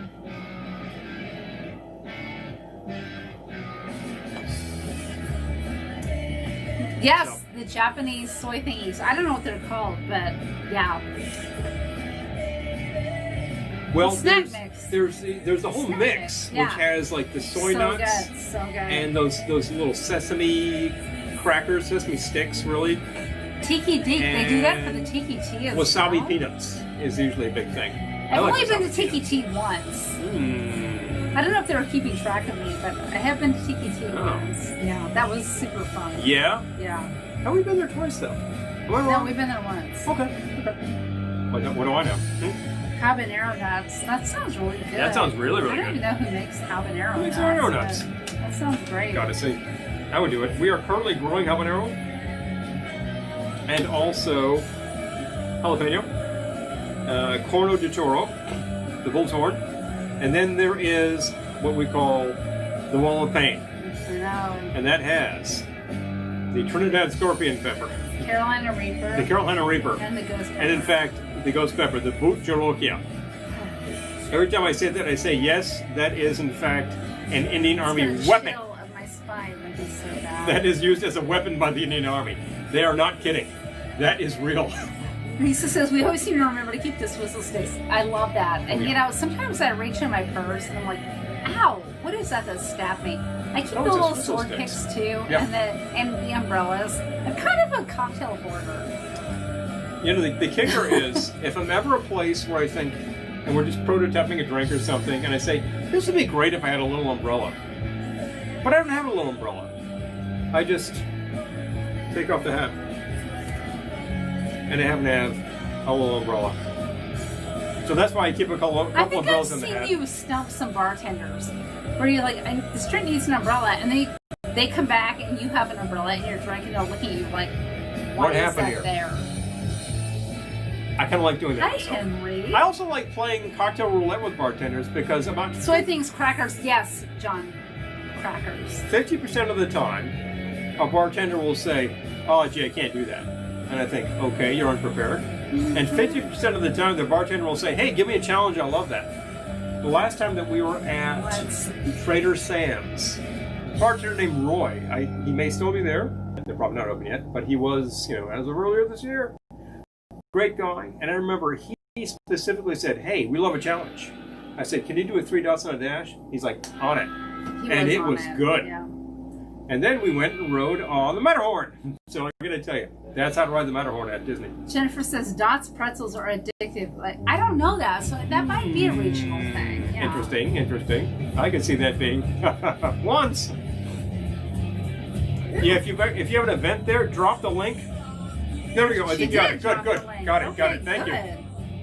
Yes, the Japanese soy thingies. I don't know what they're called, but yeah. Well, snack mix. there's the whole Snack mix, mix, yeah. which has like the soy So nuts good, so good. and those little sesame crackers, sesame sticks, really. Tiki Deek, they do that for the Tiki Tea as Wasabi well. peanuts is usually a big thing. I've like only been to wasabi Tiki peanuts. Tea once. Mm. I don't know if they were keeping track of me, but I have been to Tiki Tea Oh. once. Yeah, that was super fun. Yeah? Yeah. Have we been there twice, though? Am I No, wrong? we've been there once. Okay. What do I know? Habanero nuts. That sounds really good. That sounds really, really I don't good. even know who makes habanero Who makes nuts. habanero nuts? but That sounds great. Gotta see. I would do it. We are currently growing habanero and also jalapeno, corno de toro, the bull's horn, and then there is what we call the wall of pain, I know. and that has the Trinidad scorpion pepper, Carolina Reaper. the Carolina Reaper, And the ghost pepper. and in fact the ghost pepper, the boot jolokia. Every time I say that, I say yes, that is in fact an Indian Army It's the weapon. chill of my spine when you say that. That is used as a weapon by the Indian Army. They are not kidding. That is real. Lisa says, we always seem to remember to keep the swizzle sticks. I love that. And, you know, sometimes I reach in my purse and I'm like, ow, what is that stabbed me? I keep Oh, the it's a little swizzle sword sticks. picks, too, Yeah. and the umbrellas. I'm kind of a cocktail hoarder. You know, the kicker is, if I'm ever a place where I think, and we're just prototyping a drink or something, and I say, this would be great if I had a little umbrella. But I don't have a little umbrella. I just take off the hat. And I happen to have a little umbrella. So that's why I keep a couple I umbrellas think I've in the seen hat. you stump some bartenders where you're like, this drink needs an umbrella, and they come back and you have an umbrella in your drink and they'll look at you like, What is happened that here? there? I kind of like doing that Hi, myself. Henry. I also like playing cocktail roulette with bartenders because about Soy things, crackers. Yes, John. Crackers. 50% of the time, a bartender will say, oh, gee, I can't do that. And I think, okay, you're unprepared. And 50% of the time, the bartender will say, hey, give me a challenge, I love that. The last time that we were at Trader Sam's, a bartender named Roy, he may still be there. They're probably not open yet, but he was, as of earlier this year. Great guy. And I remember he specifically said, hey, we love a challenge. I said, can you do a 3 dots on a dash? He's like, on it. And it was good. Yeah. And then we went and rode on the Matterhorn. So I'm going to tell you, that's how to ride the Matterhorn at Disney. Jennifer says Dots pretzels are addictive. Like, I don't know that, so that might be a regional thing. Yeah. Interesting. I can see that being once. Yeah, if you have an event there, drop the link. There we go. I think you got it. Good. Got it. Thank you.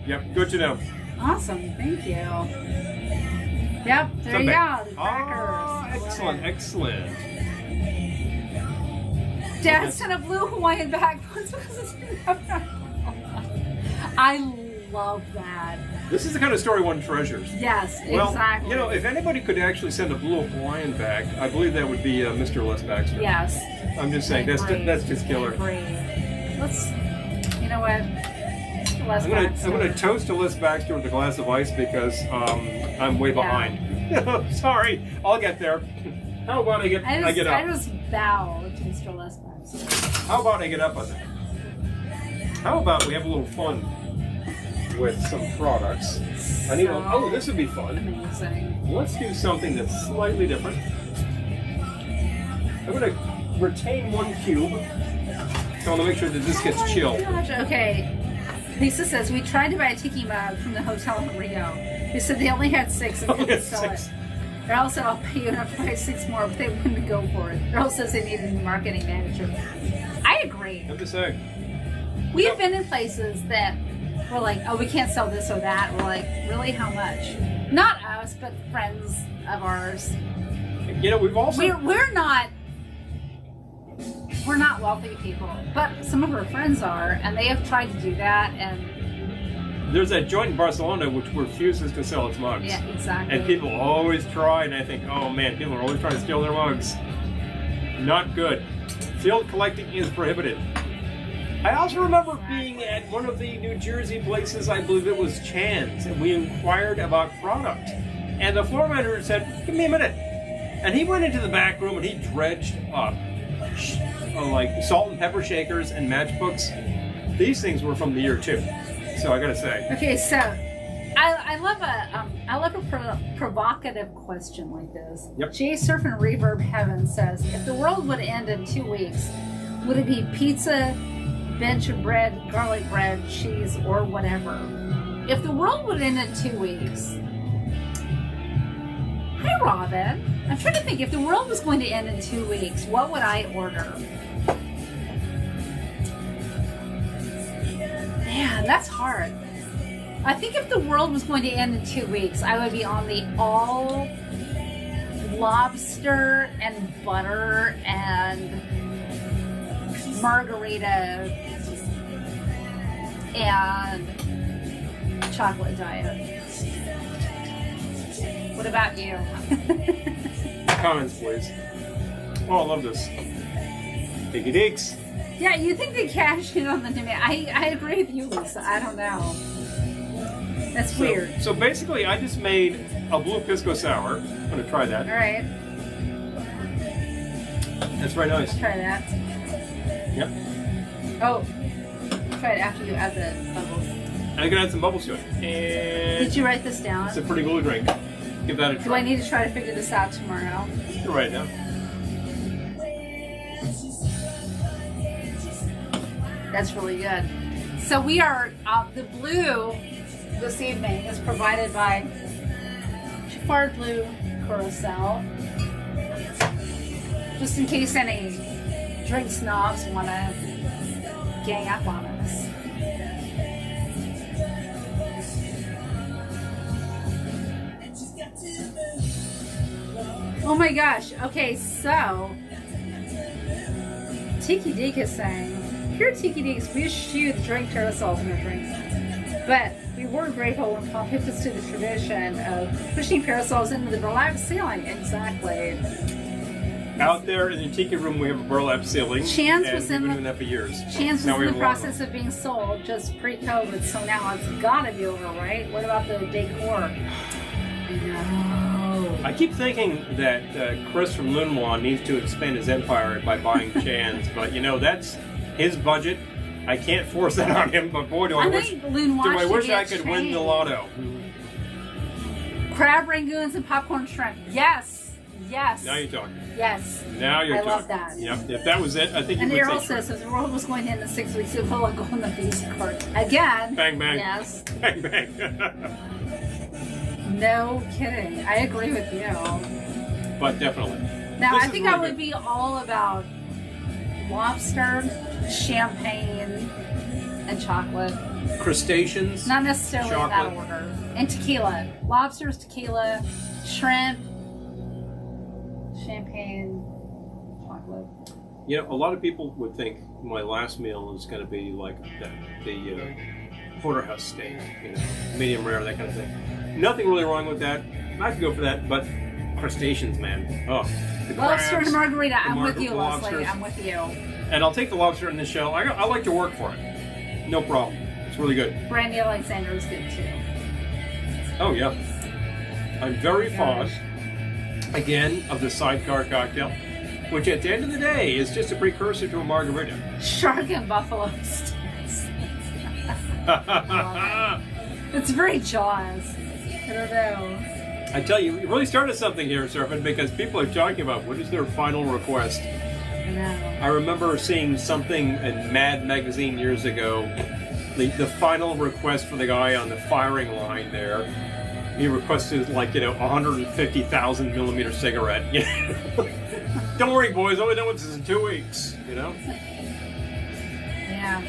Yep, good to know. Awesome. Thank you. Yep, there you go. The crackers. Excellent. Dad sent a blue Hawaiian bag once because it's I love that. This is the kind of story one treasures. Yes, Well, exactly. if anybody could actually send a blue Hawaiian bag, I believe that would be Mr. Les Baxter. Yes. I'm just saying, that's just killer. Let's, you know what? I'm gonna toast to Les Baxter with a glass of ice because I'm way behind. Sorry, I'll get there. How about I get up? I just bow to Mr. Lesbos. How about I get up on that? How about we have a little fun with some products? Oh, this would be fun. Amazing. Let's do something that's slightly different. I'm going to retain one cube. So I want to make sure that this gets chilled. Gosh, okay. Lisa says, we tried to buy a tiki mug from the hotel in Rio. They said they only had 6 and couldn't sell it. Earl said, I'll pay you enough to buy 6 more, but they wouldn't go for it. Earl says they needed a new marketing manager. I agree. I'm just saying. We have been in places that we're like, oh, we can't sell this or that. We're like, really, how much? Not us, but friends of ours. You know, we've also... We're not wealthy people, but some of our friends are, and they have tried to do that, and... There's that joint in Barcelona which refuses to sell its mugs. Yeah, exactly. And people always try, and I think, oh man, people are always trying to steal their mugs. Not good. Field collecting is prohibited. I also remember being at one of the New Jersey places, I believe it was Chan's, and we inquired about product. And the floor manager said, give me a minute. And he went into the back room and he dredged up like salt and pepper shakers and matchbooks. These things were from the year 2. So I gotta say. Okay, so I love a provocative question like this. Yep. Jay Surf and Reverb Heaven says, if the world would end in 2 weeks, would it be pizza, bench of bread, garlic bread, cheese, or whatever? If the world would end in 2 weeks. Hi, Robin. I'm trying to think, if the world was going to end in 2 weeks, what would I order? Man, that's hard. I think if the world was going to end in 2 weeks, I would be on the all lobster and butter and margarita and chocolate diet. What about you? Comments, please. Oh, I love this. Diggy digs. Yeah, you think they cashed in on the demand. I agree with you, Lisa. I don't know. That's weird. So basically, I just made a blue pisco sour. I'm going to try that. All right. That's very nice. Try that. Yep. Oh, try it after you add the bubbles. And I can add some bubbles to it. And did you write this down? It's a pretty good drink. Give that a try. Do I need to try to figure this out tomorrow? You can write it down. That's really good. So we are, the blue this evening is provided by Chiffard Blue Curacao. Just in case any drink snobs want to gang up on us. Oh my gosh. Okay, so Tiki Deek is saying, here at Tiki Deeks, we eschew the drink carousels in our drinks. But we were grateful when Paul picked us to the tradition of pushing parasols into the burlap ceiling. Exactly. Out there in the tiki room, we have a burlap ceiling. Chance was in doing that for years. Chance was in the process of being sold just pre-COVID, so now it's gotta be over, right? What about the decor? I know. I keep thinking that Chris from Lunwan needs to expand his empire by buying Chan's, but you know, that's his budget. I can't force that on him, but boy, do I wish I could win the lotto. Crab rangoons and popcorn shrimp. Yes. Yes. Now you're talking. Yes. Now you're talking. I love that. Yep. If that was it, I think and you would Errol say says if the world was going to end in 6 weeks, it will go on the Visa card. Again. Bang, bang. Yes. Bang, bang. No kidding. I agree with you. But definitely. Now, I think I would be all about lobster, champagne, and chocolate. Crustaceans. Not necessarily chocolate. in that order. And tequila. Lobsters, tequila, shrimp, champagne, chocolate. You know, a lot of people would think my last meal is going to be like the porterhouse steak, you know, medium rare, that kind of thing. Nothing really wrong with that. I could go for that, but crustaceans, man. Oh, the lobster crabs, and margarita. I'm with you, lobsters. Leslie. I'm with you. And I'll take the lobster in the shell. I like to work for it. No problem. It's really good. Brandy Alexander is good too. Oh, yeah. I'm very fond, again, of the sidecar cocktail, which at the end of the day is just a precursor to a margarita. Shark and buffalo sticks. It's very Jaws. I don't know. I tell you, you really started something here, Serpent, because people are talking about what is their final request. I know. I remember seeing something in Mad Magazine years ago. The final request for the guy on the firing line there, he requested, like, 150,000 millimeter cigarette. Don't worry, boys, I'll be done with this in 2 weeks, Yeah.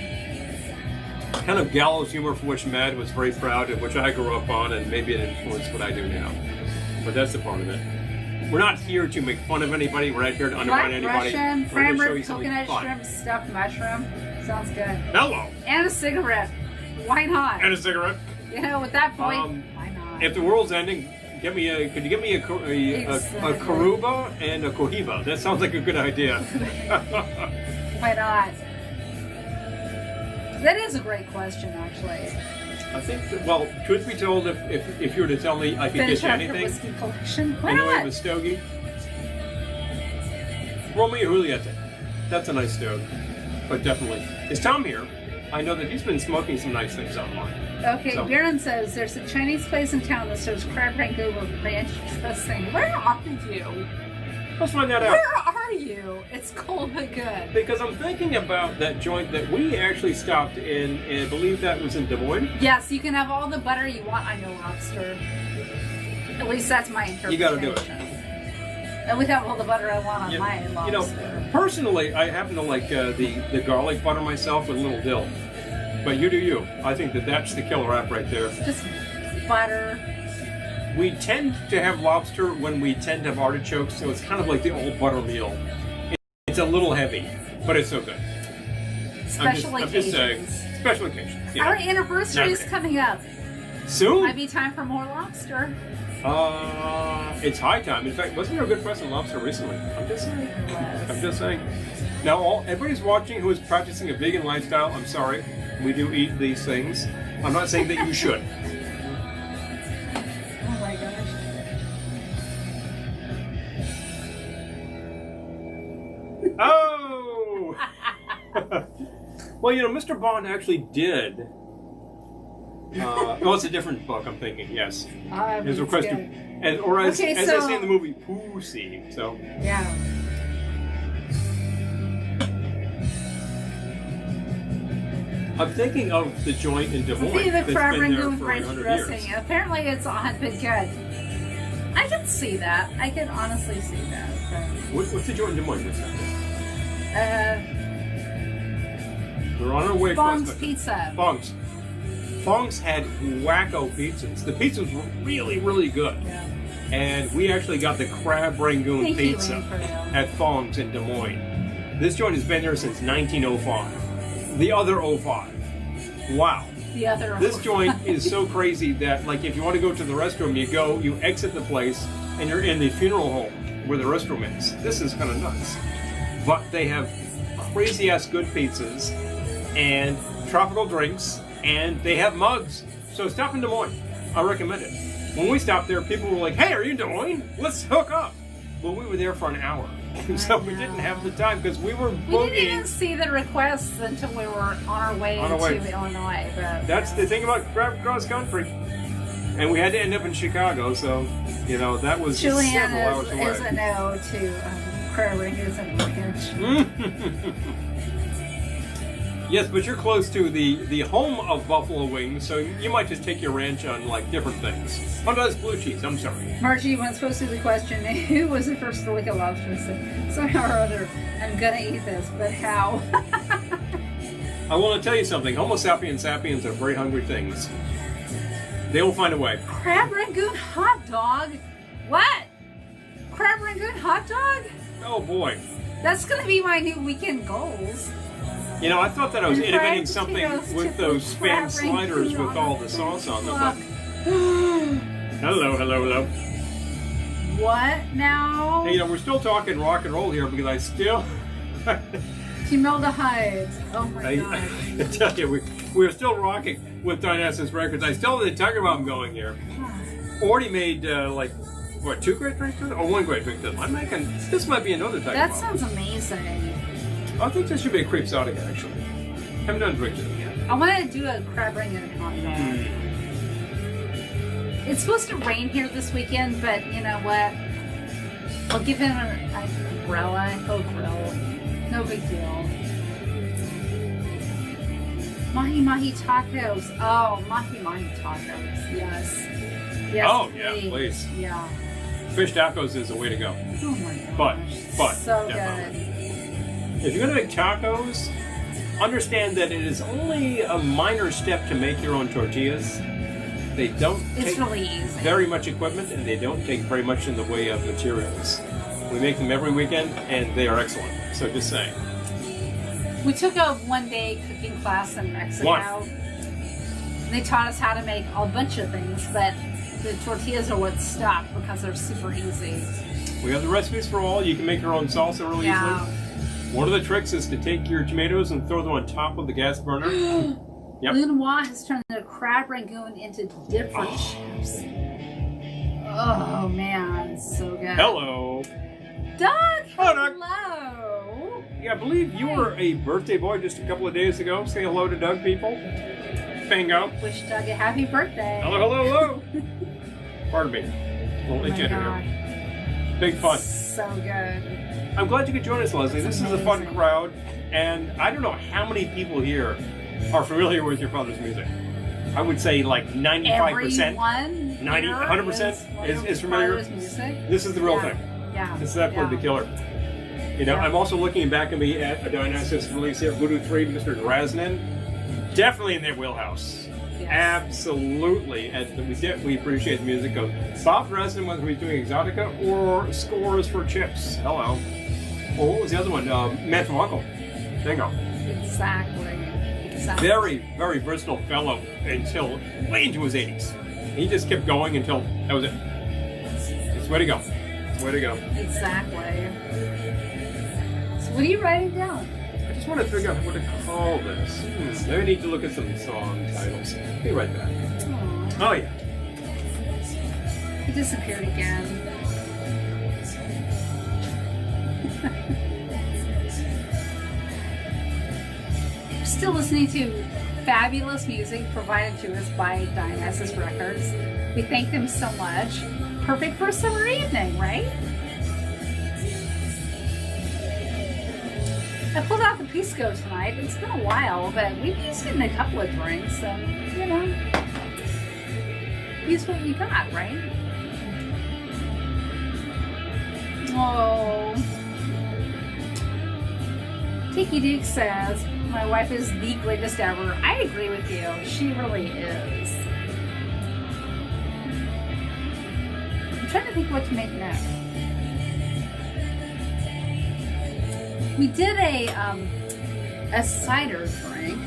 Kind of gallows humor for which Mad was very proud and which I grew up on, and maybe it influenced what I do now. But that's a part of it. We're not here to make fun of anybody. We're not here to undermine anybody. Russian, We're here to show Framber, you something coconut fun. shrimp, stuffed mushroom. Sounds good. Hello. And a cigarette. Why not? And a cigarette. With that point, why not? If the world's ending, could you give me a Karuba and a Cohiba? That sounds like a good idea. Why not? That is a great question, actually. I think that, well, truth be told, if you were to tell me I could Finish get you out your anything whiskey collection. Why in the way not? of a stogie, Romeo and Julieta. That's a nice stogie, but definitely. Is Tom here? I know that he's been smoking some nice things online. Okay, So- Baron says there's a Chinese place in town that serves crab rangoon with ranch dressing. Where are you? Let's find that out. Where are you? It's cold but good. Because I'm thinking about that joint that we actually stopped in, and I believe that was in Des Moines. Yes, you can have all the butter you want on your lobster. At least that's my interpretation. You gotta do it. And we have all the butter I want on my lobster. Personally, I happen to like the garlic butter myself with a little dill. But you do you. I think that's the killer app right there. Just butter. We tend to have lobster when we tend to have artichokes, so it's kind of like the old butter meal. It's a little heavy, but it's so good. Special I'm occasions. just saying, special occasions. Our anniversary is Never. coming up. Soon? Might be time for more lobster. It's high time. In fact, wasn't there a good price on lobster recently? I'm just saying. I'm just saying. Now, everybody's watching who is practicing a vegan lifestyle, I'm sorry. We do eat these things. I'm not saying that you should. Oh my gosh. Oh! Well, Mr. Bond actually did. It's a different book, I'm thinking, yes. His request to, as they say in the movie, Pussy. So. Yeah. I'm thinking of the joint in Des Moines See the that's crab been there rangoon for ranch 100 dressing. years. Apparently it's on been good. I can see that. I can honestly see that. What's the joint in Des Moines? What's that? We're on our way. Fong's Pizza. Fong's. Fong's had wacko pizzas. The pizzas were really, really good. Yeah. And we actually got the crab rangoon Thank you, pizza Rainbow. at Fong's in Des Moines. This joint has been there since 1905. The other 05. Wow. The other. This joint is so crazy that, like, if you want to go to the restroom, you exit the place, and you're in the funeral home where the restroom is. This is kind of nuts. But they have crazy-ass good pizzas and tropical drinks, and they have mugs. So stop in Des Moines. I recommend it. When we stopped there, people were like, "Hey, are you in Des Moines? Let's hook up." Well, we were there for an hour. So we didn't have the time because we were booking. We didn't even see the requests until we were on our way to Illinois. But, That's the thing about cross country. And we had to end up in Chicago, so, that was Julianne several hours away. is a no to crab rangoons and ranch. Yes, but you're close to the home of buffalo wings, so you might just take your ranch on, like, different things. Oh, no, that's blue cheese. I'm sorry. Margie, when supposed to the question, who was the first to lick a lobster? So somehow or other, I'm gonna eat this, but how? I want to tell you something. Homo sapiens sapiens are very hungry things. They will find a way. Crab rangoon hot dog? What? Crab rangoon hot dog? Oh, boy. That's gonna be my new weekend goals. I thought that I was And innovating fried something potatoes, with chicken, those spam crab sliders rangoon with all on the the sauce on them. fuck. Hello. What now? Hey, we're still talking rock and roll here because I still... Formaldehyde. Oh my god. I tell you, we're still rocking with Dionysus Records. I still have the Tiger Bomb going here. already made like what, 2 great drinks or 1 great drink? I'm making this might be another type. That sounds amazing. I think this should be a crepe soda actually. Haven't done drinks yet. I want to do a crab ring and a hot dog. It's supposed to rain here this weekend, but you know what? I'll give him an umbrella. He'll grill. No big deal. Mahi mahi tacos. Oh, mahi mahi tacos. Yes. Yes. Oh yeah, please. Yeah. Fish tacos is the way to go. Oh my gosh. But so definitely. good. If you're gonna make tacos, understand that it is only a minor step to make your own tortillas. They don't take really easy. very much equipment, and they don't take very much in the way of materials. We make them every weekend, and they are excellent. So just saying. We took a 1-day cooking class in Mexico. They taught us how to make a bunch of things, but the tortillas are what stuck because they're super easy. We have the recipes for all. You can make your own salsa really easily. One of the tricks is to take your tomatoes and throw them on top of the gas burner. Yep. Lenoir has turned the crab rangoon into different chips. Oh man, so good. Hello. Doug! Hello, Doug. Hello! Yeah, I believe you were a birthday boy just a couple of days ago. Say hello to Doug, people. Bingo. Wish Doug a happy birthday. Hello, hello, hello. Pardon me. We'll let you here. Big fun. So good. I'm glad you could join us, Leslie. This is a fun crowd, and I don't know how many people here are familiar with your father's music. I would say like 95%. 100% is familiar. This is the real thing. Yeah. This is absolutely the killer. You know, I'm also looking back at me at a Dionysus release here, Voodoo 3, Mr. Draznin. Definitely in their wheelhouse. Yes. Absolutely. And we appreciate the music of Bob Draznin, whether he's doing Exotica or scores for Chips. Hello. Or what was the other one? Man from Uncle. Bingo. Exactly. Very, very versatile fellow until way into his 80s. He just kept going until that was it. It's way to go. Way to go. Exactly. So what are you writing down? I just want to figure out what to call this. Maybe I need to look at some song titles. Be right back. Aww. Oh yeah. He disappeared again. Still listening to fabulous music provided to us by Dionysus Records. We thank them so much. Perfect for a summer evening, right? I pulled out the Pisco tonight. It's been a while, but we've used it in a couple of drinks, so, you know, use what you got, right? Oh. Tiki Duke says, my wife is the greatest ever. I agree with you. She really is. I'm trying to think what to make next. We did a cider drink.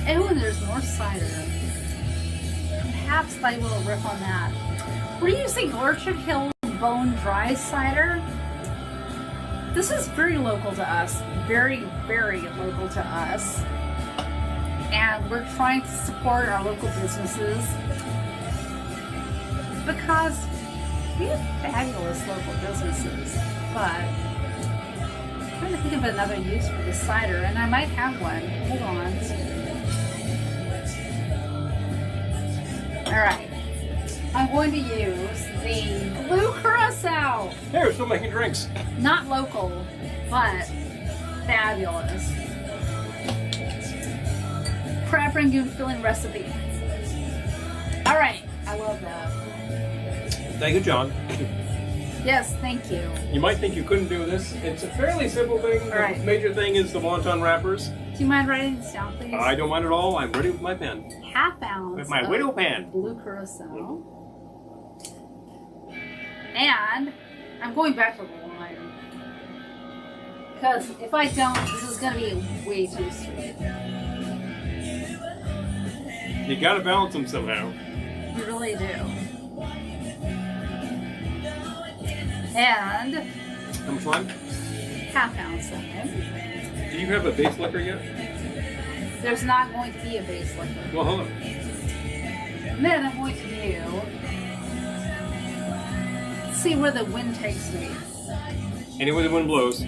Oh, and there's more cider. Perhaps I will riff on that. We're using Orchard Hill Bone Dry Cider. This is very local to us. Very, very local to us. And we're trying to support our local businesses because we have fabulous local businesses. But I'm trying to think of another use for the cider, and I might have one. Hold on. Alright. I'm going to use the Blue Curacao. Hey, we're still making drinks. Not local, but fabulous. Crab rangoon filling recipe. Alright, I love that. Thank you, John. Yes, thank you. You might think you couldn't do this. It's a fairly simple thing. The major thing is the wonton wrappers. Do you mind writing this down, please? I don't mind at all. I'm ready with my pen. ½ ounce with my widow pen. Blue Curacao. And I'm going back to the lime. Because if I don't, this is going to be way too sweet. You gotta balance them somehow. You really do. And how much lime? ½ ounce lime. Do you have a base liquor yet? There's not going to be a base liquor. Well, hold on. And then I'm going to see where the wind takes me. Anyway, the wind blows.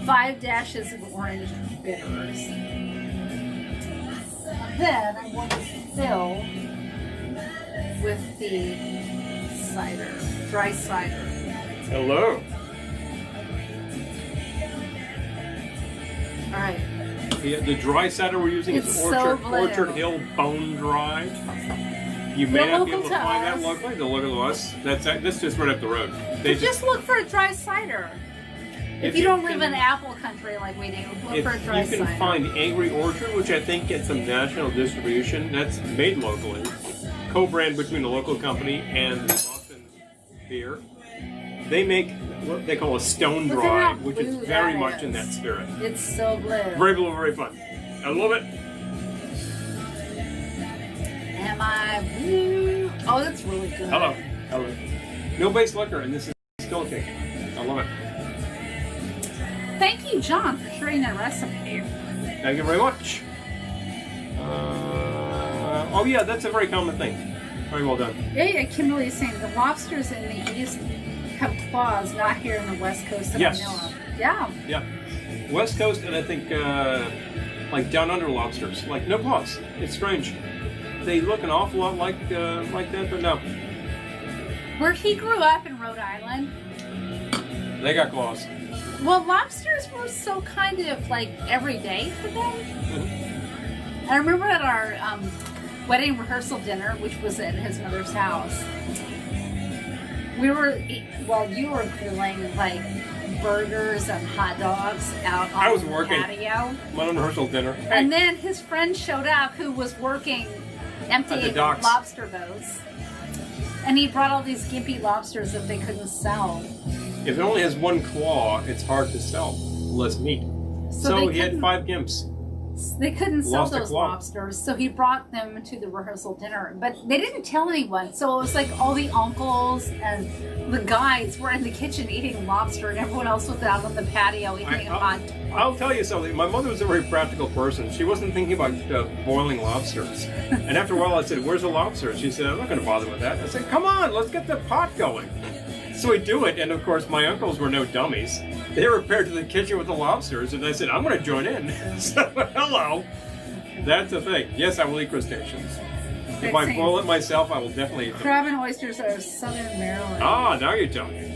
5 dashes of orange bitters. Then I'm going to fill with the cider, dry cider. Hello. All right. The dry cider we're using is Orchard Hill Bone Dry. You may not be able to find that locally. They'll look at us. That's just right up the road. Just look for a dry cider. If you don't live in apple country like we do, look for a dry cider. You can find Angry Orchard, which I think gets some national distribution. That's made locally. Co-brand between the local company and the Boston beer. They make what they call a stone dry, which is very much in that spirit. It's so blue. Very blue, very fun. I love it. Am I blue? Oh, that's really good. Hello. No base liquor, and this is skull cake. I love it. Thank you, John, for sharing that recipe. Thank you very much. Oh yeah, that's a very common thing. Very well done. Yeah, Kimberly is saying the lobsters in the East have claws, not here in the West Coast that I know of. Yeah. Yeah. West Coast, and I think like down under lobsters, like no claws. It's strange. They look an awful lot like that, but no. Where he grew up in Rhode Island, they got claws. Well, lobsters were so kind of like every day for them. Mm-hmm. I remember at our wedding rehearsal dinner, which was at his mother's house, you were grilling like burgers and hot dogs out on the patio. My own rehearsal dinner. Hey. And then his friend showed up who was working emptying lobster boats. And he brought all these gimpy lobsters that they couldn't sell. If it only has one claw, it's hard to sell. Less meat. So he had 5 gimps. They couldn't sell those lobsters, so he brought them to the rehearsal dinner. But they didn't tell anyone, so it was like all the uncles and the guys were in the kitchen eating lobster, and everyone else was out on the patio eating hot dogs. I'll tell you something. My mother was a very practical person. She wasn't thinking about boiling lobsters. And after a while, I said, "Where's the lobster?" She said, "I'm not going to bother with that." I said, "Come on, let's get the pot going." So we do it, and of course, my uncles were no dummies. They were paired to the kitchen with the lobsters, and I said, "I'm going to join in." So, hello. That's the thing. Yes, I will eat crustaceans. If I boil it myself, I will definitely eat them. Crab and oysters are Southern Maryland. Ah, now you're talking.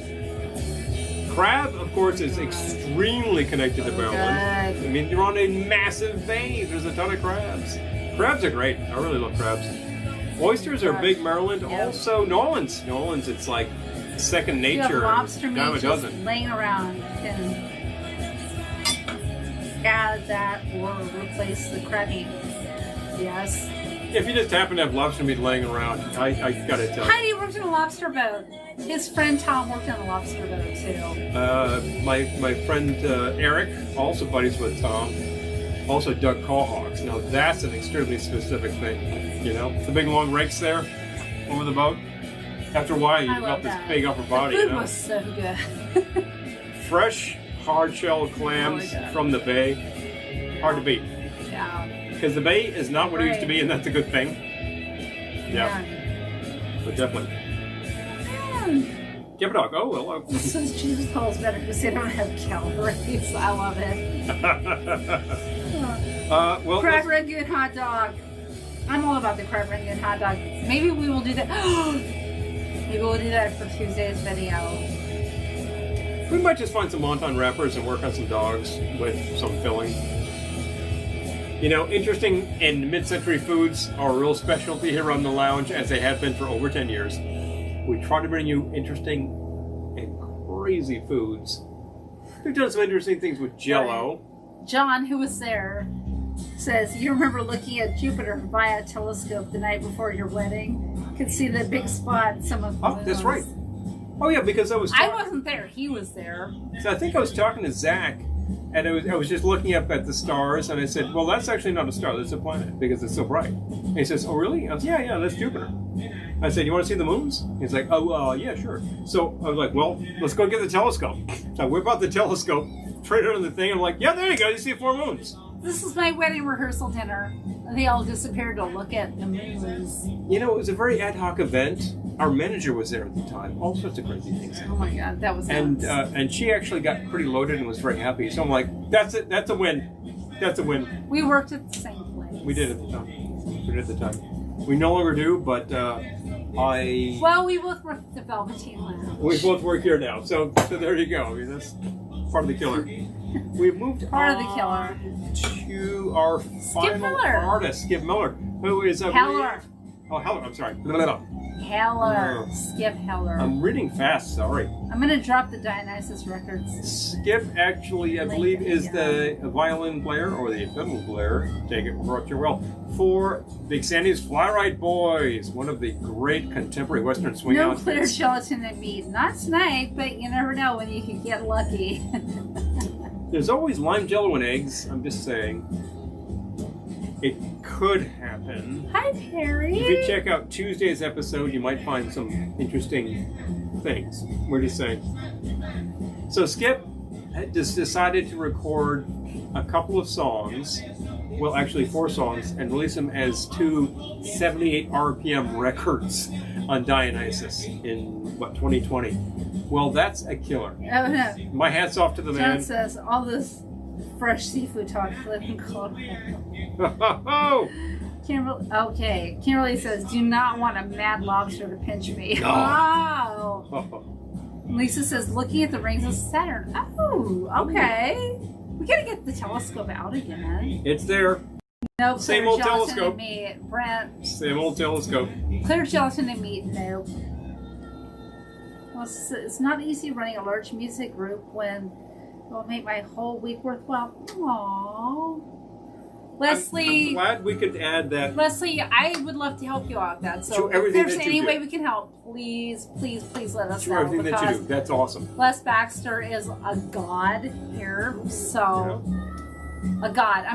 Crab, of course, is extremely connected to Maryland. I mean, you're on a massive bay. There's a ton of crabs. Crabs are great. I really love crabs. Oysters are big Maryland. Yep. Also, New Orleans. New Orleans, it's like second nature. You have lobster meat just laying around. You can add that or replace the crab meat. Yes. If you just happen to have lobster meat laying around, I gotta tell you. Heidi worked in a lobster boat. His friend Tom worked on a lobster boat too. My friend Eric, also buddies with Tom, also dug cawhawks. Now that's an extremely specific thing. You know, the big long rakes there over the boat. After a while, you develop this big upper body. The food was so good. Fresh, hard-shelled clams from the bay, hard to beat. Yeah. Because the bay is not what it used to be, and that's a good thing. Yeah. But definitely. Give a dog. Oh, well. So cheese balls better because they don't have calories. I love it. Crab rangoon hot dog. I'm all about the crab rangoon hot dog. Maybe we will do that. Maybe we'll do that for Tuesday's video. We might just find some wonton wrappers and work on some dogs with some filling. You know, interesting and mid-century foods are a real specialty here on the lounge, as they have been for over 10 years. We try to bring you interesting and crazy foods. We've done some interesting things with Jell-O. John, who was there, says, you remember looking at Jupiter via a telescope the night before your wedding? You could see the big spot, some of the moons. That's right. Oh, yeah, because I wasn't there. He was there. So I think I was talking to Zach, and I was just looking up at the stars, and I said, well, that's actually not a star, that's a planet, because it's so bright. And he says, oh, really? I was, yeah, that's Jupiter. I said, you want to see the moons? He's like, oh, yeah, sure. So I was like, well, let's go get the telescope. So I whip out the telescope, trade it on the thing, and I'm like, yeah, there you go, you see 4 moons. this is my wedding rehearsal dinner. They all disappeared to look at the moons. You know, it was a very ad hoc event. Our manager was there at the time. All sorts of crazy things. Oh my God, that was and nuts. And she actually got pretty loaded and was very happy. So I'm like, that's it. That's a win. That's a win. We worked at the same place. We did at the time. We did at the time. We no longer do, but Well, we both work at the Velveteen Lounge. We both work here now. So there you go. I mean, that's part of the killer. We've moved part of the killer to our final artist, Skip Miller, who is a Heller. Oh, Heller. I'm sorry. Heller. Skip Heller. I'm reading fast. Sorry. I'm gonna drop the Dionysus Records. Skip actually, I believe, is the violin player or the fiddle player. Take it for what you will. For Big Sandy's Fly Right Boys, one of the great contemporary Western swing no outfits. clear gelatin and meat. Not tonight, but you never know when you could get lucky. There's always lime jello and eggs. I'm just saying. It could happen. Hi, Perry. If you check out Tuesday's episode, you might find some interesting things. What do you say? So Skip just decided to record a couple of songs, well, actually 4 songs, and release them as 2 78 RPM records on Dionysus in, 2020. Well, that's a killer. Oh, no. My hat's off to the man. John says, all this fresh seafood talk living called. Kimberly says, do not want a mad lobster to pinch me. Oh. Lisa says, looking at the rings of Saturn. Oh, okay. We gotta get the telescope out again. It's there. No, same clear old gelatin telescope. and meat. Brent. Same old telescope. Clear gelatin and meat. Nope. Well, it's not easy running a large music group when it will make my whole week worthwhile. Aww. Leslie, I'm glad we could add that. Leslie, I would love to help you out with that. So if there's any way we can help, please let us know. Everything that you do. That's awesome. Les Baxter is a god here, so a god.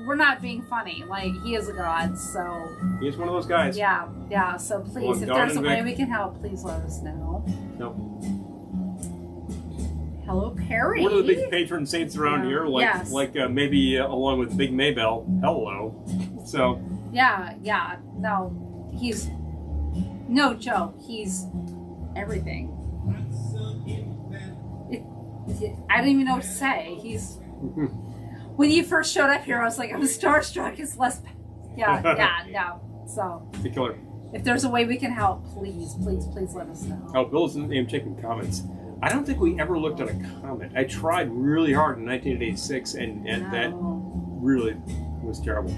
We're not being funny. Like, he is a god, so he's one of those guys. Yeah. So please, if there's a way we can help, please let us know. Nope. Hello, Perry. One of the big patron saints around here, maybe along with Big Maybell. Hello. So. Yeah. No, he's no joke. He's everything. I don't even know what to say. He's. When you first showed up here, I was like, I'm starstruck. It's less. No. So. The killer. If there's a way we can help, please let us know. Oh, Bill's name checking comments. I don't think we ever looked at a comment. I tried really hard in 1986, and that really was terrible.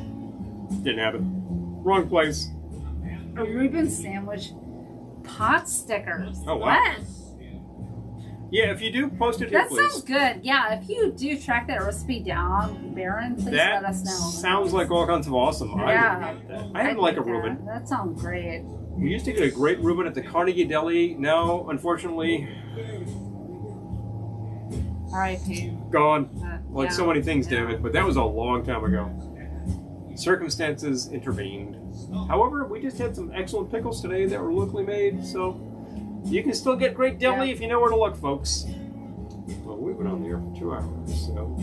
Didn't happen. Wrong place. A Reuben sandwich pot stickers. Oh, wow. What? Yeah, if you do, post it here, that please. That sounds good. Yeah, if you do track that recipe down, Baron, please let us know. That sounds like all kinds of awesome. Yeah. I didn't like a Reuben. That sounds great. We used to get a great Reuben at the Carnegie Deli. Now, unfortunately, R.I.P. Gone. Like so many things, damn it. But that was a long time ago. Circumstances intervened. However, we just had some excellent pickles today that were locally made, so you can still get great deli if you know where to look, folks. Well, we've been on the air for 2 hours, so.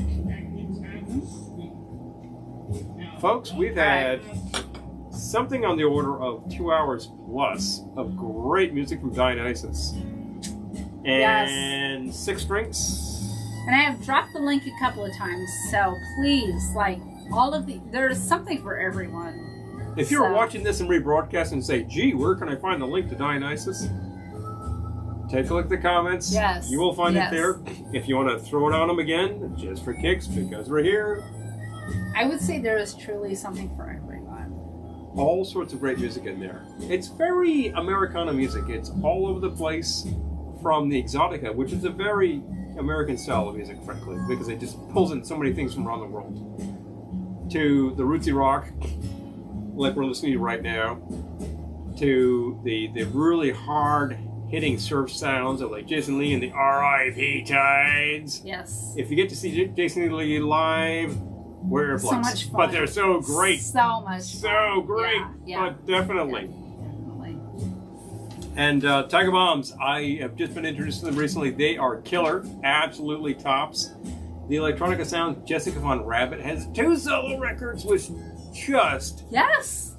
Folks, we've had something on the order of 2 hours plus of great music from Dionysus. And 6 drinks. And I have dropped the link a couple of times, so please, there's something for everyone. If you're watching this and rebroadcast and say, gee, where can I find the link to Dionysus? Take a look at the comments. Yes. You will find it there. If you want to throw it on them again, just for kicks, because we're here. I would say there is truly something for everyone. All sorts of great music in there. It's very Americana music. It's all over the place, from the Exotica, which is a very American style of music, frankly, because it just pulls in so many things from around the world, to the rootsy rock, like we're listening to right now, to the really hard-hitting surf sounds of like Jason Lee and the R.I.P. Tides. Yes. If you get to see Jason Lee live, wear earplugs. So much fun. But they're so great. So much fun. So great. Yeah. But definitely. And Tiger Bombs, I have just been introduced to them recently. They are killer, absolutely tops. the electronica sound. Jessica Von Rabbit has 2 solo records, which just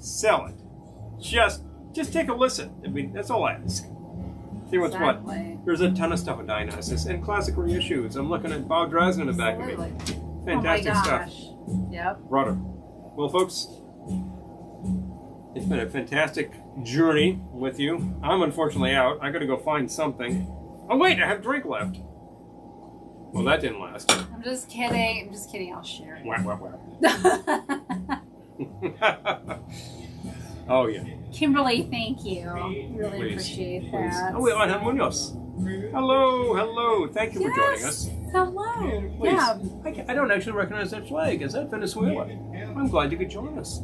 sell it. Just take a listen. I mean, that's all I ask. See what's what. There's a ton of stuff with Dionysus and classic reissues. I'm looking at Bob Dresden in the back of me. Fantastic stuff. Yep. Brother. Well, folks, it's been a fantastic journey with you. I'm unfortunately out. I got to go find something. Oh wait, I have drink left. Well, that didn't last. I'm just kidding. I'll share it. Wow. Oh yeah. Kimberly, thank you. Really Please. Appreciate that. Oh, we have Anjan Munoz. Hello. Thank you for joining us. Hello. Please. Yeah. I don't actually recognize that flag. Is that Venezuela? I'm glad you could join us.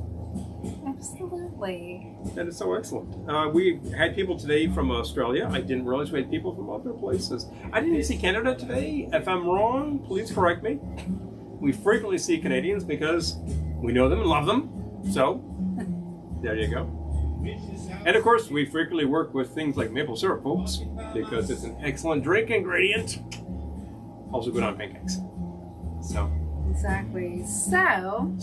Absolutely. That is so excellent. We had people today from Australia. I didn't realize we had people from other places. I didn't see Canada today. If I'm wrong, please correct me. We frequently see Canadians because we know them and love them. So, there you go. And of course, we frequently work with things like maple syrup, folks, because it's an excellent drink ingredient. Also good on pancakes. So. Exactly. So.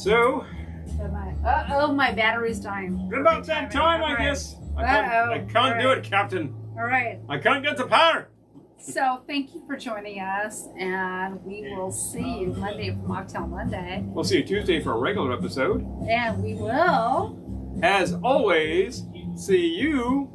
My battery's dying. About that time, I guess. I can't do it, Captain. All right. I can't get the power. So thank you for joining us, and we will see you Monday for Mocktail Monday. We'll see you Tuesday for a regular episode. And we will, as always, see you